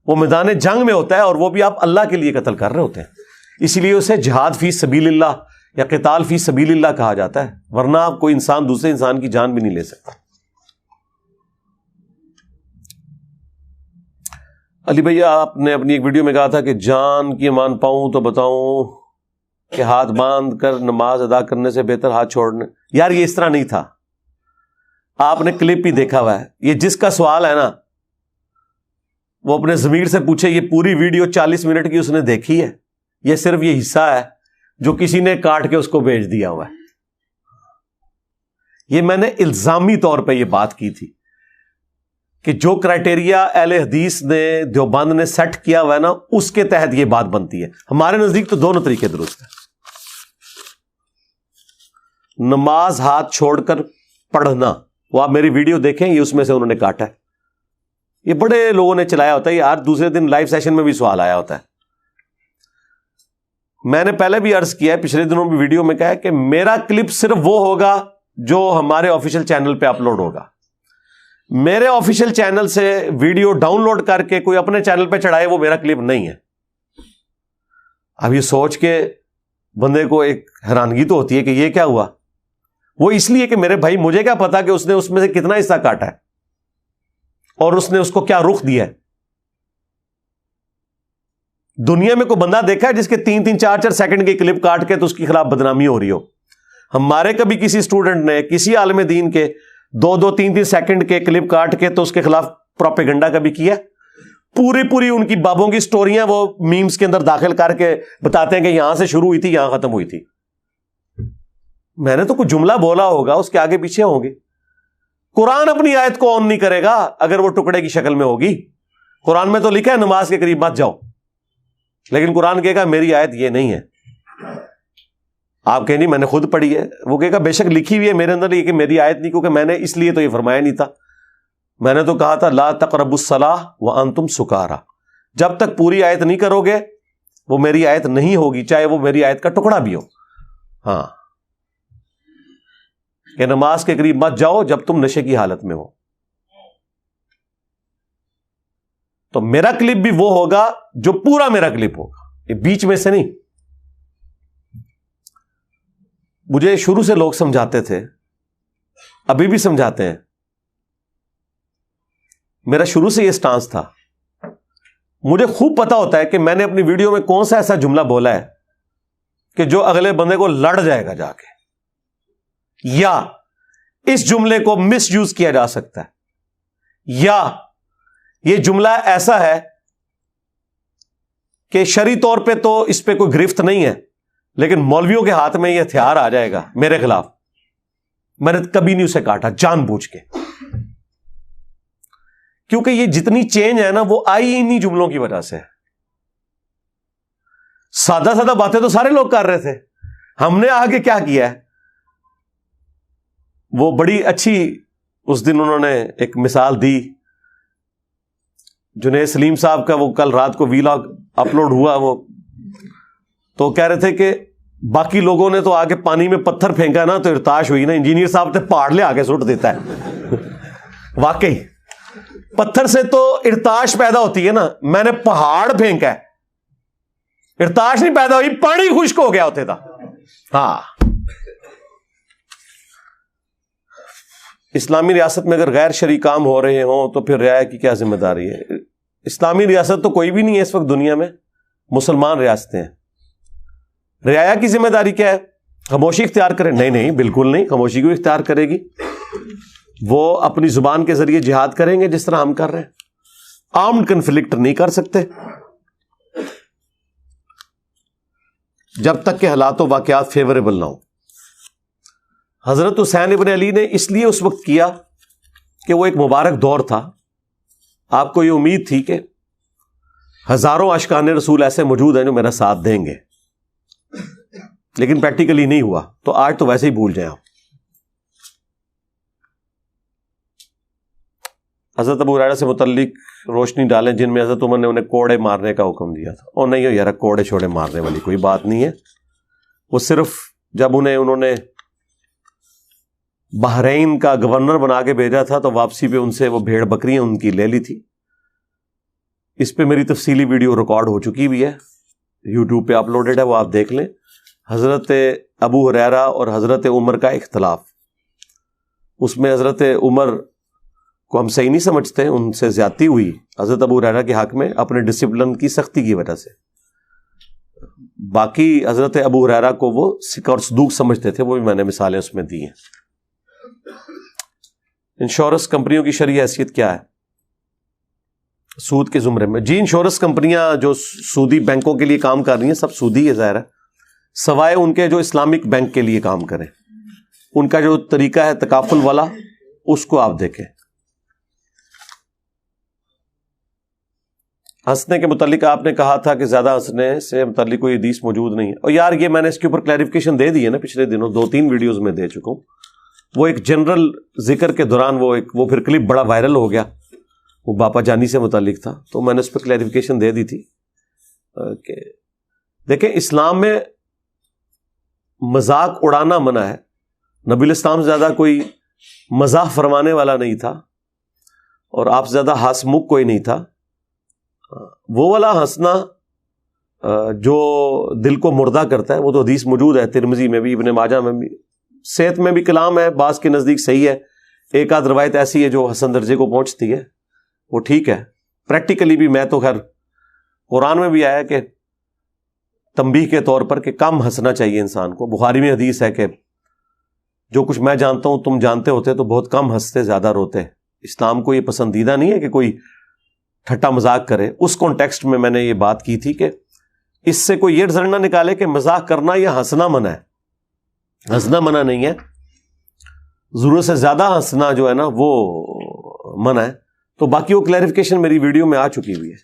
وہ میدان جنگ میں ہوتا ہے اور وہ بھی آپ اللہ کے لیے قتل کر رہے ہوتے ہیں. اسی لیے اسے جہاد فی سبیل اللہ یا قتال فی سبیل اللہ کہا جاتا ہے, ورنہ آپ کوئی انسان دوسرے انسان کی جان بھی نہیں لے سکتا. علی بھیا آپ نے اپنی ایک ویڈیو میں کہا تھا کہ جان کی امان پاؤں تو بتاؤں کہ ہاتھ باندھ کر نماز ادا کرنے سے بہتر ہاتھ چھوڑنے. یار یہ اس طرح نہیں تھا, آپ نے کلپ ہی دیکھا ہوا ہے. یہ جس کا سوال ہے نا وہ اپنے ضمیر سے پوچھے, یہ پوری ویڈیو 40 منٹ کی اس نے دیکھی ہے, یہ صرف یہ حصہ ہے جو کسی نے کاٹ کے اس کو بھیج دیا ہوا ہے. یہ میں نے الزامی طور پہ یہ بات کی تھی کہ جو کرائٹیریا اہل حدیث نے, دیوبند نے سیٹ کیا ہوا ہے نا, اس کے تحت یہ بات بنتی ہے. ہمارے نزدیک تو دونوں طریقے درست ہیں. نماز ہاتھ چھوڑ کر پڑھنا, وہ آپ میری ویڈیو دیکھیں, یہ اس میں سے انہوں نے کاٹا ہے. یہ بڑے لوگوں نے چلایا ہوتا ہے, یہ ہر دوسرے دن لائیو سیشن میں بھی سوال آیا ہوتا ہے. میں نے پہلے بھی عرض کیا ہے, پچھلے دنوں بھی ویڈیو میں کہا ہے کہ میرا کلپ صرف وہ ہوگا جو ہمارے آفیشیل چینل پہ اپلوڈ ہوگا. میرے آفیشیل چینل سے ویڈیو ڈاؤن لوڈ کر کے کوئی اپنے چینل پہ چڑھائے, وہ میرا کلپ نہیں ہے. اب یہ سوچ کے بندے کو ایک حیرانگی تو ہوتی ہے کہ یہ کیا ہوا. وہ اس لیے کہ میرے بھائی مجھے کیا پتا کہ اس نے اس میں سے کتنا حصہ کاٹا ہے اور اس نے اس کو کیا رخ دیا ہے. دنیا میں کوئی بندہ دیکھا ہے جس کے 3-3 4-4 سیکنڈ کی کلپ کاٹ کے تو اس کے خلاف بدنامی ہو رہی ہو؟ ہمارے کبھی کسی اسٹوڈنٹ نے, کسی عالم دین کے 2-3 سیکنڈ کے کلپ کاٹ کے تو اس کے خلاف پروپیگنڈا کبھی کیا؟ پوری ان کی بابوں کی سٹوریاں وہ میمز کے اندر داخل کر کے بتاتے ہیں کہ یہاں سے شروع ہوئی تھی, یہاں ختم ہوئی تھی. میں نے تو کوئی جملہ بولا ہوگا, اس کے آگے پیچھے ہوں گے. قرآن اپنی آیت کو آن نہیں کرے گا اگر وہ ٹکڑے کی شکل میں ہوگی. قرآن میں تو لکھا ہے نماز کے قریب مت جاؤ, لیکن قرآن کہے گا میری آیت یہ نہیں ہے. آپ کہیں نہیں میں نے خود پڑھی ہے, وہ کہے گا بے شک لکھی ہوئی ہے میرے اندر یہ کہ میری آیت نہیں, کیونکہ میں نے اس لیے تو یہ فرمایا نہیں تھا. میں نے تو کہا تھا لا تقربوا الصلاۃ وانتم سکارا. جب تک پوری آیت نہیں کرو گے وہ میری آیت نہیں ہوگی, چاہے وہ میری آیت کا ٹکڑا بھی ہو. ہاں کہ نماز کے قریب مت جاؤ جب تم نشے کی حالت میں ہو. تو میرا کلپ بھی وہ ہوگا جو پورا میرا کلپ ہوگا, یہ بیچ میں سے نہیں. مجھے شروع سے لوگ سمجھاتے تھے, ابھی بھی سمجھاتے ہیں, میرا شروع سے یہ سٹانس تھا. مجھے خوب پتا ہوتا ہے کہ میں نے اپنی ویڈیو میں کون سا ایسا جملہ بولا ہے کہ جو اگلے بندے کو لڑ جائے گا جا کے, یا اس جملے کو مس یوز کیا جا سکتا ہے, یا یہ جملہ ایسا ہے کہ شرعی طور پہ تو اس پہ کوئی گرفت نہیں ہے, لیکن مولویوں کے ہاتھ میں یہ ہتھیار آ جائے گا میرے خلاف. میں نے کبھی نہیں اسے کاٹا جان بوجھ کے, کیونکہ یہ جتنی چینج ہے نا وہ آئی انہی جملوں کی وجہ سے. سادہ سادہ باتیں تو سارے لوگ کر رہے تھے, ہم نے آگے کیا کیا ہے. وہ بڑی اچھی اس دن انہوں نے ایک مثال دی, جنید سلیم صاحب کا وہ کل رات کو ویلاگ اپلوڈ ہوا, وہ تو کہہ رہے تھے کہ باقی لوگوں نے تو آگے پانی میں پتھر پھینکا نا تو ارتاش ہوئی نا, انجینئر صاحب نے پہاڑ لے آگے سٹ دیتا ہے. واقعی پتھر سے تو ارتاش پیدا ہوتی ہے نا, میں نے پہاڑ پھینکا ہے, ارتاش نہیں پیدا ہوئی, پانی خشک ہو گیا ہوتے تھا. ہاں, اسلامی ریاست میں اگر غیر شرعی کام ہو رہے ہوں تو پھر رعایا کی کیا ذمہ داری ہے؟ اسلامی ریاست تو کوئی بھی نہیں ہے اس وقت دنیا میں, مسلمان ریاستیں ہیں. رعایا کی ذمہ داری کیا ہے؟ خاموشی اختیار کرے؟ نہیں نہیں, بالکل نہیں, خاموشی کو اختیار کرے گی. وہ اپنی زبان کے ذریعے جہاد کریں گے جس طرح ہم کر رہے ہیں. آرمڈ کنفلکٹ نہیں کر سکتے جب تک کہ حالات و واقعات فیوریبل نہ ہو. حضرت حسین ابن علی نے اس لیے اس وقت کیا کہ وہ ایک مبارک دور تھا, آپ کو یہ امید تھی کہ ہزاروں عاشقان رسول ایسے موجود ہیں جو میرا ساتھ دیں گے, لیکن پریکٹیکلی نہیں ہوا. تو آج تو ویسے ہی بھول جائیں آپ. حضرت ابو ہریرہ سے متعلق روشنی ڈالیں جن میں حضرت عمر نے انہیں کوڑے مارنے کا حکم دیا تھا. اور نہیں یار, کوڑے چھوڑے مارنے والی کوئی بات نہیں ہے. وہ صرف جب انہوں نے بحرین کا گورنر بنا کے بھیجا تھا تو واپسی پہ ان سے وہ بھیڑ بکریاں ان کی لے لی تھی. اس پہ میری تفصیلی ویڈیو ریکارڈ ہو چکی بھی ہے, یوٹیوب پہ اپلوڈڈ ہے, وہ آپ دیکھ لیں. حضرت ابو ہریرہ اور حضرت عمر کا اختلاف, اس میں حضرت عمر کو ہم صحیح نہیں سمجھتے, ان سے زیادتی ہوئی حضرت ابو ہریرہ کے حق میں اپنے ڈسپلن کی سختی کی وجہ سے. باقی حضرت ابو ہریرہ کو وہ سکھ اور صدوق سمجھتے تھے, وہ بھی میں نے مثالیں اس میں دی ہیں. انشورنس کمپنیوں کی شرعی حیثیت کیا ہے سود کے زمرے میں؟ جی, انشورنس کمپنیاں جو سودی بینکوں کے لیے کام کر رہی ہیں سب سودی ہے ظاہر ہے, سوائے ان کے جو اسلامک بینک کے لیے کام کریں. ان کا جو طریقہ ہے تکافل والا, اس کو آپ دیکھیں. ہنسنے کے متعلق آپ نے کہا تھا کہ زیادہ ہنسنے سے متعلق کوئی حدیث موجود نہیں ہے. اور یار یہ میں نے اس کے اوپر کلیریفیکیشن دے دی ہے نا, پچھلے دنوں 2-3 ویڈیوز میں دے چکا ہوں. وہ ایک جنرل ذکر کے دوران وہ پھر کلپ بڑا وائرل ہو گیا, وہ باپا جانی سے متعلق تھا, تو میں نے اس پہ کلیریفیکیشن دے دی تھی کہ دیکھیں اسلام میں مذاق اڑانا منع ہے. نبی الاسلام سے زیادہ کوئی مزاح فرمانے والا نہیں تھا, اور آپ سے زیادہ ہنس مکھ کوئی نہیں تھا. وہ والا ہنسنا جو دل کو مردہ کرتا ہے وہ تو حدیث موجود ہے, ترمذی میں بھی, ابن ماجہ میں بھی. صحت میں بھی کلام ہے, بعض کے نزدیک صحیح ہے. ایک آدھ روایت ایسی ہے جو حسن درجے کو پہنچتی ہے, وہ ٹھیک ہے. پریکٹیکلی بھی میں تو خیر قرآن میں بھی آیا کہ تنبیہ کے طور پر کہ کم ہنسنا چاہیے انسان کو. بخاری میں حدیث ہے کہ جو کچھ میں جانتا ہوں تم جانتے ہوتے تو بہت کم ہنستے زیادہ روتے. اسلام کو یہ پسندیدہ نہیں ہے کہ کوئی ٹھٹا مذاق کرے. اس کانٹیکسٹ میں میں نے یہ بات کی تھی کہ اس سے کوئی یہ رزلٹ نہ نکالے کہ مذاق کرنا یا ہنسنا منع ہے. ہنسنا منع نہیں ہے, ضرورت سے زیادہ ہنسنا جو ہے نا وہ منع ہے. تو باقی وہ کلیریفیکیشن میری ویڈیو میں آ چکی ہوئی ہے,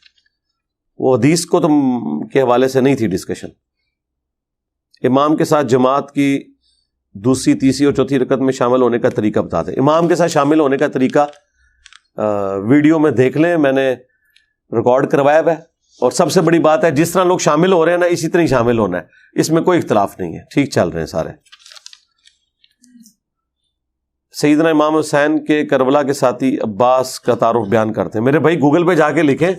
وہ حدیث کو تم کے حوالے سے نہیں تھی ڈسکشن. امام کے ساتھ جماعت کی دوسری, تیسری اور چوتھی رکعت میں شامل ہونے کا طریقہ بتا دیں. امام کے ساتھ شامل ہونے کا طریقہ ویڈیو میں دیکھ لیں, میں نے ریکارڈ کروایا ہے. اور سب سے بڑی بات ہے جس طرح لوگ شامل ہو رہے ہیں نا اسی طرح ہی شامل ہونا ہے, اس میں کوئی اختلاف نہیں ہے, ٹھیک چل رہے ہیں سارے. سیدنا امام حسین کے کربلا کے ساتھی عباس کا تعارف بیان کرتے ہیں. میرے بھائی گوگل پہ جا کے لکھیں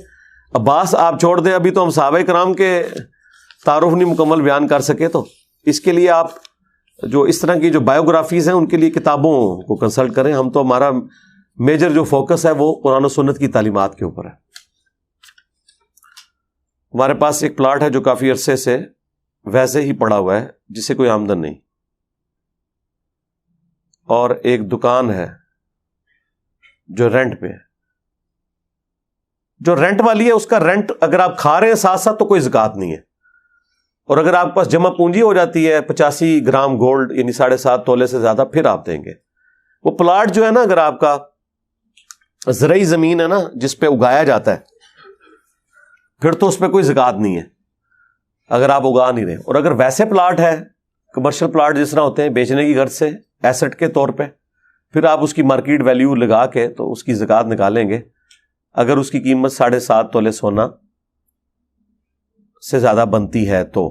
عباس, آپ چھوڑ دیں ابھی تو ہم صحابہ کرام کے تعارف نہیں مکمل بیان کر سکے, تو اس کے لیے آپ جو اس طرح کی جو بایوگرافیز ہیں ان کے لیے کتابوں کو کنسلٹ کریں. ہم تو ہمارا میجر جو فوکس ہے وہ قرآن و سنت کی تعلیمات کے اوپر ہے. ہمارے پاس ایک پلاٹ ہے جو کافی عرصے سے ویسے ہی پڑا ہوا ہے جسے کوئی آمدن نہیں, اور ایک دکان ہے جو رینٹ پہ ہے. جو رینٹ والی ہے اس کا رینٹ اگر آپ کھا رہے ہیں ساتھ ساتھ تو کوئی زکوٰۃ نہیں ہے, اور اگر آپ کے پاس جمع پونجی ہو جاتی ہے 85 گرام گولڈ یعنی 7.5 تولے سے زیادہ, پھر آپ دیں گے. وہ پلاٹ جو ہے نا اگر آپ کا زرعی زمین ہے نا جس پہ اگایا جاتا ہے, پھر تو اس پہ کوئی زکوٰۃ نہیں ہے اگر آپ اگا نہیں رہے. اور اگر ویسے پلاٹ ہے, کمرشل پلاٹ جس طرح ہوتے ہیں بیچنے کی غرض سے ایسٹ کے طور پہ, پھر آپ اس کی مارکیٹ ویلیو لگا کے تو اس کی زکوٰۃ نکالیں گے. اگر اس کی قیمت 7.5 تولے سونا سے زیادہ بنتی ہے تو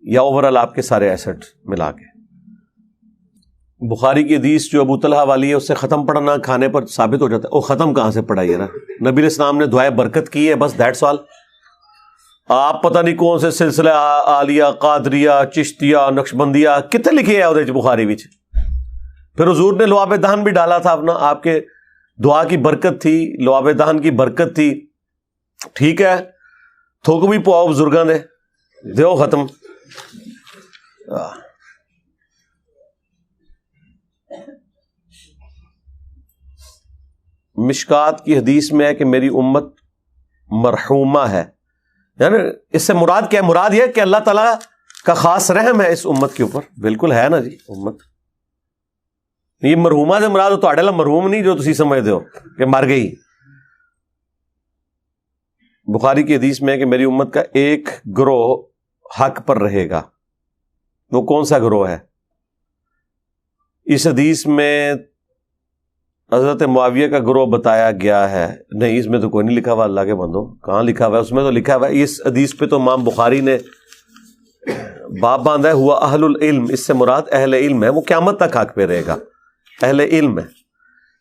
یا اوورال آپ کے سارے ایسٹ ملا کے؟ بخاری کی حدیث جو ابو طلحہ والی ہے اس سے ختم پڑھنا کھانے پر ثابت ہو جاتا ہے. وہ ختم کہاں سے پڑھا یہ نا؟ نبی علیہ السلام نے دعائے برکت کی ہے بس، دیٹس آل. آپ پتہ نہیں کون سے سلسلہ عالیہ، قادریہ، چشتیہ، نقشبندیہ کتنے لکھے ہیں بخاری وچ. پھر حضور نے لعاب دہن بھی ڈالا تھا اپنا، آپ کے دعا کی برکت تھی، لعاب دہن کی برکت تھی. ٹھیک ہے، تھوک بھی پواؤ بزرگاں دے دیو ختم. مشکات کی حدیث میں ہے کہ میری امت مرحومہ ہے، یعنی اس سے مراد کیا ہے؟ مراد یہ کہ اللہ تعالیٰ کا خاص رحم ہے اس امت کے اوپر. بالکل ہے نا جی امت. یہ مرحومہ سے مراد تو اڈلا مرحوم نہیں جو تسی سمجھتے ہو کہ مر گئی. بخاری کی حدیث میں ہے کہ میری امت کا ایک گروہ حق پر رہے گا. وہ کون سا گروہ ہے؟ اس حدیث میں حضرت معاویہ کا گروہ بتایا گیا ہے. نہیں، اس میں تو کوئی نہیں لکھا ہوا. اللہ کے بندو کہاں لکھا ہوا ہے؟ اس میں تو لکھا ہوا ہے، اس حدیث پہ تو امام بخاری نے باب باندھا ہے ہوا اہل العلم. اس سے مراد اہل علم ہے، وہ قیامت تک حق پہ رہے گا. اہل علم ہے.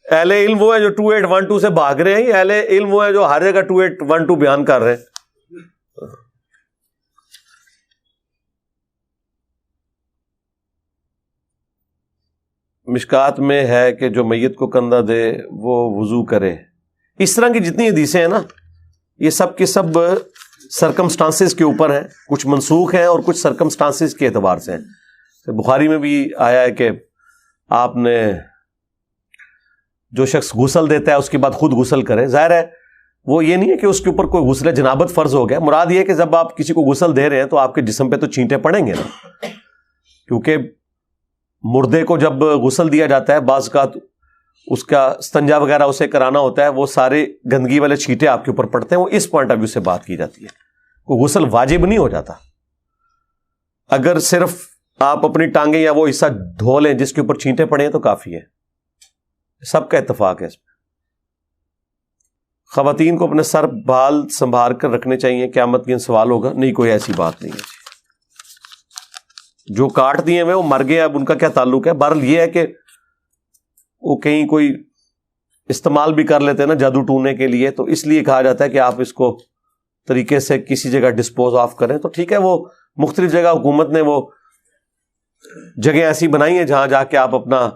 اہل علم وہ ہے جو 2812 سے بھاگ رہے ہیں، اہل علم وہ ہے جو ہر جگہ 2812 بیان کر رہے ہیں. مشکات میں ہے کہ جو میت کو کندھا دے وہ وضو کرے. اس طرح کی جتنی حدیثیں ہیں نا، یہ سب کے سب سرکمسٹانسز کے اوپر ہیں. کچھ منسوخ ہیں اور کچھ سرکمسٹانسز کے اعتبار سے ہیں. بخاری میں بھی آیا ہے کہ آپ نے جو شخص غسل دیتا ہے اس کے بعد خود غسل کرے. ظاہر ہے وہ یہ نہیں ہے کہ اس کے اوپر کوئی غسل جنابت فرض ہو گیا. مراد یہ ہے کہ جب آپ کسی کو غسل دے رہے ہیں تو آپ کے جسم پہ تو چھینٹے پڑیں گے نا، کیونکہ مردے کو جب غسل دیا جاتا ہے بعض کا اس کا استنجا وغیرہ اسے کرانا ہوتا ہے، وہ سارے گندگی والے چھینٹے آپ کے اوپر پڑتے ہیں. وہ اس پوائنٹ آف ویو سے بات کی جاتی ہے. کوئی غسل واجب نہیں ہو جاتا. اگر صرف آپ اپنی ٹانگیں یا وہ حصہ دھو لیں جس کے اوپر چھینٹے پڑے ہیں تو کافی ہے. سب کا اتفاق ہے اس میں. خواتین کو اپنے سر بال سنبھال کر رکھنے چاہیے، قیامت کے دن سوال ہوگا. نہیں، کوئی ایسی بات نہیں ہے. جو کاٹ دیے ہوئے وہ مر گئے، اب ان کا کیا تعلق ہے؟ بہرحال یہ ہے کہ وہ کہیں کوئی استعمال بھی کر لیتے ہیں نا جادو ٹونے کے لیے، تو اس لیے کہا جاتا ہے کہ آپ اس کو طریقے سے کسی جگہ ڈسپوز آف کریں. تو ٹھیک ہے، وہ مختلف جگہ حکومت نے وہ جگہ ایسی بنائی ہیں جہاں جا کے آپ اپنا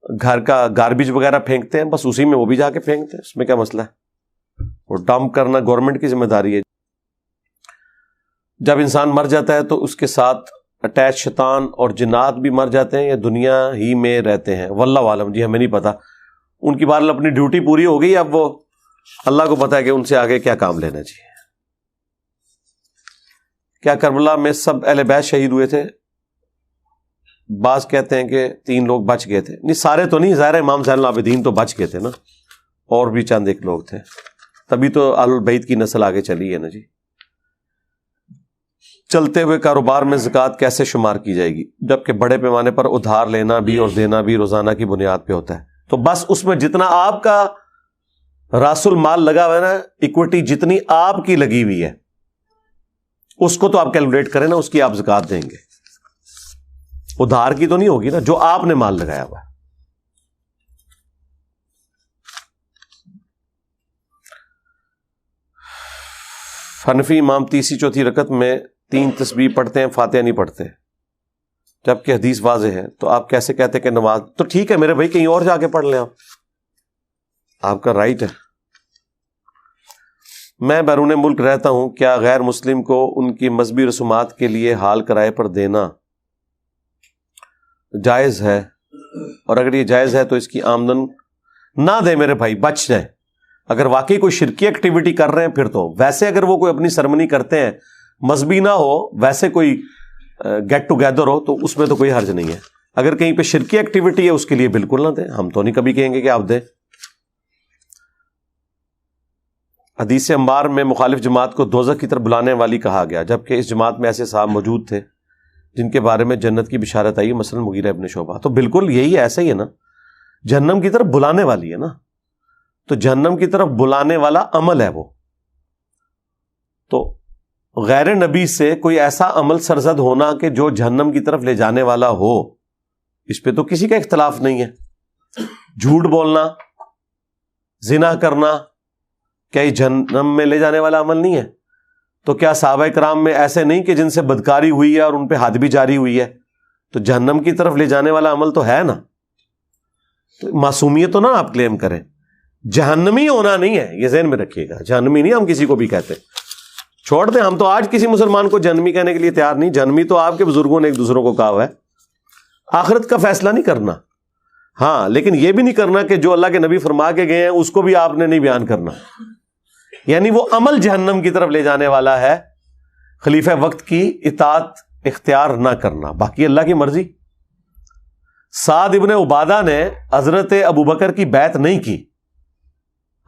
گھر کا گاربیج وغیرہ پھینکتے ہیں، بس اسی میں وہ بھی جا کے پھینکتے ہیں. اس میں کیا مسئلہ ہے؟ وہ ڈمپ کرنا گورنمنٹ کی ذمہ داری ہے. جب انسان مر جاتا ہے تو اس کے ساتھ اٹیچ شیطان اور جنات بھی مر جاتے ہیں یا دنیا ہی میں رہتے ہیں؟ واللہ عالم، جی ہمیں نہیں پتا. ان کی بہرحال اپنی ڈیوٹی پوری ہو گئی، اب وہ اللہ کو پتا ہے کہ ان سے آگے کیا کام لینا چاہیے. کیا کربلا میں سب اہل بیت شہید ہوئے تھے؟ بعض کہتے ہیں کہ 3 لوگ بچ گئے تھے. نہیں، سارے تو نہیں. ظاہر امام زین العابدین تو بچ گئے تھے نا، اور بھی چند ایک لوگ تھے، تبھی تو اہل البیت کی نسل آگے چلی ہے نا جی. چلتے ہوئے کاروبار میں زکوٰۃ کیسے شمار کی جائے گی جبکہ بڑے پیمانے پر ادھار لینا بھی اور دینا بھی روزانہ کی بنیاد پہ ہوتا ہے؟ تو بس اس میں جتنا آپ کا راس المال لگا ہوا ہے نا، ایکوٹی جتنی آپ کی لگی ہوئی ہے اس کو تو آپ کیلکولیٹ کریں نا، اس کی آپ زکوٰۃ دیں گے. ادھار کی تو نہیں ہوگی نا، جو آپ نے مال لگایا ہوا ہے. حنفی امام تیسری چوتھی رکعت میں 3 تسبیح پڑھتے ہیں، فاتحہ نہیں پڑھتے، جبکہ حدیث واضح ہے. تو آپ کیسے کہتے ہیں کہ نماز؟ تو ٹھیک ہے میرے بھائی، کہیں اور جا کے پڑھ لیں، آپ کا رائٹ ہے. میں بیرون ملک رہتا ہوں، کیا غیر مسلم کو ان کی مذہبی رسومات کے لیے حال کرائے پر دینا جائز ہے؟ اور اگر یہ جائز ہے تو اس کی آمدن نہ دے میرے بھائی، بچ جائیں. اگر واقعی کوئی شرکی ایکٹیویٹی کر رہے ہیں پھر تو. ویسے اگر وہ کوئی اپنی سرمنی کرتے ہیں مذہبی نہ ہو، ویسے کوئی گیٹ ٹوگیدر ہو، تو اس میں تو کوئی حرج نہیں ہے. اگر کہیں پہ شرکی ایکٹیویٹی ہے اس کے لیے بالکل نہ دیں. ہم تو نہیں کبھی کہیں گے کہ آپ دیں. حدیث انبار میں مخالف جماعت کو دوزخ کی طرف بلانے والی کہا گیا، جبکہ اس جماعت میں ایسے صاحب موجود تھے جن کے بارے میں جنت کی بشارت آئی، مثلا مغیرہ ابن شعبہ. تو بالکل یہی ایسا ہی ہے نا، جہنم کی طرف بلانے والی ہے نا. تو جہنم کی طرف بلانے والا عمل ہے وہ. تو غیر نبی سے کوئی ایسا عمل سرزد ہونا کہ جو جہنم کی طرف لے جانے والا ہو، اس پہ تو کسی کا اختلاف نہیں ہے. جھوٹ بولنا، زنا کرنا، کیا یہ جہنم میں لے جانے والا عمل نہیں ہے؟ تو کیا صحابہ کرام میں ایسے نہیں کہ جن سے بدکاری ہوئی ہے اور ان پہ حد بھی جاری ہوئی ہے، تو جہنم کی طرف لے جانے والا عمل تو ہے نا. تو معصومیت تو نہ آپ کلیم کریں. جہنمی ہونا نہیں ہے، یہ ذہن میں رکھیے گا. جہنمی نہیں ہم کسی کو بھی کہتے، چھوڑ دیں. ہم تو آج کسی مسلمان کو جہنمی کہنے کے لیے تیار نہیں. جہنمی تو آپ کے بزرگوں نے ایک دوسروں کو کہا ہوا ہے. آخرت کا فیصلہ نہیں کرنا. ہاں لیکن یہ بھی نہیں کرنا کہ جو اللہ کے نبی فرما کے گئے ہیں اس کو بھی آپ نے نہیں بیان کرنا. یعنی وہ عمل جہنم کی طرف لے جانے والا ہے. خلیفہ وقت کی اطاعت اختیار نہ کرنا، باقی اللہ کی مرضی. سعد ابن عبادہ نے حضرت ابوبکر کی بیعت نہیں کی،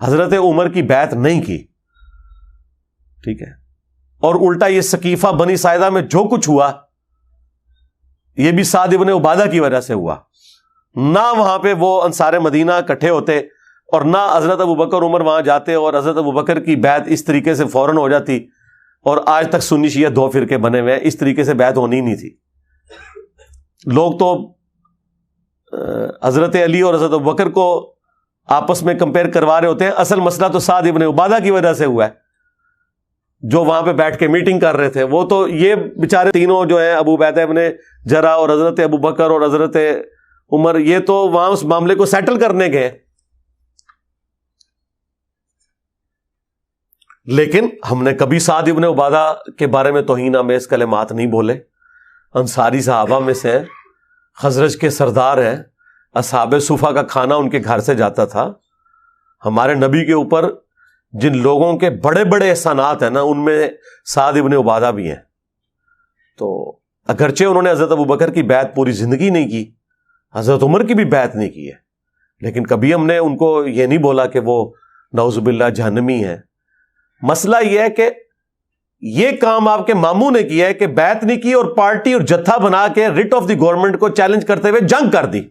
حضرت عمر کی بیعت نہیں کی، ٹھیک ہے. اور الٹا یہ ثقیفہ بنی ساعدہ میں جو کچھ ہوا یہ بھی سعد ابن عبادہ کی وجہ سے ہوا. نہ وہاں پہ وہ انصار مدینہ اکٹھے ہوتے اور نہ حضرت ابوبکر عمر وہاں جاتے اور حضرت ابوبکر کی بیعت اس طریقے سے فوراً ہو جاتی. اور آج تک سنی شیعہ دو فرقے بنے ہوئے ہیں. اس طریقے سے بیعت ہونی نہیں تھی. لوگ تو حضرت علی اور حضرت ابوبکر کو آپس میں کمپیئر کروا رہے ہوتے ہیں. اصل مسئلہ تو سعد ابن عبادہ کی وجہ سے ہوا ہے، جو وہاں پہ بیٹھ کے میٹنگ کر رہے تھے. وہ تو یہ بیچارے تینوں جو ہیں، ابو عبیدہ ابن جرح اور حضرت ابوبکر اور حضرت عمر، یہ تو وہاں اس معاملے کو سیٹل کرنے گئے. لیکن ہم نے کبھی سعد ابن عبادہ کے بارے میں توہین آمیز کلمات نہیں بولے. انصاری صحابہ میں سے ہیں، خزرج کے سردار ہیں، اصحاب صفہ کا کھانا ان کے گھر سے جاتا تھا. ہمارے نبی کے اوپر جن لوگوں کے بڑے بڑے احسانات ہیں نا، ان میں سعد ابن عبادہ بھی ہیں. تو اگرچہ انہوں نے حضرت ابوبکر کی بیعت پوری زندگی نہیں کی، حضرت عمر کی بھی بیعت نہیں کی ہے، لیکن کبھی ہم نے ان کو یہ نہیں بولا کہ وہ نعوذ باللہ جہنمی ہیں. مسئلہ یہ ہے کہ یہ کام آپ کے ماموں نے کیا ہے کہ بیعت نہیں کی اور پارٹی اور جتھا بنا کے ریٹ آف دی گورنمنٹ کو چیلنج کرتے ہوئے جنگ کر دی.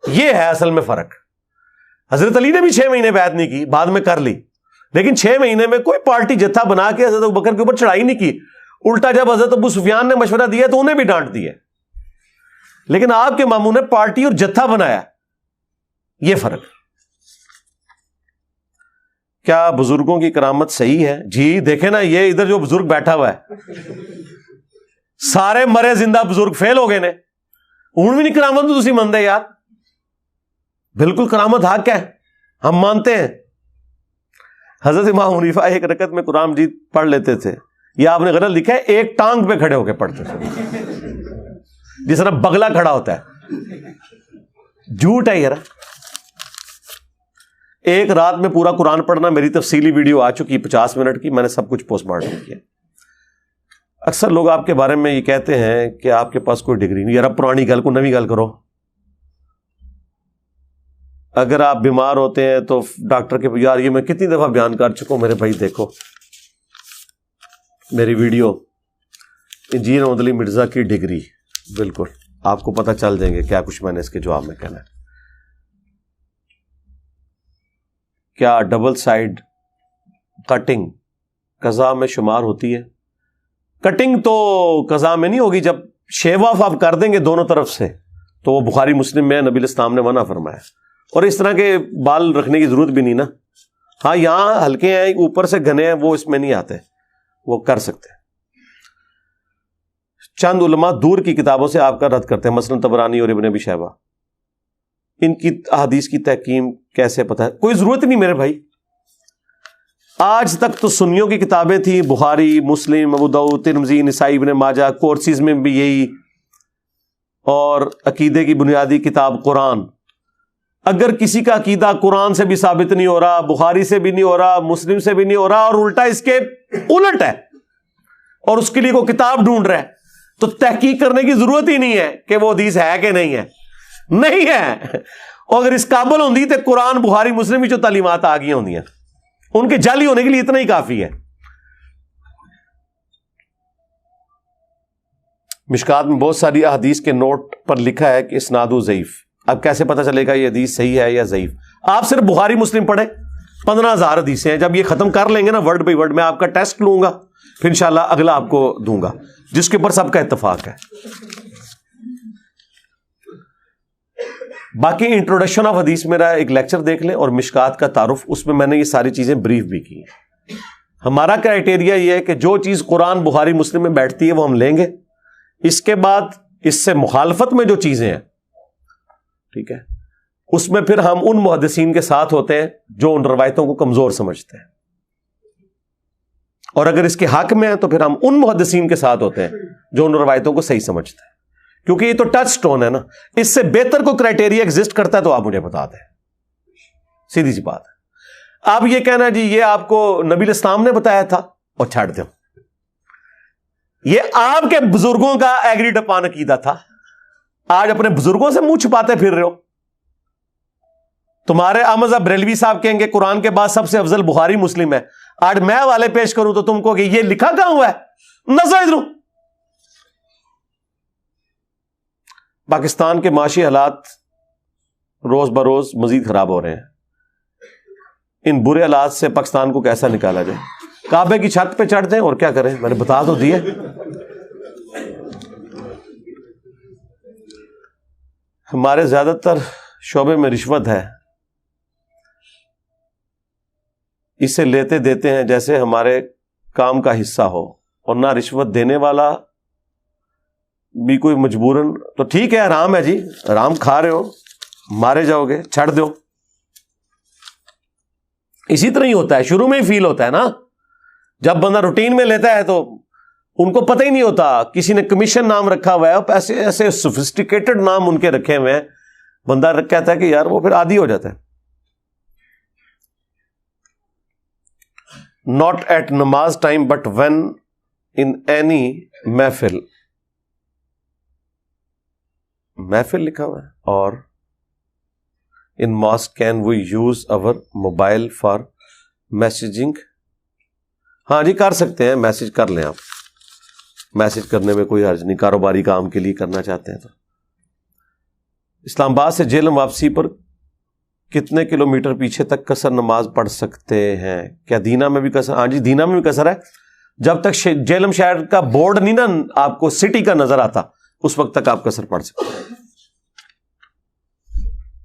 یہ ہے اصل میں فرق. حضرت علی نے بھی 6 مہینے بیعت نہیں کی، بعد میں کر لی، لیکن 6 مہینے میں کوئی پارٹی جتھا بنا کے حضرت ابوبکر کے اوپر چڑھائی نہیں کی. الٹا جب حضرت ابو سفیان نے مشورہ دیا تو انہیں بھی ڈانٹ دیا. لیکن آپ کے ماموں نے پارٹی اور جتھا بنایا. یہ فرق. کیا بزرگوں کی کرامت صحیح ہے؟ جی دیکھیں نا، یہ ادھر جو بزرگ بیٹھا ہوا ہے سارے مرے زندہ بزرگ فیل ہو گئے نے. ان بھی نہیں کرامت تو تسی مندے یار. بالکل کرامت حق ہے، ہم مانتے ہیں. حضرت امام حنیفہ ایک رکعت میں قرآن مجید پڑھ لیتے تھے. یہ آپ نے غلط لکھا ہے، ایک ٹانگ پہ کھڑے ہو کے پڑھتے تھے، جس طرح بگلا کھڑا ہوتا ہے. جھوٹ ہے یار. ایک رات میں پورا قرآن پڑھنا، میری تفصیلی ویڈیو آ چکی 50 منٹ کی، میں نے سب کچھ پوسٹ مارٹم کیا. اکثر لوگ آپ کے بارے میں یہ کہتے ہیں کہ آپ کے پاس کوئی ڈگری نہیں. یار اب پرانی گل کو نوی گل کرو. اگر آپ بیمار ہوتے ہیں تو ڈاکٹر کے یار یہ میں کتنی دفعہ بیان کر چکا ہوں میرے بھائی، دیکھو میری ویڈیو انجینئر محمد علی مرزا کی ڈگری، بالکل آپ کو پتہ چل جائیں گے کیا کچھ میں نے اس کے جواب میں کہنا ہے. کیا ڈبل سائڈ کٹنگ قضا میں شمار ہوتی ہے؟ کٹنگ تو قضا میں نہیں ہوگی. جب شیو آف آپ کر دیں گے دونوں طرف سے تو وہ بخاری مسلم میں نبی الاسلام نے منع فرمایا. اور اس طرح کے بال رکھنے کی ضرورت بھی نہیں نا. ہاں یہاں ہلکے ہیں، اوپر سے گھنے ہیں، وہ اس میں نہیں آتے، وہ کر سکتے ہیں. چند علماء دور کی کتابوں سے آپ کا رد کرتے ہیں، مثلا طبرانی اور ابن ابی شیبہ. ان کی احادیث کی تحکیم کیسے پتہ ہے؟ کوئی ضرورت نہیں میرے بھائی. آج تک تو سنیوں کی کتابیں تھیں، بخاری، مسلم، ابو داؤد، ترمذی، نسائی، ابن ماجہ. کورسز میں بھی یہی، اور عقیدے کی بنیادی کتاب قرآن. اگر کسی کا عقیدہ قرآن سے بھی ثابت نہیں ہو رہا، بخاری سے بھی نہیں ہو رہا، مسلم سے بھی نہیں ہو رہا، اور الٹا اس کے الٹ ہے، اور اس کے لیے کوئی کتاب ڈھونڈ رہا ہے، تو تحقیق کرنے کی ضرورت ہی نہیں ہے کہ وہ حدیث ہے کہ نہیں ہے. نہیں ہے. اور اگر اس قابل ہوندی تو قرآن، بخاری، مسلم کی جو تعلیمات آ گئی ہوندی ہیں، ان کے جعلی ہونے کے لیے اتنا ہی کافی ہے. مشکات میں بہت ساری احادیث کے نوٹ پر لکھا ہے کہ اسناد ضعیف. اب کیسے پتہ چلے گا یہ حدیث صحیح ہے یا ضعیف؟ آپ صرف بخاری مسلم پڑھیں، 15,000 حدیثیں ہیں. جب یہ ختم کر لیں گے نا ورڈ بائی ورڈ, میں آپ کا ٹیسٹ لوں گا, پھر انشاءاللہ اگلا آپ کو دوں گا جس کے اوپر سب کا اتفاق ہے. باقی انٹروڈکشن آف حدیث میرا ایک لیکچر دیکھ لیں, اور مشکات کا تعارف, اس میں میں نے یہ ساری چیزیں بریف بھی کی ہیں. ہمارا کرائٹیریا یہ ہے کہ جو چیز قرآن بخاری مسلم میں بیٹھتی ہے وہ ہم لیں گے. اس کے بعد اس سے مخالفت میں جو چیزیں ہیں, ٹھیک ہے, اس میں پھر ہم ان محدثین کے ساتھ ہوتے ہیں جو ان روایتوں کو کمزور سمجھتے ہیں, اور اگر اس کے حق میں ہیں تو پھر ہم ان محدثین کے ساتھ ہوتے ہیں جو ان روایتوں کو صحیح سمجھتے ہیں. کیونکہ یہ تو ٹچ سٹون ہے نا, اس سے بہتر کوئی کرائٹیریا ایگزسٹ کرتا ہے تو آپ مجھے بتا دیں, سیدھی سی بات ہے. آپ یہ کہنا جی یہ آپ کو نبی الاسلام نے بتایا تھا, اور چھاڑ دو, یہ آپ کے بزرگوں کا ایگریڈ اپان عقیدہ تھا, آج اپنے بزرگوں سے منہ چھپاتے پھر رہے ہو. تمہارے احمد بریلوی صاحب کہیں گے قرآن کے بعد سب سے افضل بخاری مسلم ہے, آج میں حوالے پیش کروں تو تم کو کہ یہ لکھا کہاں ہوا ہے, نظر ادھر. پاکستان کے معاشی حالات روز بروز مزید خراب ہو رہے ہیں. ان برے حالات سے پاکستان کو کیسا نکالا جائے؟ کعبے کی چھت پہ چڑھ دیں اور کیا کریں, میں نے بتا تو دیے. ہمارے زیادہ تر شعبے میں رشوت ہے, اسے لیتے دیتے ہیں جیسے ہمارے کام کا حصہ ہو, اور نہ رشوت دینے والا بھی کوئی مجبوراً, تو ٹھیک ہے آرام ہے جی, آرام کھا رہے ہو, مارے جاؤ گے, چھڑ دو. اسی طرح ہی ہوتا ہے, شروع میں ہی فیل ہوتا ہے نا, جب بندہ روٹین میں لیتا ہے تو ان کو پتہ ہی نہیں ہوتا, کسی نے کمیشن نام رکھا ہوا ہے, ایسے ایسے سوفسٹیکیٹڈ نام ان کے رکھے ہوئے ہیں, بندہ کہتا ہے کہ یار وہ پھر عادی ہو جاتا ہے. ناٹ ایٹ نماز time but when in any محفل, محفل لکھا ہوا ہے, اور in mask can we use over mobile for messaging. ہاں جی کر سکتے ہیں, میسج کر لیں آپ, میسج کرنے میں کوئی حرج نہیں, کاروباری کام کے لیے کرنا چاہتے ہیں تو. اسلام آباد سے جہلم واپسی پر کتنے کلومیٹر پیچھے تک قصر نماز پڑھ سکتے ہیں؟ کیا دینا میں بھی قصر؟ ہاں جی دینا میں بھی قصر ہے, جب تک جہلم شہر کا بورڈ نہیں نا آپ کو سٹی کا نظر آتا اس وقت تک آپ قصر پڑھ سکتے ہیں.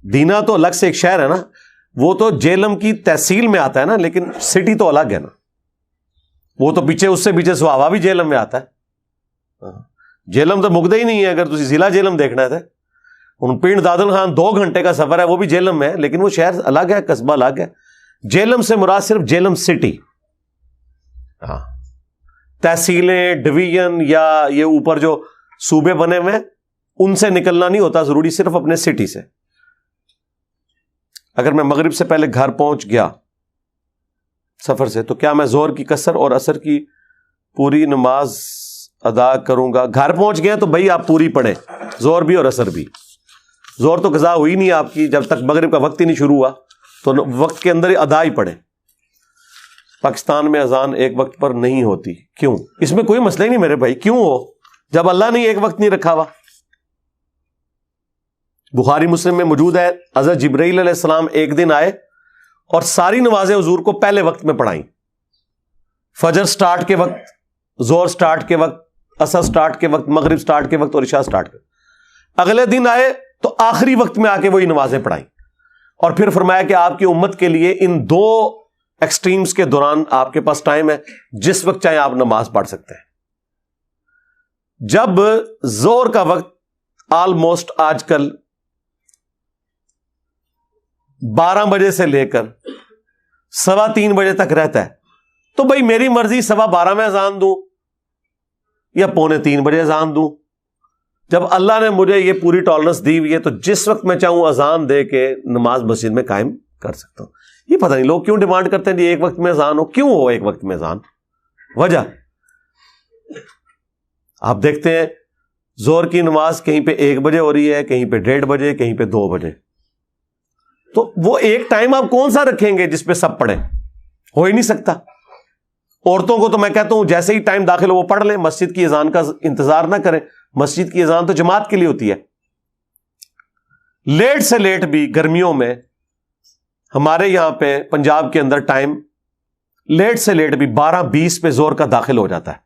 دینا تو الگ سے ایک شہر ہے نا, وہ تو جہلم کی تحصیل میں آتا ہے نا, لیکن سٹی تو الگ ہے نا, وہ تو پیچھے اس سے پیچھے سہاوا بھی جہلم میں آتا ہے. جہلم تو مکدہ ہی نہیں ہے, اگر تسی ضلع جہلم دیکھنا ہے تو پنڈ دادل خان 2 گھنٹے کا سفر ہے, وہ بھی جہلم میں ہے, لیکن وہ شہر الگ ہے, قصبہ الگ ہے. جہلم سے مراد صرف جہلم سٹی, ہاں تحصیلیں ڈویژن یا یہ اوپر جو صوبے بنے ہوئے ان سے نکلنا نہیں ہوتا ضروری, صرف اپنے سٹی سے. اگر میں مغرب سے پہلے گھر پہنچ گیا سفر سے تو کیا میں ظہر کی قصر اور عصر کی پوری نماز ادا کروں گا؟ گھر پہنچ گئے تو بھائی آپ پوری پڑھیں, ظہر بھی اور عصر بھی. ظہر تو قضا ہوئی نہیں آپ کی, جب تک مغرب کا وقت ہی نہیں شروع ہوا تو وقت کے اندر ہی ادا ہی پڑھیں. پاکستان میں اذان ایک وقت پر نہیں ہوتی, کیوں؟ اس میں کوئی مسئلہ ہی نہیں میرے بھائی, کیوں ہو جب اللہ نے ایک وقت نہیں رکھا ہوا. بخاری مسلم میں موجود ہے, حضرت جبرائیل علیہ السلام ایک دن آئے اور ساری نمازیں حضور کو پہلے وقت میں پڑھائیں, فجر سٹارٹ کے وقت, ظہر سٹارٹ کے وقت, عصر سٹارٹ کے وقت, مغرب سٹارٹ کے وقت اور عشاء سٹارٹ کے وقت. اگلے دن آئے تو آخری وقت میں آ کے وہی نمازیں پڑھائیں, اور پھر فرمایا کہ آپ کی امت کے لیے ان 2 ایکسٹریمز کے دوران آپ کے پاس ٹائم ہے, جس وقت چاہے آپ نماز پڑھ سکتے ہیں. جب ظہر کا وقت آلموسٹ آج کل 12 بجے سے لے کر 3:15 بجے تک رہتا ہے, تو بھائی میری مرضی 12:15 میں اذان دوں یا 2:45 بجے اذان دوں. جب اللہ نے مجھے یہ پوری ٹالرنس دی ہوئی ہے تو جس وقت میں چاہوں اذان دے کے نماز مسجد میں قائم کر سکتا ہوں. یہ پتہ نہیں لوگ کیوں ڈیمانڈ کرتے ہیں جی ایک وقت میں اذان ہو, کیوں ہو ایک وقت میں اذان؟ وجہ آپ دیکھتے ہیں ظہر کی نماز کہیں پہ 1 بجے ہو رہی ہے, کہیں پہ 1:30 بجے, کہیں پہ 2 بجے. تو وہ ایک ٹائم آپ کون سا رکھیں گے جس پہ سب پڑھیں؟ ہو ہی نہیں سکتا. عورتوں کو تو میں کہتا ہوں جیسے ہی ٹائم داخل ہو وہ پڑھ لیں, مسجد کی اذان کا انتظار نہ کریں. مسجد کی اذان تو جماعت کے لیے ہوتی ہے. لیٹ سے لیٹ بھی گرمیوں میں ہمارے یہاں پہ پنجاب کے اندر ٹائم لیٹ سے لیٹ بھی 12:20 پہ زور کا داخل ہو جاتا ہے،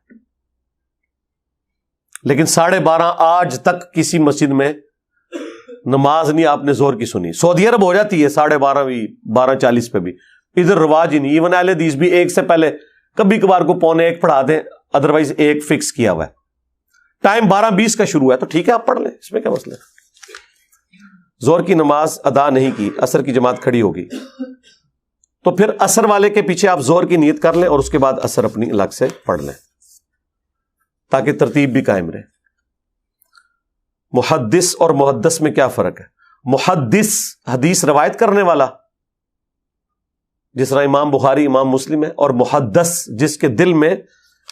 لیکن 12:30 آج تک کسی مسجد میں نماز نہیں آپ نے زور کی سنی۔ سعودی عرب ہو جاتی ہے 12:30 بھی، 12:40 پہ بھی، ادھر رواج ہی نہیں۔ ایون اہل حدیث بھی 1 سے پہلے کبھی کبھار کو 1:45 پڑھا دیں، ادروائز 1 فکس کیا ہوا ہے۔ ٹائم 12:20 کا شروع ہے تو ٹھیک ہے آپ پڑھ لیں، اس میں کیا مسئلہ ہے؟ زور کی نماز ادا نہیں کی، عصر کی جماعت کھڑی ہوگی تو پھر عصر والے کے پیچھے آپ زور کی نیت کر لیں اور اس کے بعد عصر اپنی الگ سے پڑھ لیں تاکہ ترتیب بھی قائم رہے۔ محدث اور محدث میں کیا فرق ہے؟ محدث حدیث روایت کرنے والا، جس طرح امام بخاری امام مسلم ہے، اور محدث جس کے دل میں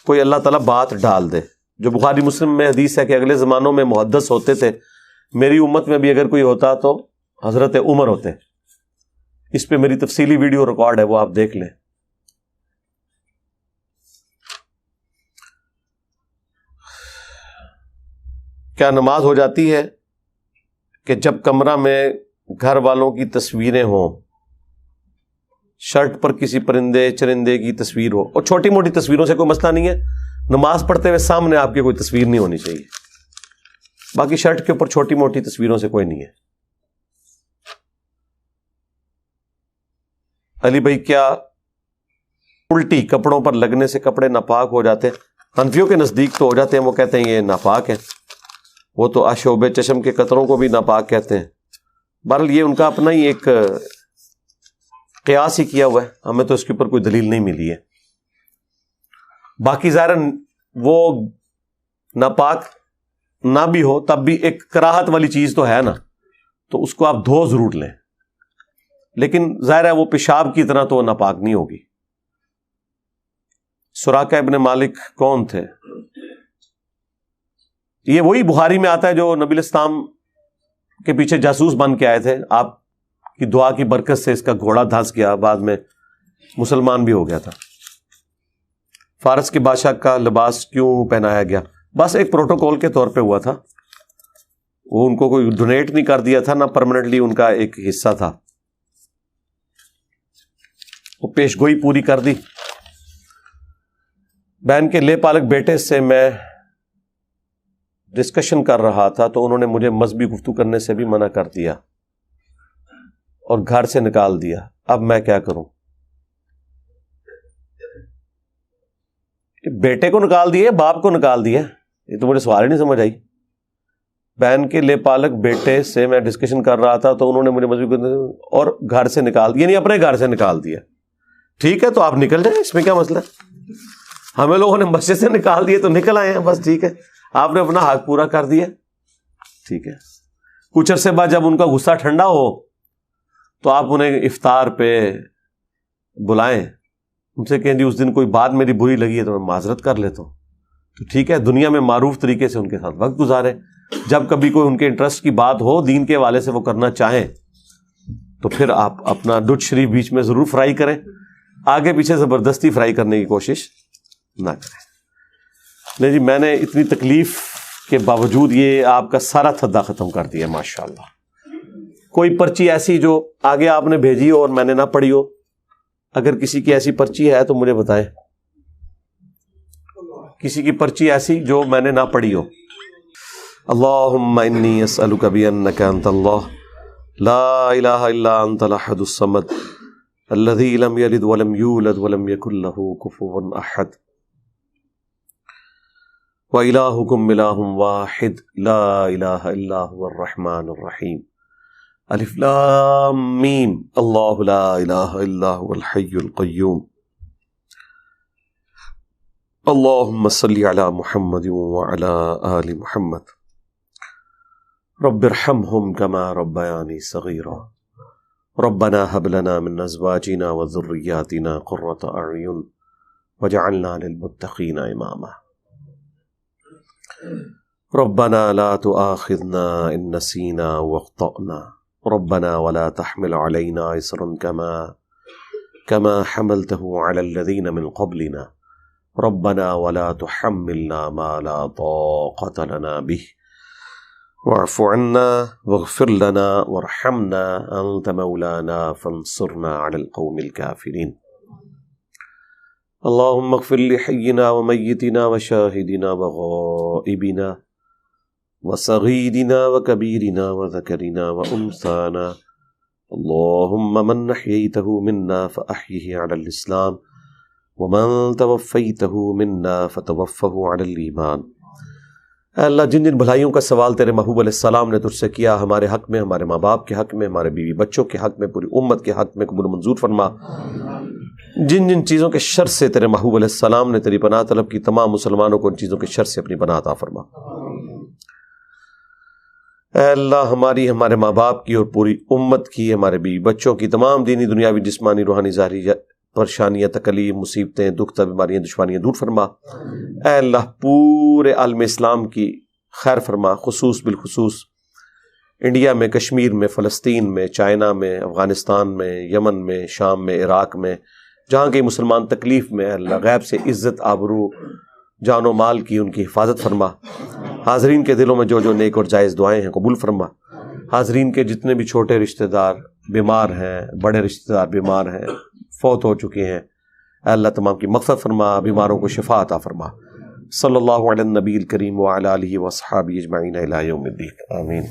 کوئی اللہ تعالیٰ بات ڈال دے۔ جو بخاری مسلم میں حدیث ہے کہ اگلے زمانوں میں محدث ہوتے تھے، میری امت میں بھی اگر کوئی ہوتا تو حضرت عمر ہوتے۔ اس پہ میری تفصیلی ویڈیو ریکارڈ ہے، وہ آپ دیکھ لیں۔ کیا نماز ہو جاتی ہے کہ جب کمرہ میں گھر والوں کی تصویریں ہوں، شرٹ پر کسی پرندے چرندے کی تصویر ہو، اور چھوٹی موٹی تصویروں سے کوئی مسئلہ نہیں ہے، نماز پڑھتے ہوئے سامنے آپ کی کوئی تصویر نہیں ہونی چاہیے، باقی شرٹ کے اوپر چھوٹی موٹی تصویروں سے کوئی نہیں ہے۔ علی بھائی، کیا الٹی کپڑوں پر لگنے سے کپڑے ناپاک ہو جاتے ہیں؟ حنفیوں کے نزدیک تو ہو جاتے ہیں، وہ کہتے ہیں یہ ناپاک ہے، وہ تو آشوب چشم کے قطروں کو بھی ناپاک کہتے ہیں۔ بہرحال یہ ان کا اپنا ہی ایک قیاس ہی کیا ہوا ہے، ہمیں تو اس کے اوپر کوئی دلیل نہیں ملی ہے۔ باقی ظاہر وہ ناپاک نہ بھی ہو تب بھی ایک کراہت والی چیز تو ہے نا، تو اس کو آپ دھو ضرور لیں، لیکن ظاہر ہے وہ پیشاب کی طرح تو ناپاک نہیں ہوگی۔ سراقہ ابن مالک کون تھے؟ یہ وہی بخاری میں آتا ہے جو نبی الاسلام کے پیچھے جاسوس بن کے آئے تھے، آپ کی دعا کی برکت سے اس کا گھوڑا دھنس گیا، بعد میں مسلمان بھی ہو گیا تھا۔ فارس کے بادشاہ کا لباس کیوں پہنایا گیا؟ بس ایک پروٹوکول کے طور پہ ہوا تھا، وہ ان کو کوئی ڈونیٹ نہیں کر دیا تھا، نہ پرماننٹلی ان کا ایک حصہ تھا، وہ پیش گوئی پوری کر دی۔ بہن کے لے پالک بیٹے سے میں ڈسکشن کر رہا تھا تو انہوں نے مجھے مذہبی گفتگو کرنے سے بھی منع کر دیا اور گھر سے نکال دیا، اب میں کیا کروں؟ بیٹے کو نکال دیا، باپ کو نکال دیا؟ یہ تو مجھے سوال ہی نہیں سمجھ آئی۔ بہن کے لے پالک بیٹے سے میں ڈسکشن کر رہا تھا تو انہوں نے مجھے مذہبی اور گھر سے نکال دیا، یعنی اپنے گھر سے نکال دیا۔ ٹھیک ہے تو آپ نکل جائیں، اس میں کیا مسئلہ ہے؟ ہمیں لوگوں نے مسجد سے نکال دیے تو نکل آئے ہیں، بس ٹھیک ہے، آپ نے اپنا حق پورا کر دیا، ٹھیک ہے۔ کچھ عرصے بعد جب ان کا غصہ ٹھنڈا ہو تو آپ انہیں افطار پہ بلائیں، ان سے کہیں جی اس دن کوئی بات میری بری لگی ہے تو میں معذرت کر لیتا ہوں، تو ٹھیک ہے، دنیا میں معروف طریقے سے ان کے ساتھ وقت گزاریں۔ جب کبھی کوئی ان کے انٹرسٹ کی بات ہو، دین کے حوالے سے وہ کرنا چاہیں تو پھر آپ اپنا دودھ شریف بیچ میں ضرور فرائی کریں، آگے پیچھے زبردستی فرائی کرنے کی کوشش نہ کریں۔ نہیں جی، میں نے اتنی تکلیف کے باوجود یہ آپ کا سارا تھدا ختم کر دیا، ماشاءاللہ۔ کوئی پرچی ایسی جو آگے آپ نے بھیجی ہو اور میں نے نہ پڑھی ہو، اگر کسی کی ایسی پرچی ہے تو مجھے بتائیں، کسی کی پرچی ایسی جو میں نے نہ پڑھی ہو۔ اللہم انی اسألک بانک انت اللہ لا الہ الا انت الاحد الصمد الذی لم یلد ولم یولد ولم یکن لہ کفوا احد وإلہکم الہ واحد لا الہ الا هو الرحمن الرحیم الف لام میم اللہ لا الہ الا هو الحی القیوم اللہم صلی علی محمد وعلی آل محمد رب ارحمہم کما ربیانی صغیرا ربنا هب لنا من ازواجنا وذریاتنا قرۃ اعین واجعلنا للمتقین اماما ربنا لا تؤاخذنا ان نسینا واخطأنا ربنا ولا تحمل علينا إصرا كما حملته على الذين من قبلنا ربنا ولا تحملنا ما لا طاقة لنا به واعف عنا واغفر لنا وارحمنا أنت مولانا فانصرنا على القوم الكافرين اللهم اغفر لحينا وميتنا وشاهدنا وغائبنا وصغيرنا وكبيرنا وذكرنا وأنثانا اللهم من أحييته منا فأحيه على الإسلام ومن توفيته منا فتوفه على الإيمان۔ اے اللہ جن جن بھلائیوں کا سوال تیرے محبوب علیہ السلام نے تجھ سے کیا، ہمارے حق میں، ہمارے ماں باپ کے حق میں، ہمارے بیوی بچوں کے حق میں، پوری امت کے حق میں قبول منظور فرما۔ جن جن چیزوں کے شر سے تیرے محبوب علیہ السلام نے تیری پناہ طلب کی، تمام مسلمانوں کو ان چیزوں کے شر سے اپنی پناہ عطا فرما۔ اے اللہ ہماری، ہمارے ماں باپ کی اور پوری امت کی، ہمارے بیوی بچوں کی تمام دینی دنیاوی جسمانی روحانی ظاہری پریشانیاں، تکلیف، مصیبتیں، دکھ، بیماریاں، دشواریاں دور فرما۔ اے اللہ پورے عالم اسلام کی خیر فرما، خصوص بالخصوص انڈیا میں، کشمیر میں، فلسطین میں، چائنا میں، افغانستان میں، یمن میں، شام میں، عراق میں، جہاں کے مسلمان تکلیف میں، اے اللہ غیب سے عزت، آبرو، جان و مال کی ان کی حفاظت فرما۔ حاضرین کے دلوں میں جو جو نیک اور جائز دعائیں ہیں قبول فرما۔ حاضرین کے جتنے بھی چھوٹے رشتہ دار بیمار ہیں، بڑے رشتہ دار بیمار ہیں، فوت ہو چکے ہیں، اے اللہ تمام کی مغفرت فرما، بیماروں کو شفا عطا فرما۔ صلی اللہ علی النبی الکریم وعلی آلہ وصحابہ اجمعین الی یوم الدین، آمین۔